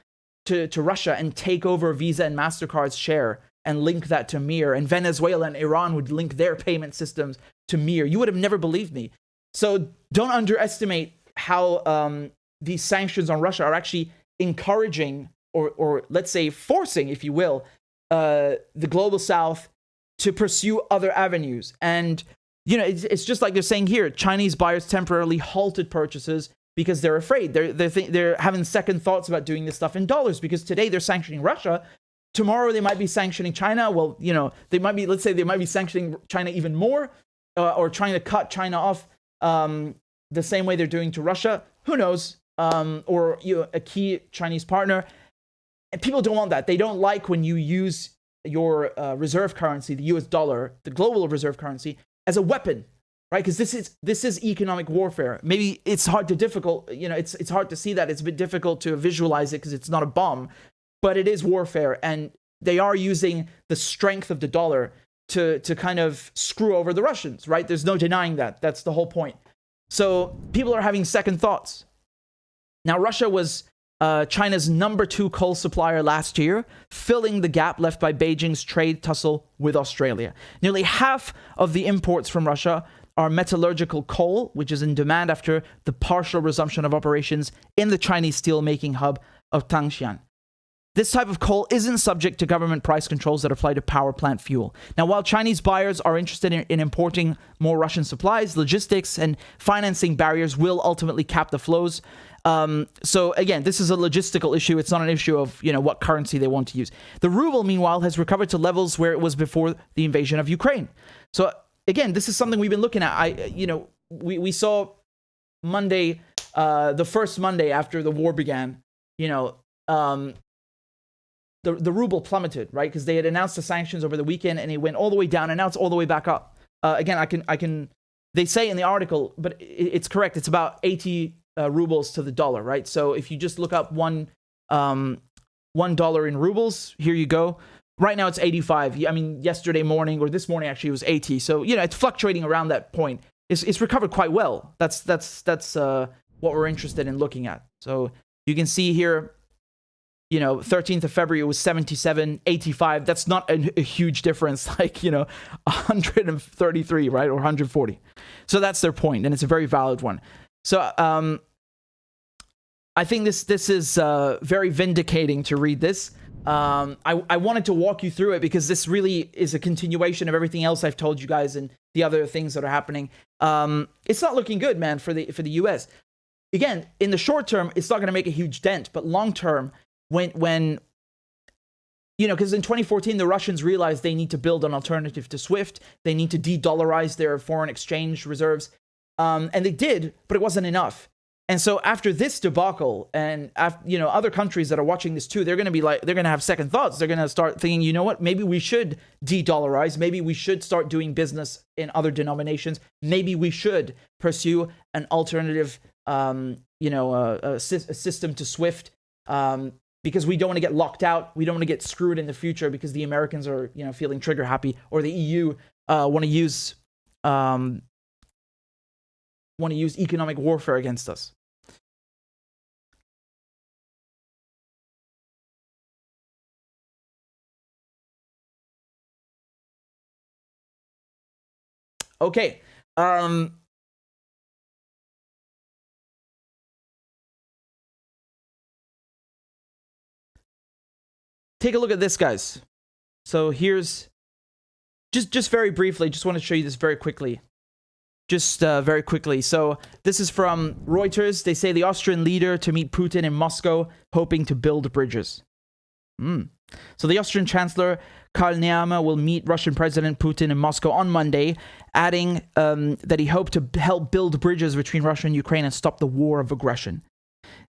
[SPEAKER 1] to Russia and take over Visa and MasterCard's share and link that to Mir, and Venezuela and Iran would link their payment systems to Mir, you would have never believed me. So don't underestimate how these sanctions on Russia are actually encouraging or let's say forcing, if you will, the global south to pursue other avenues. And it's just like they're saying here, Chinese buyers temporarily halted purchases because they're afraid. They're having second thoughts about doing this stuff in dollars, because today they're sanctioning Russia. Tomorrow they might be sanctioning China. Well, they might be sanctioning China even more, or trying to cut China off the same way they're doing to Russia. Who knows? Or a key Chinese partner. And people don't want that. They don't like when you use your reserve currency, the US dollar, the global reserve currency, as a weapon, right? Because this is economic warfare. Maybe it's hard to see that. It's a bit difficult to visualize it because it's not a bomb. But it is warfare, and they are using the strength of the dollar to kind of screw over the Russians, right? There's no denying that. That's the whole point. So people are having second thoughts. Now, Russia was China's number 2 coal supplier last year, filling the gap left by Beijing's trade tussle with Australia. Nearly half of the imports from Russia are metallurgical coal, which is in demand after the partial resumption of operations in the Chinese steel-making hub of Tangshan. This type of coal isn't subject to government price controls that apply to power plant fuel. Now, while Chinese buyers are interested in importing more Russian supplies, logistics and financing barriers will ultimately cap the flows. So again, this is a logistical issue. It's not an issue of, what currency they want to use. The ruble, meanwhile, has recovered to levels where it was before the invasion of Ukraine. So again, this is something we've been looking at. We saw Monday, the first Monday after the war began, the ruble plummeted, right? Because they had announced the sanctions over the weekend and it went all the way down, and now it's all the way back up. Again, they say in the article, but it's correct. It's about 80 rubles to the dollar, right? So if you just look up $1 in rubles, here you go. Right now it's 85. I mean, yesterday morning or this morning actually it was 80. So, it's fluctuating around that point. It's recovered quite well. That's what we're interested in looking at. So you can see here, 13th of February, it was 77, 85. That's not a huge difference, like, 133, right? Or 140. So that's their point, and it's a very valid one. So I think this is very vindicating to read this. I wanted to walk you through it because this really is a continuation of everything else I've told you guys and the other things that are happening. It's not looking good, man, for the US. Again, in the short term, it's not going to make a huge dent, but long term, when because in 2014, the Russians realized they need to build an alternative to SWIFT. They need to de-dollarize their foreign exchange reserves. And they did, but it wasn't enough. And so after this debacle, and other countries that are watching this too, they're going to have second thoughts. They're going to start thinking, maybe we should de-dollarize. Maybe we should start doing business in other denominations. Maybe we should pursue an alternative, a system to SWIFT. Because we don't want to get locked out. We don't want to get screwed in the future because the Americans are, feeling trigger happy, or the EU want to use economic warfare against us. Okay. Take a look at this, guys. So here's just very briefly, just want to show you this very quickly. Very quickly. So this is from Reuters. They say the Austrian leader to meet Putin in Moscow, hoping to build bridges. So the Austrian Chancellor Karl Nehammer will meet Russian President Putin in Moscow on Monday, adding that he hoped to help build bridges between Russia and Ukraine and stop the war of aggression.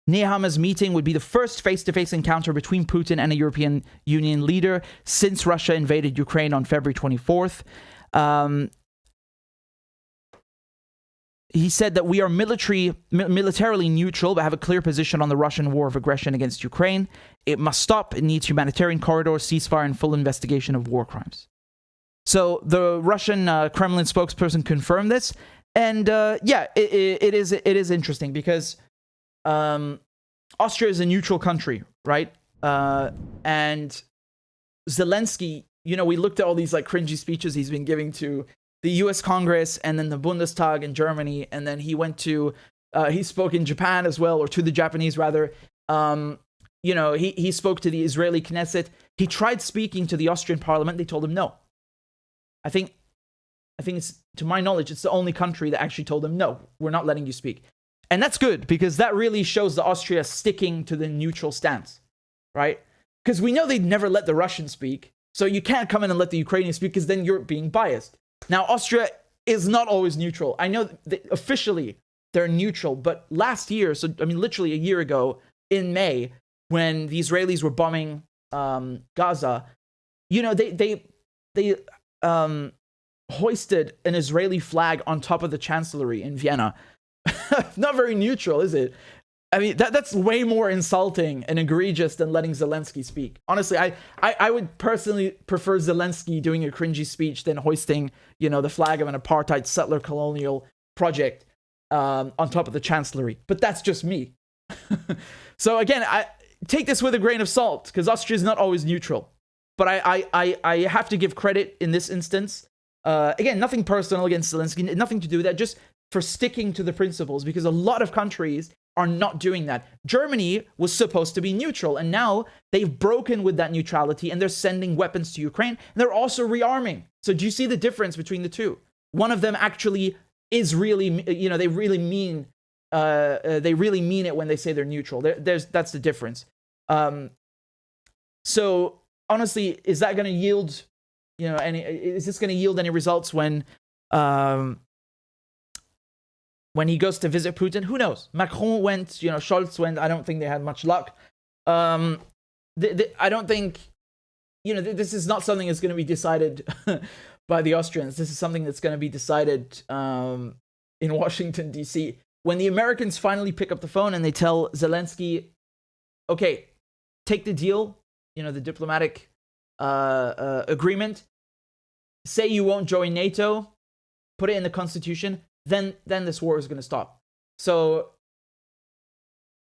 [SPEAKER 1] Nehammer's meeting would be the first face-to-face encounter between Putin and a European Union leader since Russia invaded Ukraine on February 24th. He said that we are militarily neutral, but have a clear position on the Russian war of aggression against Ukraine. It must stop. It needs humanitarian corridors, ceasefire, and full investigation of war crimes. So the Russian Kremlin spokesperson confirmed this. And yeah, it is interesting because Austria is a neutral country, right? And Zelensky, you know, we looked at all these like cringy speeches he's been giving to the US Congress and then the Bundestag in Germany. And then he went to, he spoke in Japan as well, or to the Japanese rather. You know, he spoke to the Israeli Knesset. He tried speaking to the Austrian parliament. They told him no. I think it's, to my knowledge, it's the only country that actually told him, no, we're not letting you speak. And that's good, because that really shows the Austria sticking to the neutral stance, right? Because we know they'd never let the Russians speak, so you can't come in and let the Ukrainians speak, because then you're being biased. Now, Austria is not always neutral. I know that officially they're neutral, but last year, so I mean, literally a year ago, in May, when the Israelis were bombing Gaza, you know, they hoisted an Israeli flag on top of the chancellery in Vienna. Not very neutral, is it? I mean, that's way more insulting and egregious than letting Zelensky speak. Honestly, I would personally prefer Zelensky doing a cringy speech than hoisting, you know, the flag of an apartheid settler colonial project on top of the chancellery. But that's just me. So again, I take this with a grain of salt, because Austria is not always neutral. But I have to give credit in this instance. Again, nothing personal against Zelensky, nothing to do with that, just for sticking to the principles, because a lot of countries are not doing that. Germany was supposed to be neutral, and now they've broken with that neutrality, and they're sending weapons to Ukraine, and they're also rearming. So do you see the difference between the two? One of them actually is really, you know, they really mean it when they say they're neutral. That's the difference. So honestly, is that going to yield, you know, is this going to yield any results when he goes to visit Putin? Who knows? Macron went, you know, Scholz went. I don't think they had much luck. I don't think, you know, this is not something that's going to be decided by the Austrians. This is something that's going to be decided in Washington, D.C. When the Americans finally pick up the phone and they tell Zelensky, okay, take the deal, you know, the diplomatic agreement, say you won't join NATO, put it in the constitution, then this war is going to stop. So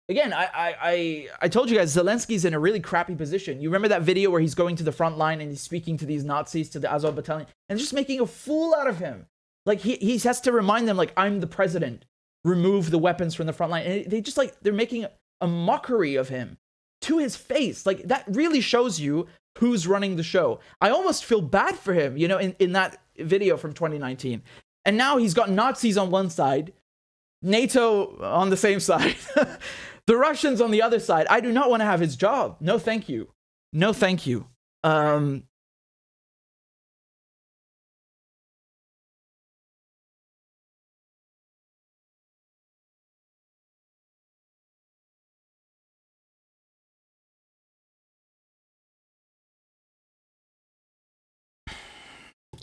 [SPEAKER 1] again, I told you guys, Zelensky's in a really crappy position. You remember that video where he's going to the front line and he's speaking to these Nazis, to the Azov battalion, and just making a fool out of him. Like he has to remind them, like, I'm the president, remove the weapons from the front line. And they just, like, they're making a mockery of him to his face. Like, that really shows you who's running the show. I almost feel bad for him, you know, in that video from 2019. And now he's got Nazis on one side, NATO on the same side, the Russians on the other side. I do not want to have his job. No, thank you. No, thank you.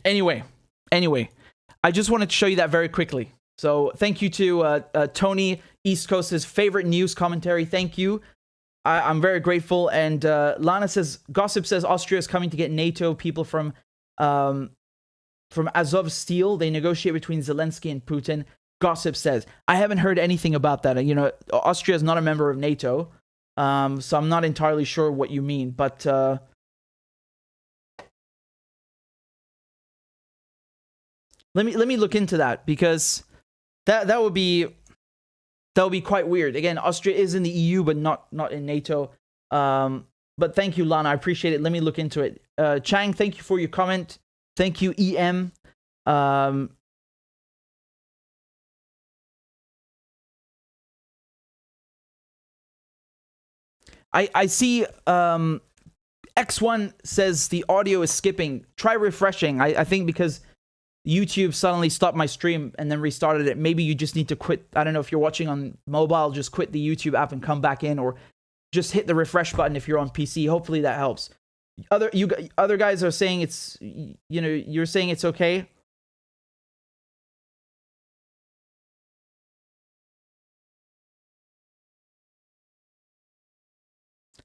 [SPEAKER 1] Anyway, I just wanted to show you that very quickly. So thank you to Tony, East Coast's favorite news commentary. Thank you. I'm very grateful. And Lana says, gossip says Austria is coming to get NATO people from Azov Steel. They negotiate between Zelensky and Putin. Gossip says. I haven't heard anything about that. You know, Austria is not a member of NATO. So I'm not entirely sure what you mean. But let me look into that, because that would be quite weird. Again, Austria is in the EU, but not in NATO. But thank you, Lana. I appreciate it. Let me look into it. Chang, thank you for your comment. Thank you, EM. I see X1 says the audio is skipping. Try refreshing. I think because YouTube suddenly stopped my stream and then restarted it. Maybe you just need to quit. I don't know if you're watching on mobile, just quit the YouTube app and come back in, or just hit the refresh button if you're on PC. Hopefully that helps. Other guys are saying it's, you know, you're saying it's okay.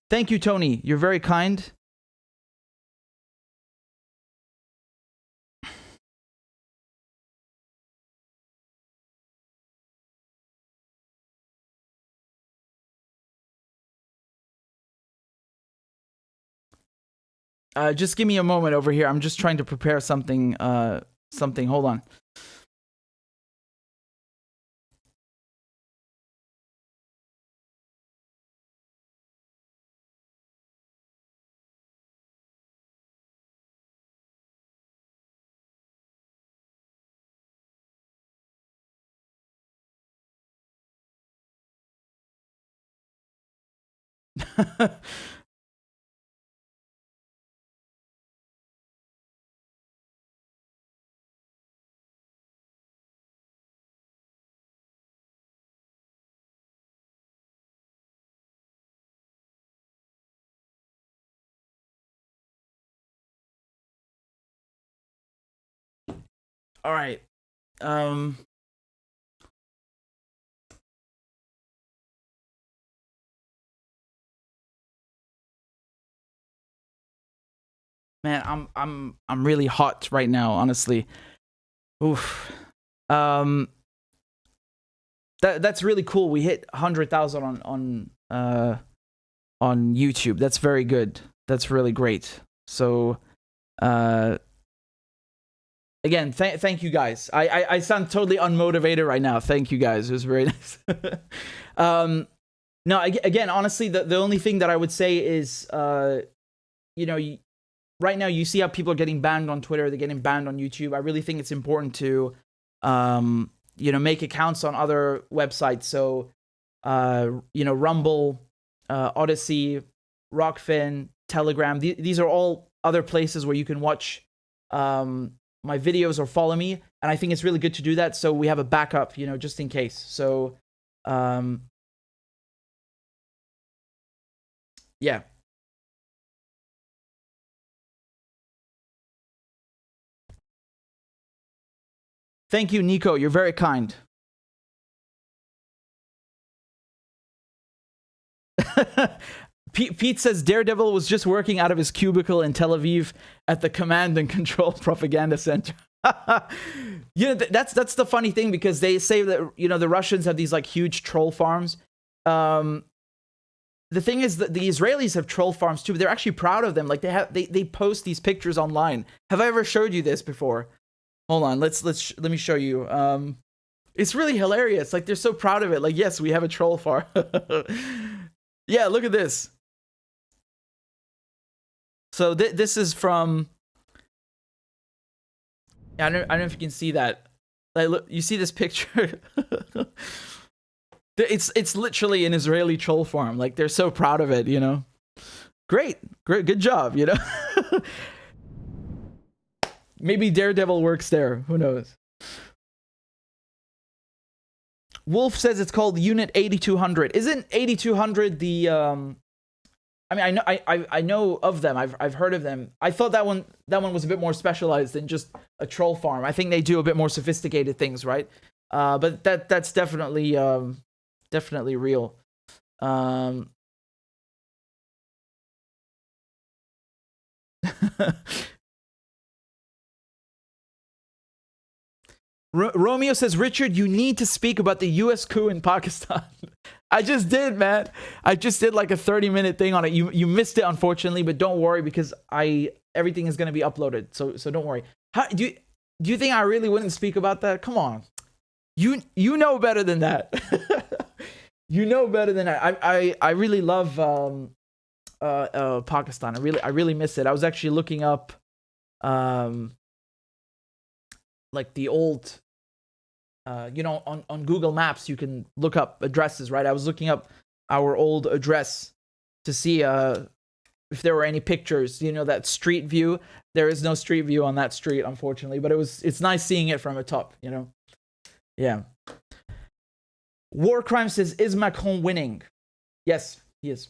[SPEAKER 1] Thank you, Tony. You're very kind. Just give me a moment over here. I'm just trying to prepare something. Hold on. All right. Man, I'm really hot right now, honestly. Oof. That's really cool. We hit 100,000 on YouTube. That's very good. That's really great. So, again, thank you guys. I sound totally unmotivated right now. Thank you guys. It was very nice. No, again, honestly, the only thing that I would say is, you know, right now you see how people are getting banned on Twitter. They're getting banned on YouTube. I really think it's important to, you know, make accounts on other websites. So, you know, Rumble, Odyssey, Rockfin, Telegram. These are all other places where you can watch my videos or follow me. And I think it's really good to do that. So we have a backup, you know, just in case. So, yeah. Thank you, Nico. You're very kind. Pete says Daredevil was just working out of his cubicle in Tel Aviv at the Command and Control Propaganda Center. You know, that's the funny thing, because they say that, you know, the Russians have these like huge troll farms. The thing is that the Israelis have troll farms too, but they're actually proud of them. Like they post these pictures online. Have I ever showed you this before? Hold on, let me show you. It's really hilarious. Like, they're so proud of it. Like, yes, we have a troll farm. Yeah, look at this. So this is from. I don't know if you can see that. Like, look, you see this picture? It's literally an Israeli troll farm. Like, they're so proud of it, you know. Great, good job, you know. Maybe Daredevil works there. Who knows? Wolf says it's called Unit 8200. Isn't 8200 the? I mean, I know of them. I've heard of them. I thought that one was a bit more specialized than just a troll farm. I think they do a bit more sophisticated things, right? But that's definitely real. Romeo says, Richard, you need to speak about the U.S. coup in Pakistan. I just did, man. I just did like a 30-minute thing on it. You missed it, unfortunately, but don't worry, because everything is going to be uploaded. So don't worry. Do you think I really wouldn't speak about that? Come on. You know better than that. You know better than that. I really love Pakistan. I really miss it. I was actually looking up like the old, you know, on Google Maps, you can look up addresses, right? I was looking up our old address to see if there were any pictures, that street view. There is no street view on that street, unfortunately, but it's nice seeing it from the top, Yeah. War Crime says, is Macron winning? Yes, he is.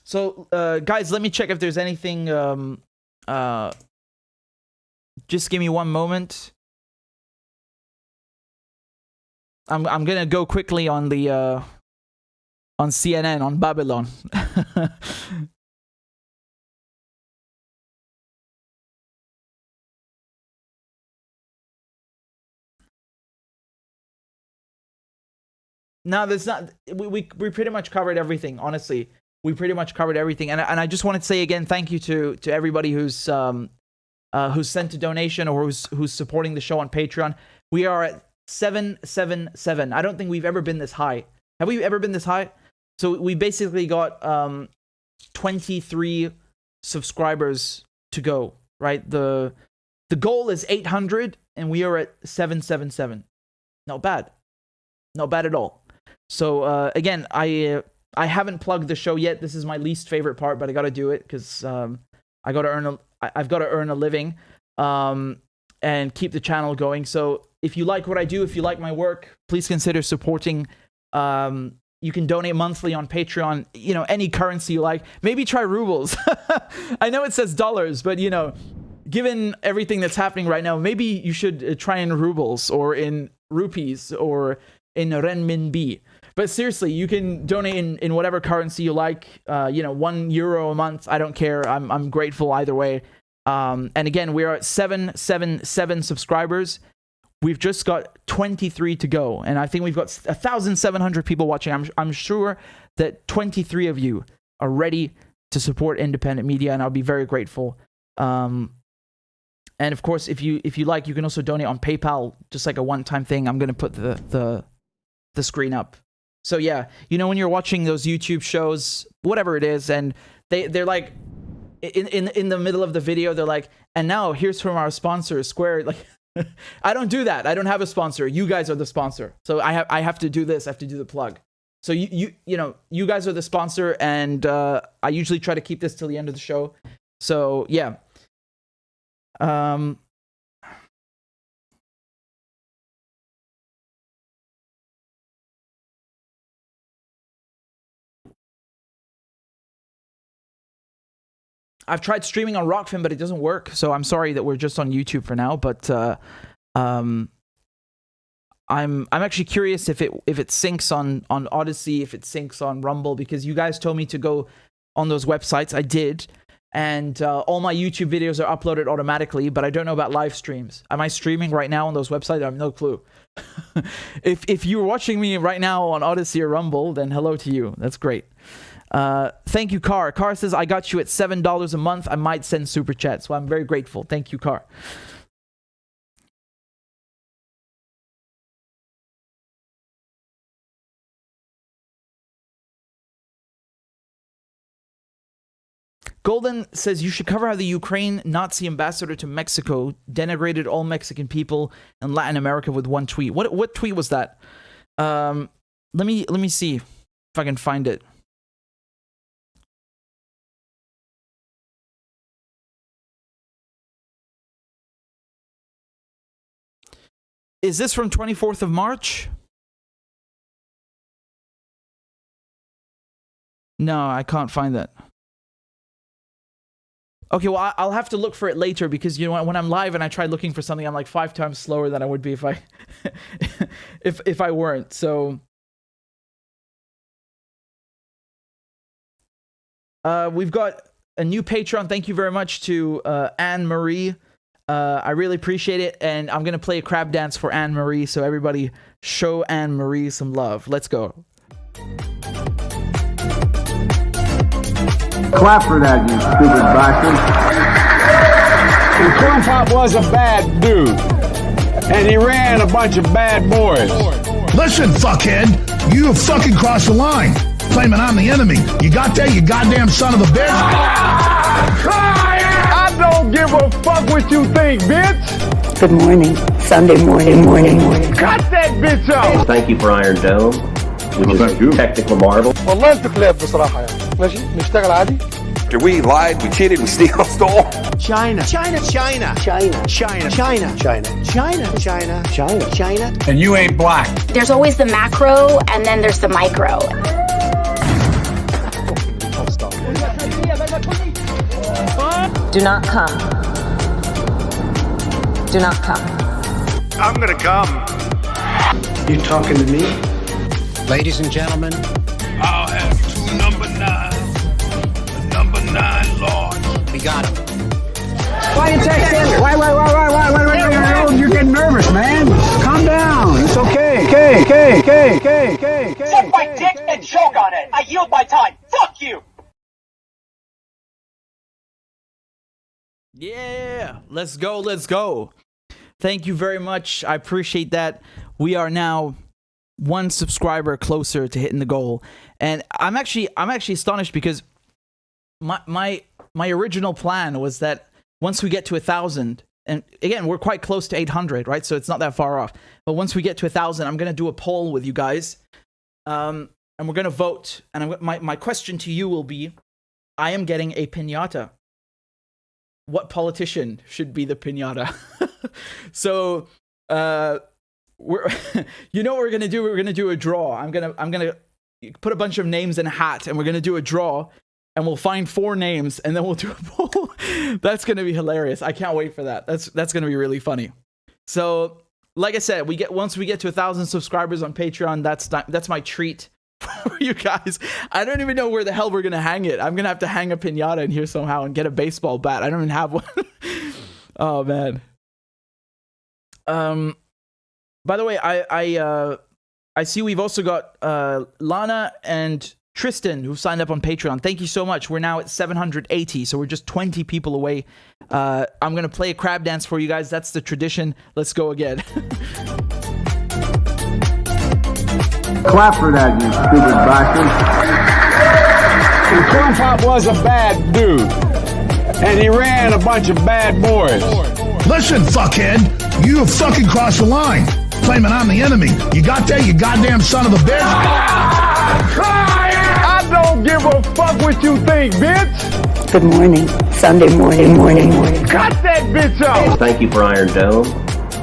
[SPEAKER 1] So, guys, let me check if there's anything. Just give me one moment. I'm gonna go quickly on the on CNN, on Babylon. No, there's not. We pretty much covered everything. Honestly, we pretty much covered everything. And I just wanted to say again, thank you to everybody who's sent a donation or who's supporting the show on Patreon. We are at 777. I don't think we've ever been this high. Have we ever been this high? So we basically got 23 subscribers to go. Right. The goal is 800, and we are at 777. Not bad. Not bad at all. So again, I haven't plugged the show yet. This is my least favorite part, but I got to do it because I've got to earn a living and keep the channel going. So if you like what I do, if you like my work, please consider supporting. You can donate monthly on Patreon. Any currency you like. Maybe try rubles. I know it says dollars, but given everything that's happening right now, maybe you should try in rubles or in rupees or in renminbi. But seriously, you can donate in whatever currency you like. €1 a month. I don't care. I'm grateful either way. And again, we are at 777 subscribers. We've just got 23 to go, and I think we've got 1,700 people watching. I'm sure that 23 of you are ready to support independent media, and I'll be very grateful. And of course, if you like, you can also donate on PayPal, just like a one-time thing. I'm gonna put the screen up. So yeah, when you're watching those YouTube shows, whatever it is, and they're like in the middle of the video, they're like, and now here's from our sponsor, Square. Like, I don't do that. I don't have a sponsor. You guys are the sponsor. So I have to do this. I have to do the plug. So you guys are the sponsor, and I usually try to keep this till the end of the show. So yeah. I've tried streaming on Rockfin, but it doesn't work. So I'm sorry that we're just on YouTube for now. But I'm actually curious if it syncs on Odyssey, if it syncs on Rumble, because you guys told me to go on those websites. I did, and all my YouTube videos are uploaded automatically. But I don't know about live streams. Am I streaming right now on those websites? I have no clue. If you're watching me right now on Odyssey or Rumble, then hello to you. That's great. Thank you, Car. Car says, I got you at $7 a month. I might send super chat. So I'm very grateful. Thank you, Car. Golden says, you should cover how the Ukraine Nazi ambassador to Mexico denigrated all Mexican people in Latin America with one tweet. What tweet was that? Let me see if I can find it. Is this from 24th of March? No, I can't find that. Okay, well, I'll have to look for it later because, when I'm live and I try looking for something, I'm like 5 times slower than I would be if I if I weren't. So we've got a new Patreon. Thank you very much to Anne Marie. I really appreciate it, and I'm gonna play a crab dance for Anne Marie, so everybody show Anne Marie some love. Let's go.
[SPEAKER 5] Clap for that, you stupid bastard. And Corn Pop was a bad dude, and he ran a bunch of bad boys.
[SPEAKER 10] Listen, fuckhead, you have fucking crossed the line, claiming I'm the enemy. You got that, you goddamn son of a bitch?
[SPEAKER 5] I don't don't give a fuck what you think, bitch.
[SPEAKER 6] Good morning. Sunday morning.
[SPEAKER 5] Cut that bitch out.
[SPEAKER 7] Thank you for Iron Dome, which is a technical marvel.
[SPEAKER 8] والله انتوا كلاب بصراحة يعني. ماشي نشتغل عادي.
[SPEAKER 11] We lied, we cheated, we stole.
[SPEAKER 25] China.
[SPEAKER 5] And you ain't black.
[SPEAKER 26] There's always the macro and then there's the micro.
[SPEAKER 21] Do not come. Do not come.
[SPEAKER 11] I'm gonna come.
[SPEAKER 25] You talking to me?
[SPEAKER 27] Ladies and gentlemen,
[SPEAKER 10] I'll have two number 9s. Number 9 large.
[SPEAKER 27] we got him.
[SPEAKER 9] Why you texting? Why? You're getting nervous, man. Calm down. It's okay.
[SPEAKER 12] Suck my dick and choke on it. I yield my time. Fuck you.
[SPEAKER 1] Yeah, let's go. Thank you very much. I appreciate that. We are now one subscriber closer to hitting the goal, and I'm actually astonished because my original plan was that once we get to 1,000, and again we're quite close to 800, right? So it's not that far off. But once we get to 1,000, I'm gonna do a poll with you guys, and we're gonna vote. And my question to you will be, I am getting a piñata. What politician should be the piñata? So, we're you know what we're gonna do? We're gonna do a draw. I'm gonna put a bunch of names in a hat, and we're gonna do a draw, and we'll find 4 names, and then we'll do a poll. That's gonna be hilarious. I can't wait for that. That's gonna be really funny. So, like I said, once we get to 1,000 subscribers on Patreon, that's my treat for you guys. I don't even know where the hell we're gonna hang it. I'm gonna have to hang a piñata in here somehow and get a baseball bat. I don't even have one. Oh man. By the way, I see we've also got Lana and Tristan who signed up on Patreon. Thank you so much. We're now at 780, so we're just 20 people away. I'm gonna play a crab dance for you guys. That's the tradition. Let's go again.
[SPEAKER 5] Clap for that, you stupid bastard. And Corn Pop was a bad dude. And he ran a bunch of bad boys.
[SPEAKER 10] Listen, fuckhead, you have fucking crossed the line, claiming I'm the enemy. You got that, you goddamn son of a bitch?
[SPEAKER 5] I don't give a fuck what you think, bitch.
[SPEAKER 6] Good morning. Sunday morning.
[SPEAKER 5] Cut that bitch out.
[SPEAKER 7] Thank you for Iron Dome,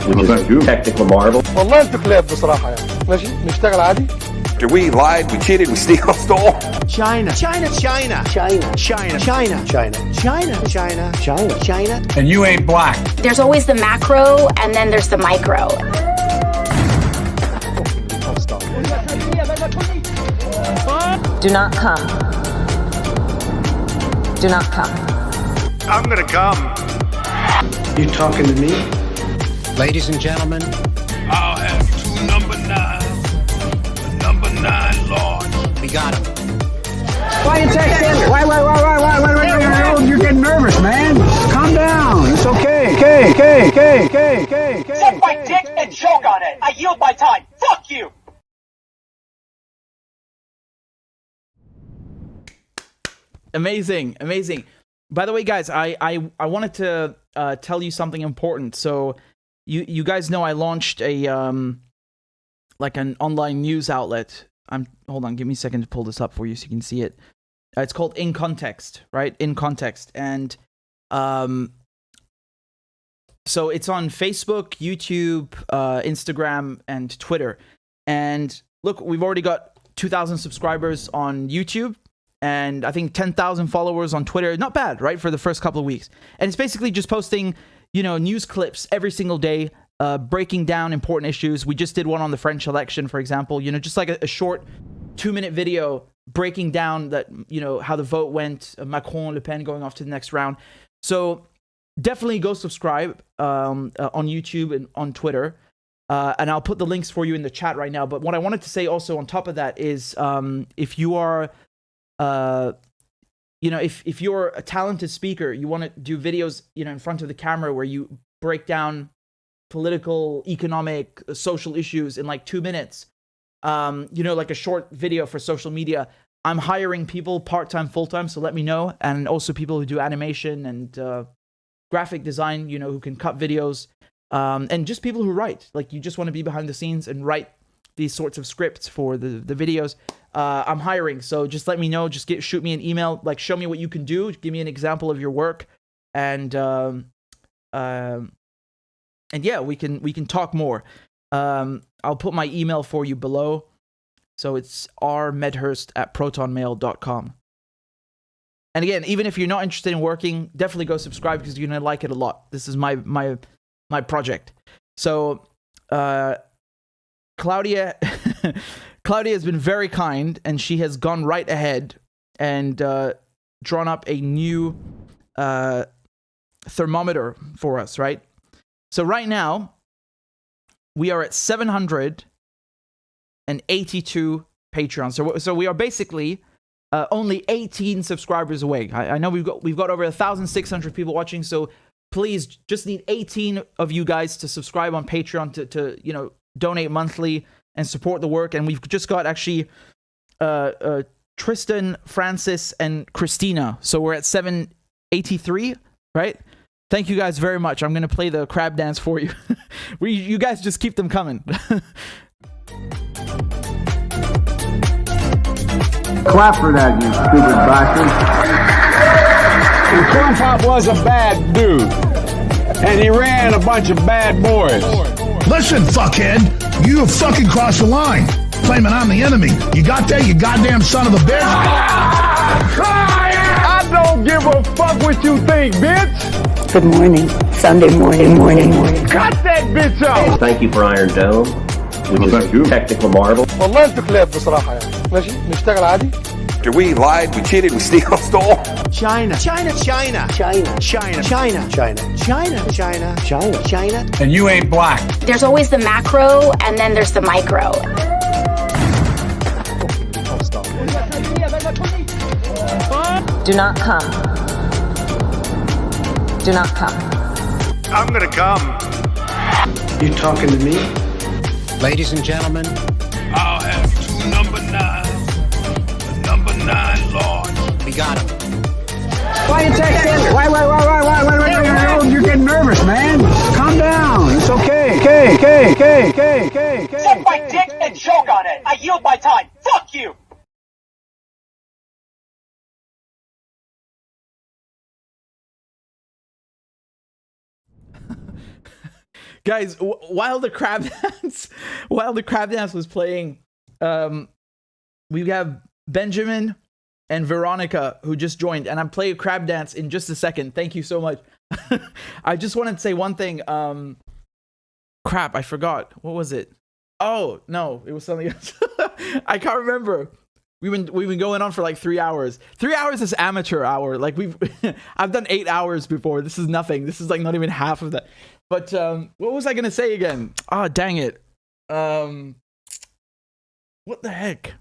[SPEAKER 7] which is a technical marvel.
[SPEAKER 8] والله انتوا كلاب بصراحة يعني. ماشي نشتغل عادي.
[SPEAKER 11] We lied, we cheated, we stole.
[SPEAKER 27] China.
[SPEAKER 5] And you ain't black.
[SPEAKER 26] There's always the macro and then there's the micro.
[SPEAKER 21] Do not come. Do not come.
[SPEAKER 11] I'm gonna come.
[SPEAKER 27] You talking to me? Ladies and gentlemen,
[SPEAKER 10] I'll have two number 9s. Number 9 large.
[SPEAKER 27] we got him.
[SPEAKER 9] Why you texting? Why? You're getting nervous, man. Calm down. It's okay.
[SPEAKER 12] Suck my dick and choke on it. I yield my time. Fuck you.
[SPEAKER 1] Amazing. By the way, guys, I wanted to tell you something important. So you guys know I launched a like an online news outlet. Hold on, give me a second to pull this up for you so you can see it. It's called In Context, right? In Context. And so it's on Facebook, YouTube, Instagram, and Twitter. And look, we've already got 2,000 subscribers on YouTube. And I think 10,000 followers on Twitter. Not bad, right? For the first couple of weeks. And it's basically just posting, news clips every single day, breaking down important issues. We just did one on the French election, for example. Just like a short 2-minute video breaking down that, how the vote went, Macron, Le Pen going off to the next round. So definitely go subscribe on YouTube and on Twitter. And I'll put the links for you in the chat right now. But what I wanted to say also on top of that is if you are... if you're a talented speaker, you want to do videos, in front of the camera where you break down political, economic, social issues in like 2 minutes, like a short video for social media. I'm hiring people part-time, full-time, so let me know. And also people who do animation and graphic design, you know, who can cut videos, and just people who write. Like, you just want to be behind the scenes and write these sorts of scripts for the videos. I'm hiring, so just let me know. Just shoot me an email. Like, show me what you can do. Give me an example of your work, and yeah, we can talk more. I'll put my email for you below. So it's rmedhurst@protonmail.com. And again, even if you're not interested in working, definitely go subscribe because you're gonna like it a lot. This is my project. So Claudia Claudia has been very kind, and she has gone right ahead and drawn up a new thermometer for us, right? So right now, we are at 782 Patreons. So we are basically only 18 subscribers away. I know we've got over 1,600 people watching, so please just need 18 of you guys to subscribe on Patreon to you know, donate monthly and support the work. And we've just got actually Tristan, Francis, and Christina. So we're at 783, right? Thank you guys very much. I'm going to play the crab dance for you. You guys just keep them coming.
[SPEAKER 9] Clap for that, you stupid bastard.
[SPEAKER 5] And Corn Pop was a bad dude. And he ran a bunch of bad boys.
[SPEAKER 10] Listen, fuckhead, you have fucking crossed the line. Claiming I'm the enemy. You got that, you goddamn son of a bitch?
[SPEAKER 5] I don't give a fuck what you think, bitch.
[SPEAKER 6] Good morning. Sunday morning.
[SPEAKER 5] Cut that bitch off.
[SPEAKER 7] Thank you for Iron Dome, which is a technical marvel.
[SPEAKER 8] والله انتوا كلاب بصراحة يعني. ماشي نشتغل عادي.
[SPEAKER 11] After we lied, we cheated, we stole.
[SPEAKER 27] China.
[SPEAKER 5] And you ain't black.
[SPEAKER 26] There's always the macro, and then there's the micro.
[SPEAKER 21] Do not come. Do not come.
[SPEAKER 11] I'm gonna come.
[SPEAKER 25] You talking to me?
[SPEAKER 27] Ladies and gentlemen,
[SPEAKER 10] I'll have 2 number 9s. The number 9 large.
[SPEAKER 27] we got him.
[SPEAKER 9] Why you text in? Why? You're getting nervous, man. Calm down. It's okay.
[SPEAKER 12] Suck my dick and choke on it. I yield my time. Fuck you.
[SPEAKER 1] Guys, while the crab dance was playing, we have Benjamin and Veronica who just joined, and I'm playing crab dance in just a second. Thank you so much. I just wanted to say one thing. Crap, I forgot. What was it? Oh no, it was something else. I can't remember. We've been going on for like 3 hours. 3 hours is amateur hour. Like I've done 8 hours before. This is nothing. This is like not even half of that. But what was I gonna say again? Oh, dang it. What the heck?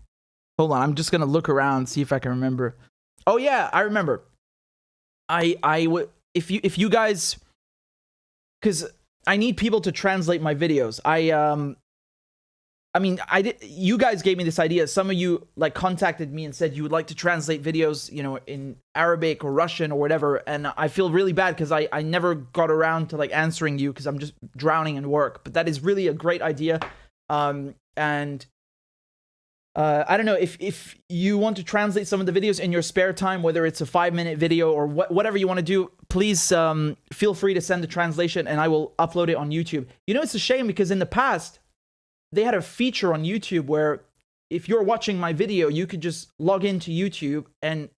[SPEAKER 1] Hold on, I'm just gonna look around, see if I can remember. Oh yeah, I remember. I would, if you guys, because I need people to translate my videos. You guys gave me this idea. Some of you like contacted me and said you would like to translate videos, you know, in Arabic or Russian or whatever. And I feel really bad because I never got around to like answering you because I'm just drowning in work. But that is really a great idea. I don't know if you want to translate some of the videos in your spare time, whether it's a 5-minute video or whatever you want to do, please feel free to send the translation and I will upload it on YouTube. You know, it's a shame because in the past, they had a feature on YouTube where if you're watching my video, you could just log into YouTube and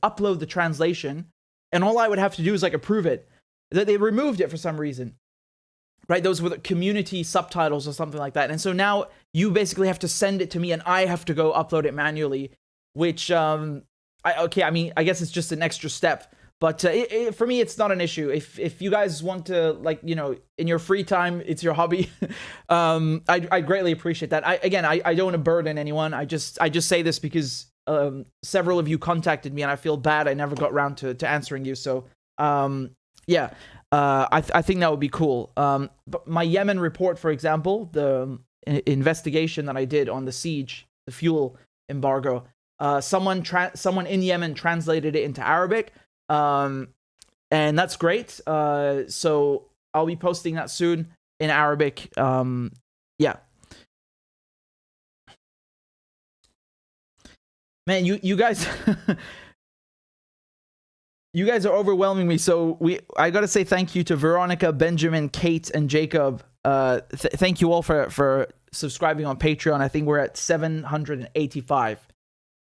[SPEAKER 1] upload the translation. And all I would have to do is like approve it. They removed it for some reason. Right? Those were the community subtitles or something like that. And so now you basically have to send it to me and I have to go upload it manually, which, I guess it's just an extra step. But for me, it's not an issue. If you guys want to, like, you know, in your free time, it's your hobby. I greatly appreciate that. I don't want to burden anyone. I just say this because several of you contacted me and I feel bad I never got around to answering you. So yeah, I think that would be cool. But my Yemen report, for example, the investigation that I did on the siege, the fuel embargo, someone in Yemen translated it into Arabic. and that's great. So I'll be posting that soon in Arabic. Yeah. Man, you guys you guys are overwhelming me. So I got to say thank you to Veronica, Benjamin, Kate, and Jacob. Thank you all for subscribing on Patreon. I think we're at 785.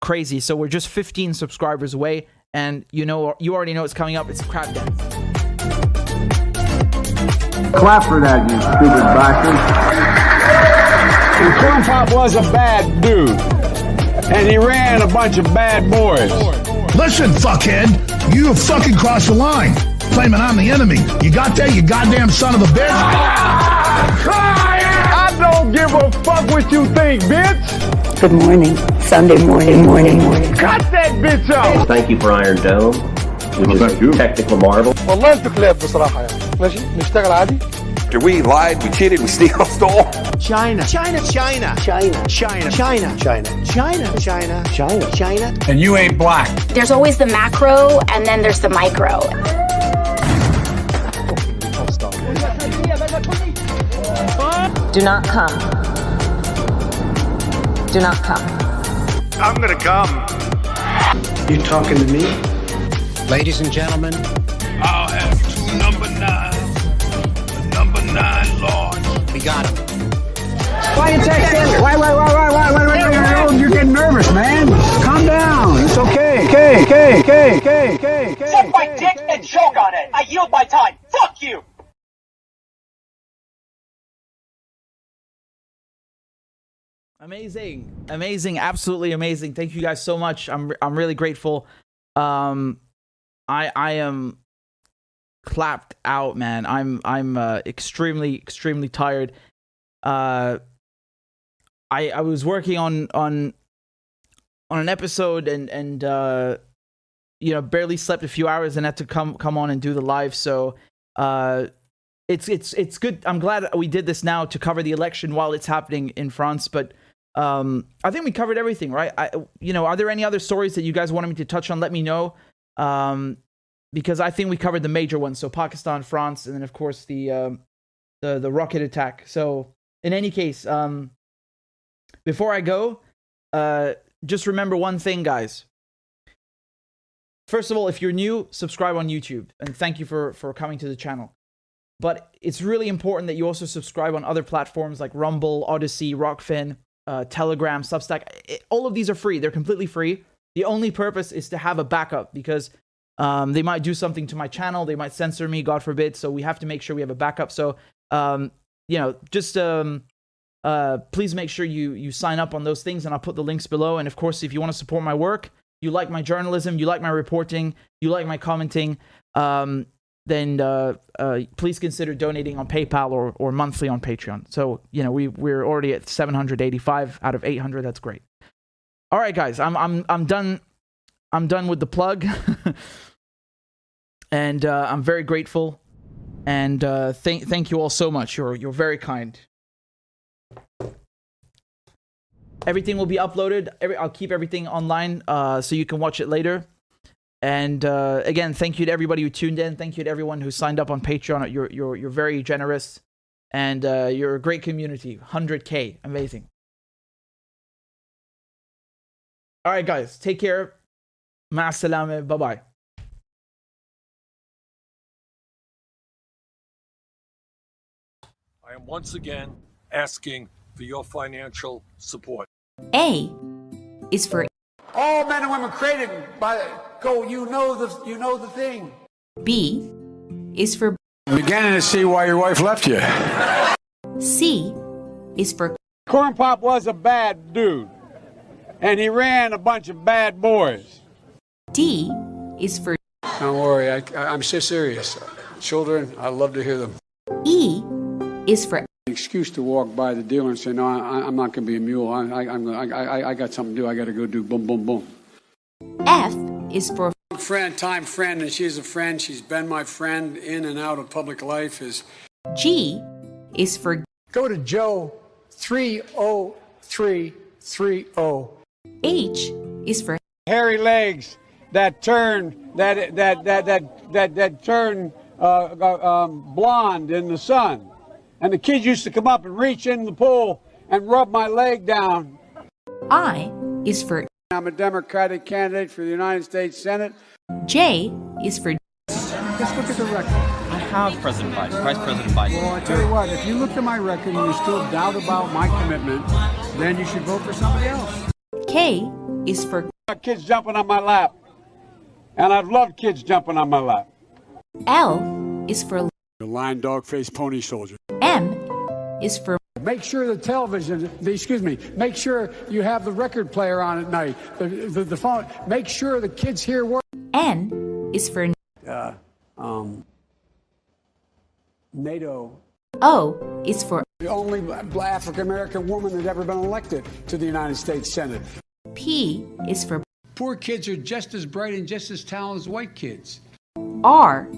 [SPEAKER 1] Crazy. So we're just 15 subscribers away, and you already know it's coming up. It's Crab Dance.
[SPEAKER 5] Clap for that, you stupid bastard. And Corn Pop was a bad dude, and he ran a bunch of bad boys.
[SPEAKER 10] Listen, fuckhead, you have fucking crossed the line, claiming I'm the enemy. You got that, you goddamn son of a bitch?
[SPEAKER 9] I don't give a fuck what you think, bitch.
[SPEAKER 6] Good morning. Sunday morning.
[SPEAKER 9] Cut that bitch out.
[SPEAKER 7] Thank you for Iron Dome, which is a technical marvel.
[SPEAKER 8] والله انتوا كلاب بصراحة يعني. ماشي نشتغل عادي.
[SPEAKER 11] After we lied, we cheated, we stole.
[SPEAKER 27] China.
[SPEAKER 9] And you ain't black.
[SPEAKER 26] There's always the macro and then there's the micro.
[SPEAKER 21] Do not come. Do not come.
[SPEAKER 11] I'm gonna come.
[SPEAKER 25] You talking to me?
[SPEAKER 27] Ladies and gentlemen,
[SPEAKER 10] I'll have 2 number 9s. The number 9 large.
[SPEAKER 27] we got him.
[SPEAKER 9] Why you text in? Why? You're getting nervous, man. Calm down. It's okay.
[SPEAKER 12] Suck my dick and choke on it. I yield my time. Fuck you.
[SPEAKER 1] Amazing, absolutely amazing. Thank you guys so much. I'm really grateful. I am clapped out, man. I'm extremely tired. I was working on an episode and barely slept a few hours and had to come on and do the live. So it's good. I'm glad we did this now to cover the election while it's happening in France, but I think we covered everything, right? Are there any other stories that you guys wanted me to touch on? Let me know. Because I think we covered the major ones. So Pakistan, France, and then of course the rocket attack. So in any case, before I go, just remember one thing, guys. First of all, if you're new, subscribe on YouTube, and thank you for coming to the channel. But it's really important that you also subscribe on other platforms like Rumble, Odyssey, Rockfin, Telegram, Substack. All of these are free. They're completely free. The only purpose is to have a backup, because they might do something to my channel. They might censor me, God forbid. So we have to make sure we have a backup. So, just please make sure you sign up on those things, and I'll put the links below. And of course, if you want to support my work, you like my journalism, you like my reporting, you like my commenting, then please consider donating on PayPal or monthly on Patreon. So, we're already at 785 out of 800. That's great. All right, guys, I'm done. I'm done with the plug. And I'm very grateful. And thank you all so much. You're very kind. Everything will be uploaded. I'll keep everything online so you can watch it later. And again, thank you to everybody who tuned in. Thank you to everyone who signed up on Patreon. You're very generous, and you're a great community. 100K, amazing. All right, guys, take care. Ma salama. Bye bye.
[SPEAKER 2] I am once again asking for your financial support.
[SPEAKER 22] A is for
[SPEAKER 9] All men and women created by go. You know the thing.
[SPEAKER 22] B is for
[SPEAKER 9] I'm beginning to see why your wife left you.
[SPEAKER 22] C is for
[SPEAKER 5] Corn Pop was a bad dude, and he ran a bunch of bad boys.
[SPEAKER 22] D is for
[SPEAKER 23] Don't worry, I'm so serious. Children, I love to hear them.
[SPEAKER 22] E is for
[SPEAKER 23] Excuse to walk by the dealer and say, no, I'm not going to be a mule. I got something to do. I got to go do boom, boom, boom.
[SPEAKER 22] F is for
[SPEAKER 23] Time friend, and she's a friend. She's been my friend in and out of public life.
[SPEAKER 22] G is for
[SPEAKER 23] Go to Joe 30330.
[SPEAKER 22] H is for
[SPEAKER 5] Hairy legs
[SPEAKER 9] that turn blonde in the sun. And the kids used to come up and reach in the pool and rub my leg down.
[SPEAKER 22] I is for
[SPEAKER 9] I'm a Democratic candidate for the United States Senate.
[SPEAKER 22] J is for
[SPEAKER 23] Just look at the record.
[SPEAKER 24] I have President Biden, Vice President Biden.
[SPEAKER 23] Well, I tell you what, if you look at my record and you still doubt about my commitment, then you should vote for somebody else.
[SPEAKER 22] K is for
[SPEAKER 9] Kids jumping on my lap. And I've loved kids jumping on my lap.
[SPEAKER 22] L is for
[SPEAKER 23] The lion, dog, face, pony soldier.
[SPEAKER 22] M is for
[SPEAKER 23] Make sure the television, make sure you have the record player on at night, the phone. Make sure the kids hear work.
[SPEAKER 22] N is for
[SPEAKER 23] NATO.
[SPEAKER 22] O is for
[SPEAKER 23] The only African-American woman that ever been elected to the United States Senate.
[SPEAKER 22] P is for
[SPEAKER 23] Poor kids are just as bright and just as talented as white kids.
[SPEAKER 22] R